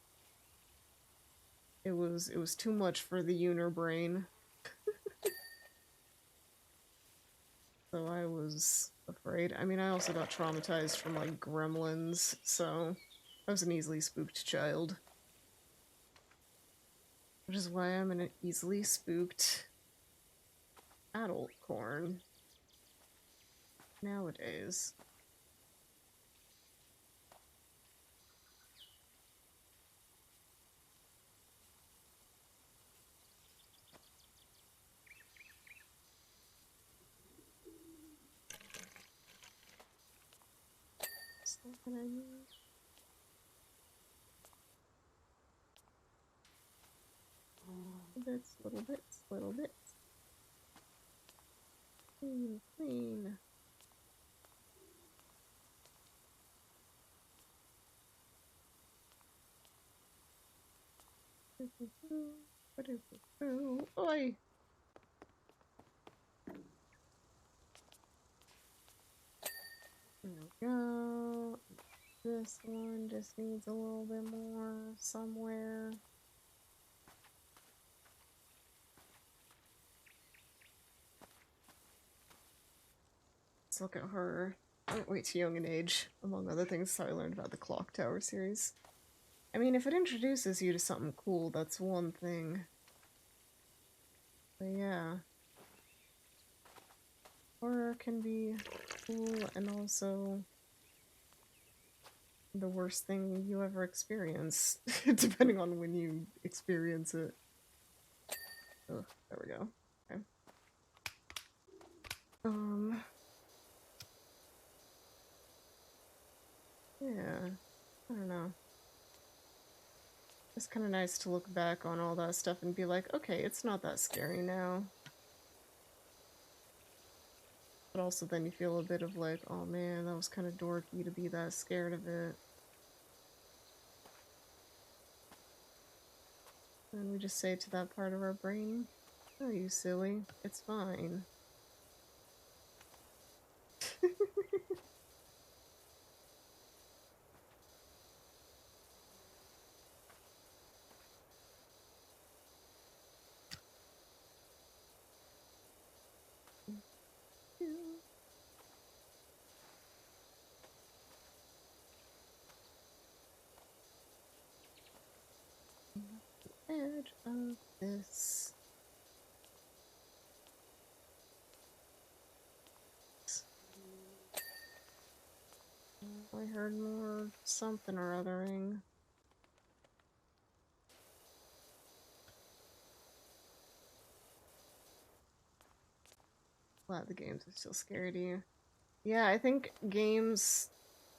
it was too much for the Yoonia brain. So I was afraid. I mean, I also got traumatized from, like, Gremlins, so I was an easily spooked child. Which is why I'm an easily spooked adult corn nowadays. Stuff that I need. Little bits, little bits. Clean, clean. Oi! There we go. This one just needs a little bit more somewhere. Let's look at her. Way too young in age, among other things, how I learned about the Clock Tower series. I mean, if it introduces you to something cool, that's one thing. But yeah. Horror can be cool and also the worst thing you ever experience, depending on when you experience it. Oh, there we go. Okay. Yeah, I don't know. It's kind of nice to look back on all that stuff and be like, okay, it's not that scary now. But also then you feel a bit of like, oh man, that was kind of dorky to be that scared of it. And we just say to that part of our brain, oh, you silly, it's fine. Edge of this. I heard more something or othering. Glad the games are still scary to you. Yeah, I think games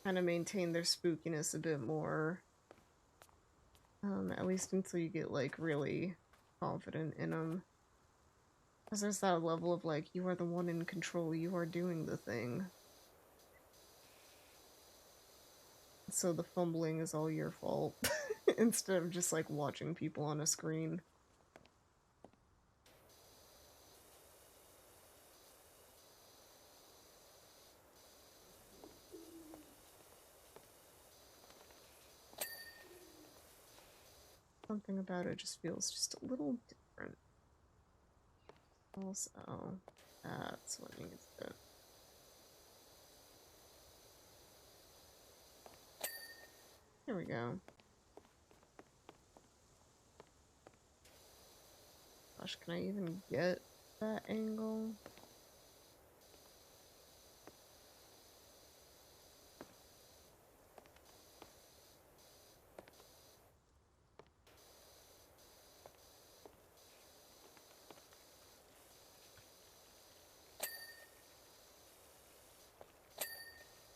kind of maintain their spookiness a bit more. At least until you get, like, really confident in them. Because there's that level of, like, you are the one in control, you are doing the thing. So the fumbling is all your fault, instead of just, like, watching people on a screen. Something about it just feels just a little different. Also, that's what needs it. Here we go. Gosh, can I even get that angle?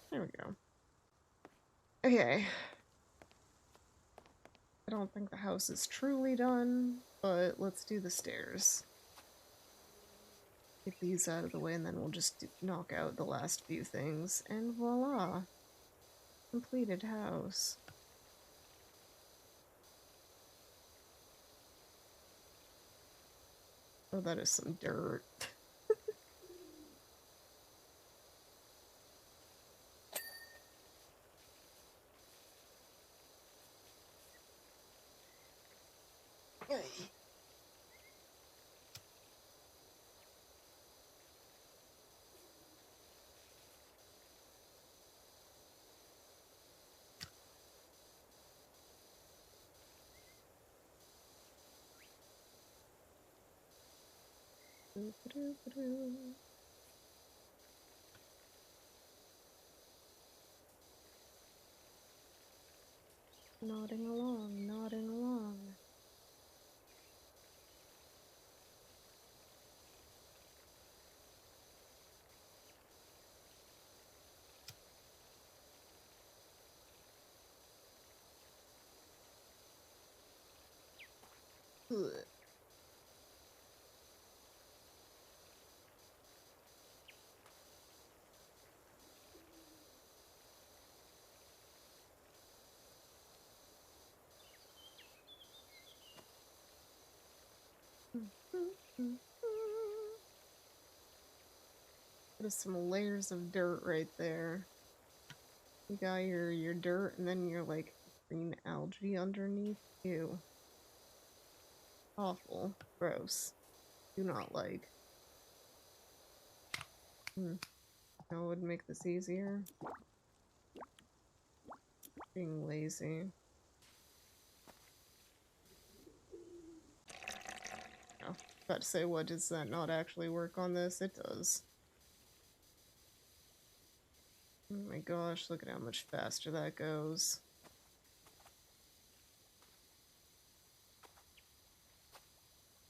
There we go. Okay. I don't think the house is truly done, but let's do the stairs. Get these out of the way and then we'll just knock out the last few things, and voila! Completed house. Oh, that is some dirt. Nodding along, nodding along. Ugh. There's some layers of dirt right there. You got your dirt and then your, like, green algae underneath. Ew. Awful. Gross. Do not like. That would make this easier. Being lazy. Oh, about to say, what, does that not actually work on this? It does. Oh my gosh, look at how much faster that goes.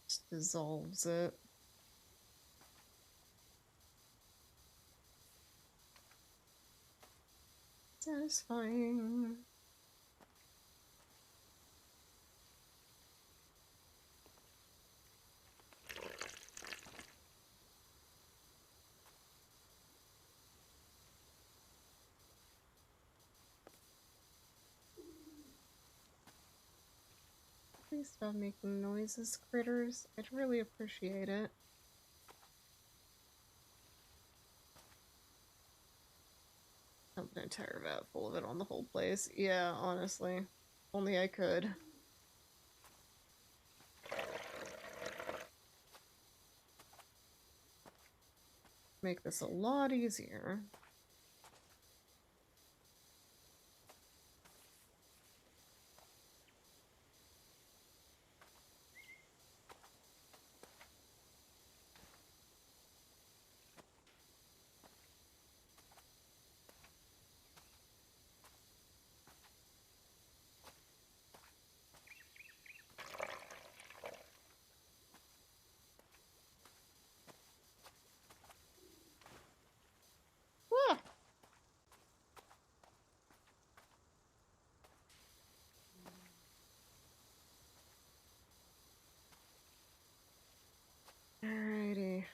Just dissolves it. Satisfying. Please stop making noises, critters. I'd really appreciate it. Dump an entire vat full of it on the whole place. Yeah, honestly. Only I could. Make this a lot easier. Alrighty.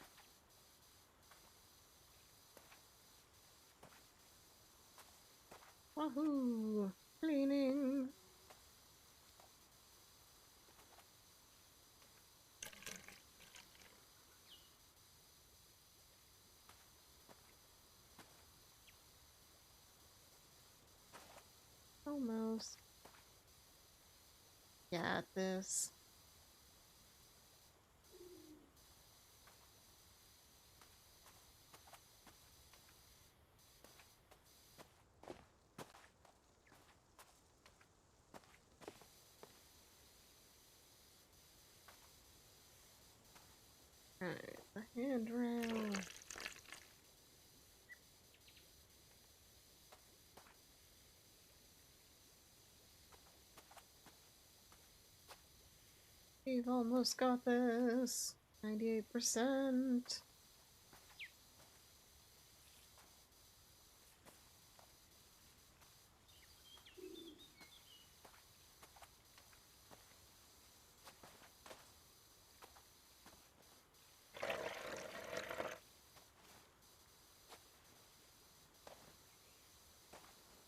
Wahoo! Cleaning! Almost. Got this. Alright, the handrail. We've almost got this. 98%.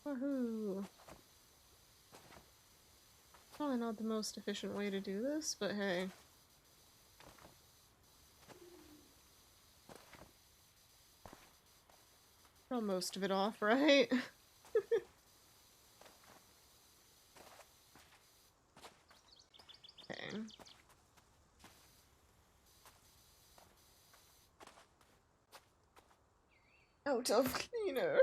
Woohoo! Probably not the most efficient way to do this, but hey. Got most of it off, right? Okay. Out of cleaner.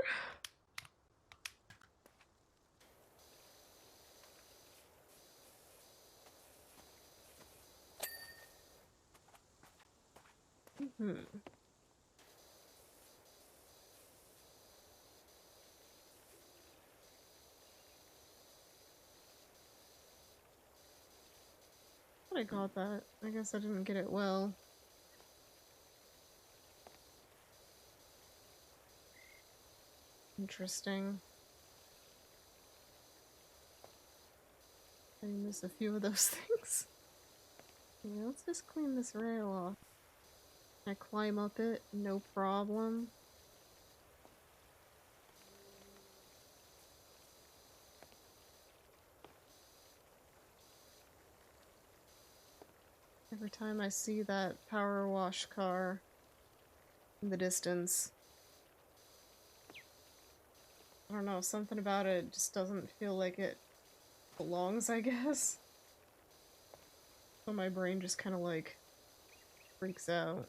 I got that. I guess I didn't get it well. Interesting. I miss a few of those things. Yeah, let's just clean this rail off. I climb up it, no problem. Every time I see that power wash car in the distance, I don't know, something about it just doesn't feel like it belongs, I guess. So my brain just kind of like freaks out.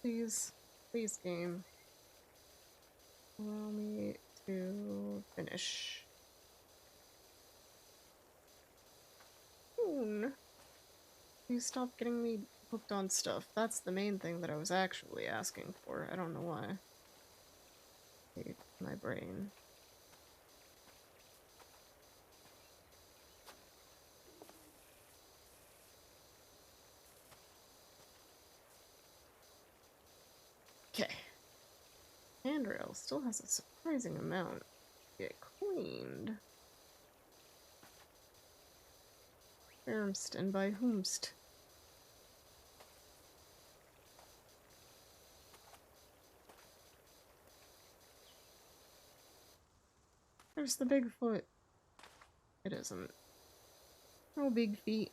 Please, please game. Allow me to finish. Soon. You stop getting me hooked on stuff. That's the main thing that I was actually asking for. I don't know why. Hate my brain. Okay. Handrail still has a surprising amount to get cleaned. Wheremst and by whomst? There's the Bigfoot. It isn't. No big feet.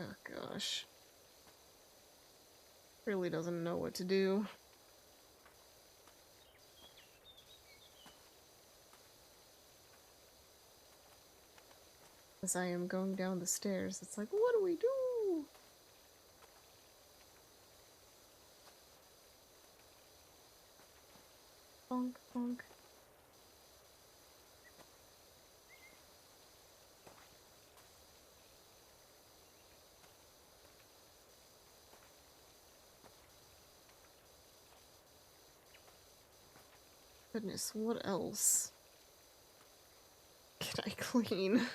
Oh gosh. Really doesn't know what to do. As I am going down the stairs, it's like, what do we do? bonk, bonk. Goodness, what else can I clean?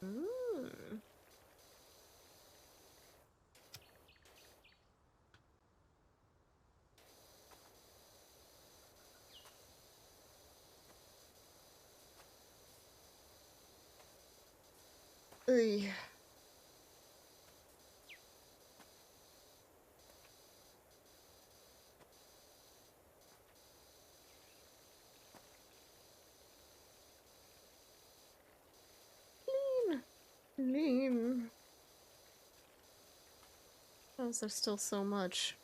Mm. Ugh. Clean. Clean. How is there still so much?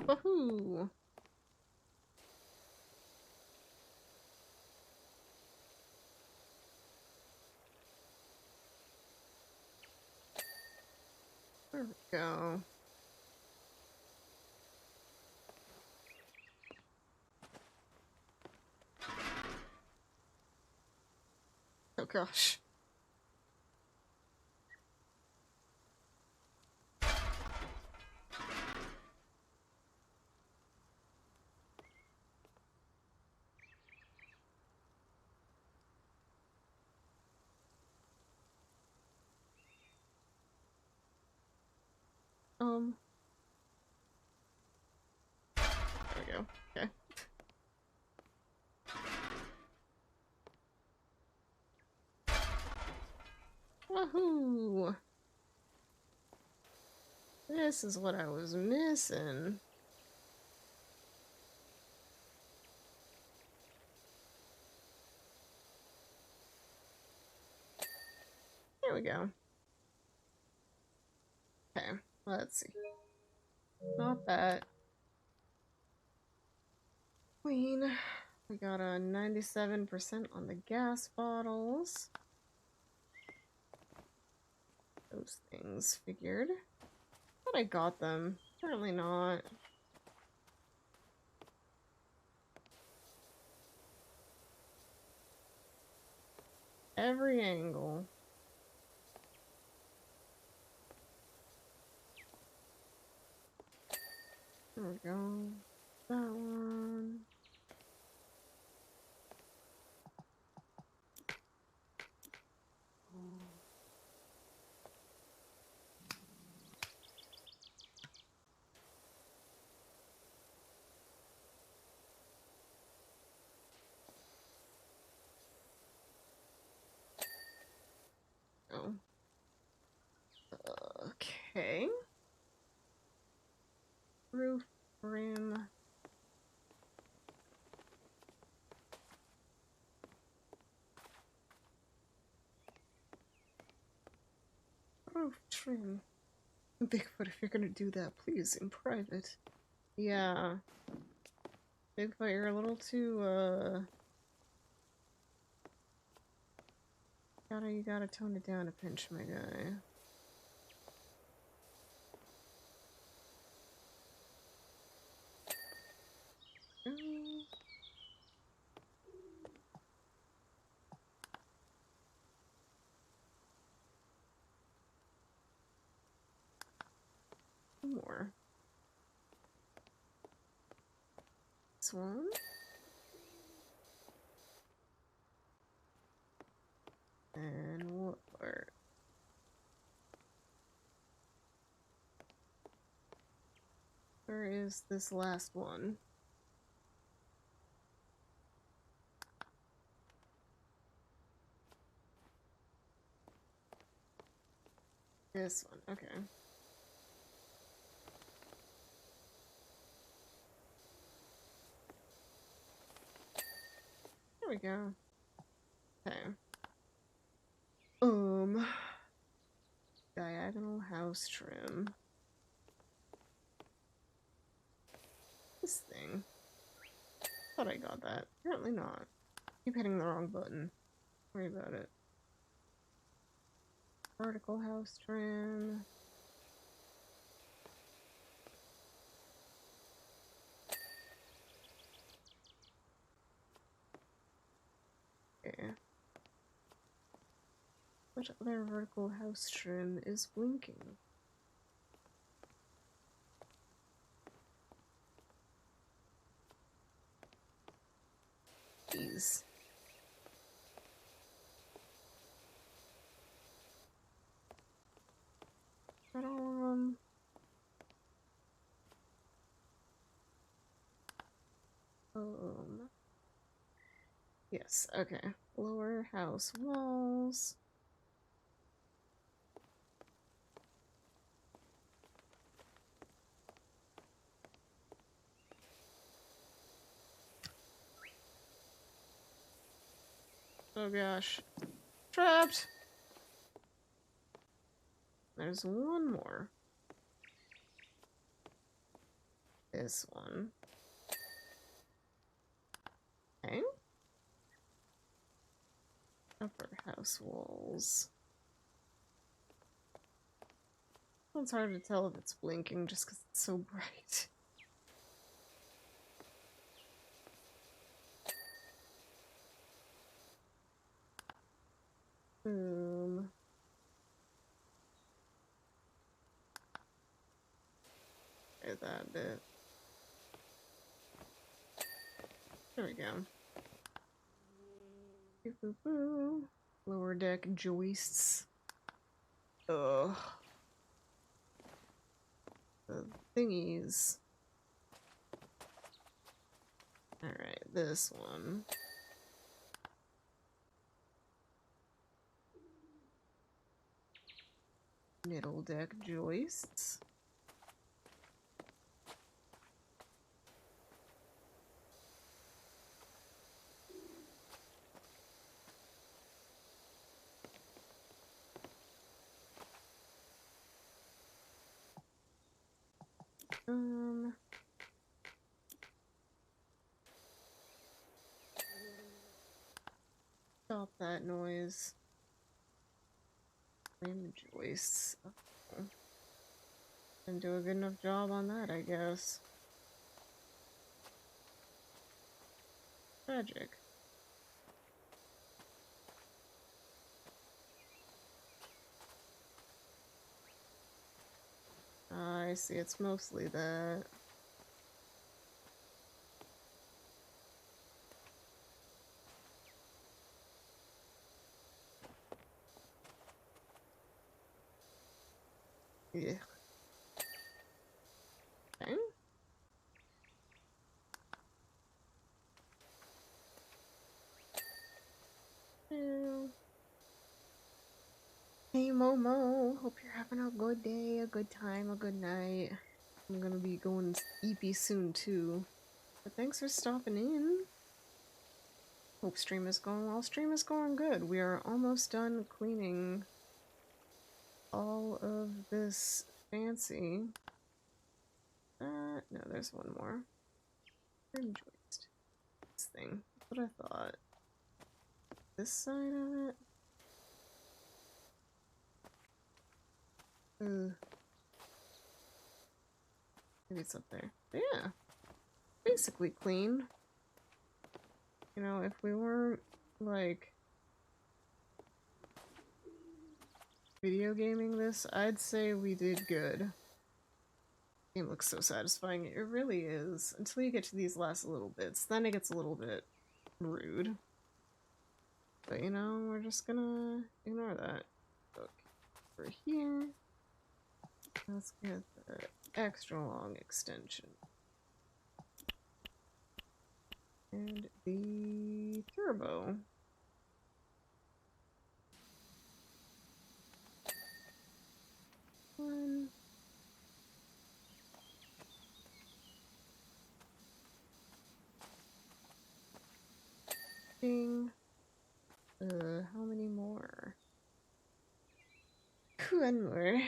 Woohoo! There we go. Oh gosh. There we go. Okay. Woohoo! This is what I was missing. There we go. Okay, let's see. Not that. Clean. We got a 97% on the gas bottles. Those things figured. Thought I got them. Apparently not. Every angle. There we go. That one. Oh. Okay. Roof rim. Roof trim. Bigfoot, if you're gonna do that, please, in private. Yeah. Bigfoot, you're a little too, you gotta tone it down a pinch, my guy. more. This one. And what part? Where is this last one? This one, okay. There we go. Okay. Diagonal house trim. This thing. Thought I got that. Apparently not. Keep hitting the wrong button. Don't worry about it. Vertical house trim. Okay. What other vertical house trim is blinking? These. Right on. Yes, okay. Lower house walls. Oh gosh. Trapped! There's one more. This one. Okay. Upper house walls. It's hard to tell if it's blinking just because it's so bright. Get that bit. There we go. Boo boo. Lower deck joists. Ugh. The thingies. Alright, this one. Middle deck joists. Stop that noise. Frame joists. Oh. Didn't do a good enough job on that, I guess. Tragic. I see, it's mostly that. Yeah. Okay. Hey Momo, hope you're having a good day, a good time, a good night. I'm gonna be going EP soon too. But thanks for stopping in. Hope stream is going well. Stream is going good. We are almost done cleaning all of this fancy. No, there's one more. Joist. This thing. That's what I thought. This side of it? Maybe it's up there. But yeah. Basically clean. You know, if we weren't, like, video gaming this, I'd say we did good. Game looks so satisfying. It really is. Until you get to these last little bits. Then it gets a little bit rude. But you know, we're just gonna ignore that. Okay, over here. Let's get the extra long extension. And the turbo. One. Ding. How many more? One more.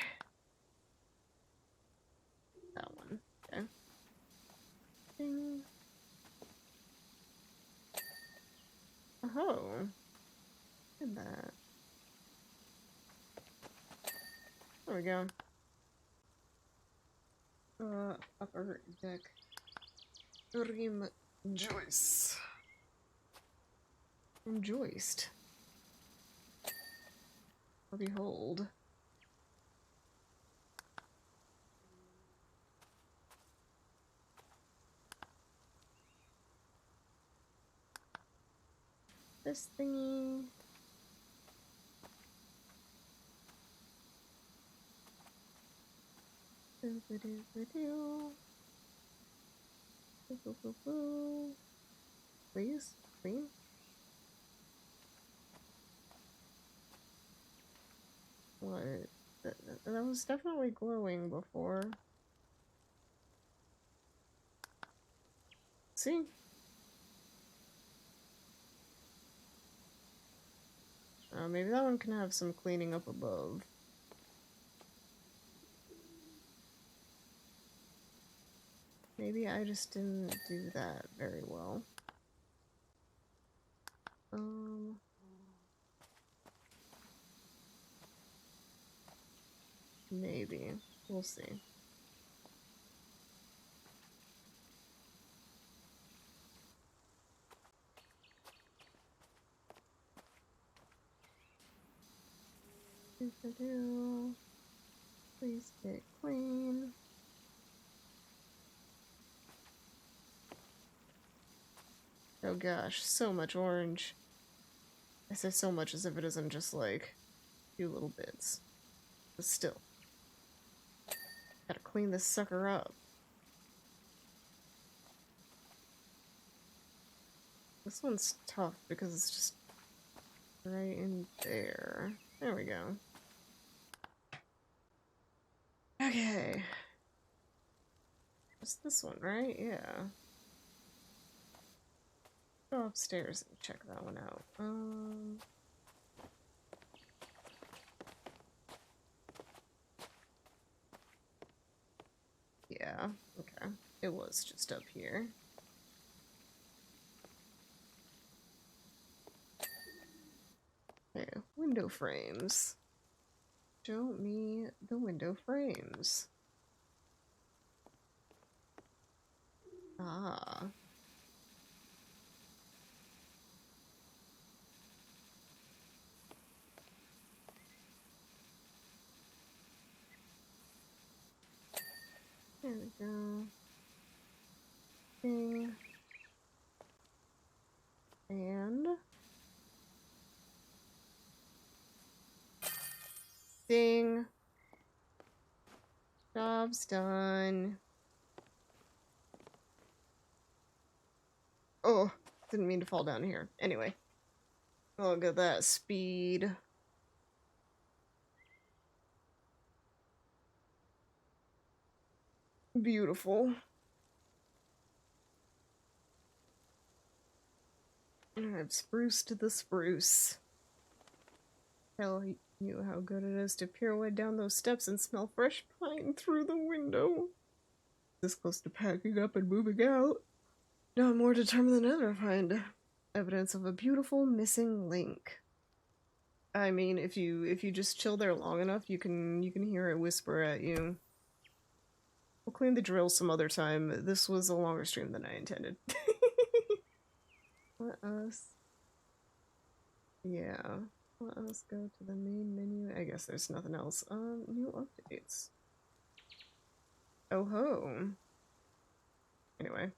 That one. Okay. Ding. Oh. Look at that. There we go. Upper deck. Rim joist. Rim joist. Behold. This thingy. Please, clean. What? That was definitely glowing before. See? Maybe that one can have some cleaning up above. Maybe I just didn't do that very well. Maybe. We'll see. Please get clean. Oh gosh, so much orange. I say so much as if it isn't just like a few little bits. But still. Gotta clean this sucker up. This one's tough because it's just right in there. There we go. Okay. It's this one, right? Yeah. Go upstairs and check that one out. Yeah, okay. It was just up here. Okay, window frames. Show me the window frames. Ah. There we go. Ding. And... ding. Job's done. Oh, didn't mean to fall down here. Anyway. Look at that speed. Beautiful. I've spruced the spruce. Tell you how good it is to pirouette down those steps and smell fresh pine through the window. This close to packing up and moving out. Now I'm more determined than ever to find evidence of a beautiful missing link. I mean, if you just chill there long enough, you can hear it whisper at you. We'll clean the drill some other time. This was a longer stream than I intended. Let us... yeah. Let us go to the main menu. I guess there's nothing else. New updates. Oh ho. Anyway,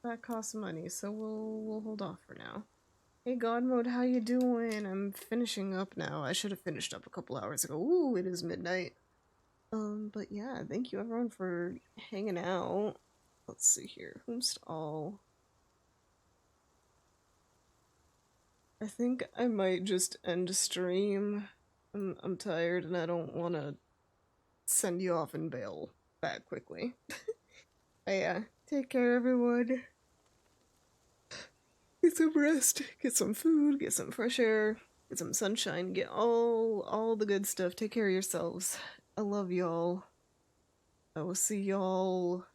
that costs money, so we'll hold off for now. Hey God Mode, how you doing? I'm finishing up now. I should have finished up a couple hours ago. Ooh, it is midnight. But yeah, thank you everyone for hanging out. Let's see here. Whomst all? I think I might just end stream. I'm tired and I don't want to send you off and bail that quickly. But yeah, take care everyone. Get some rest, get some food, get some fresh air, get some sunshine, get all the good stuff. Take care of yourselves. I love y'all. I will see y'all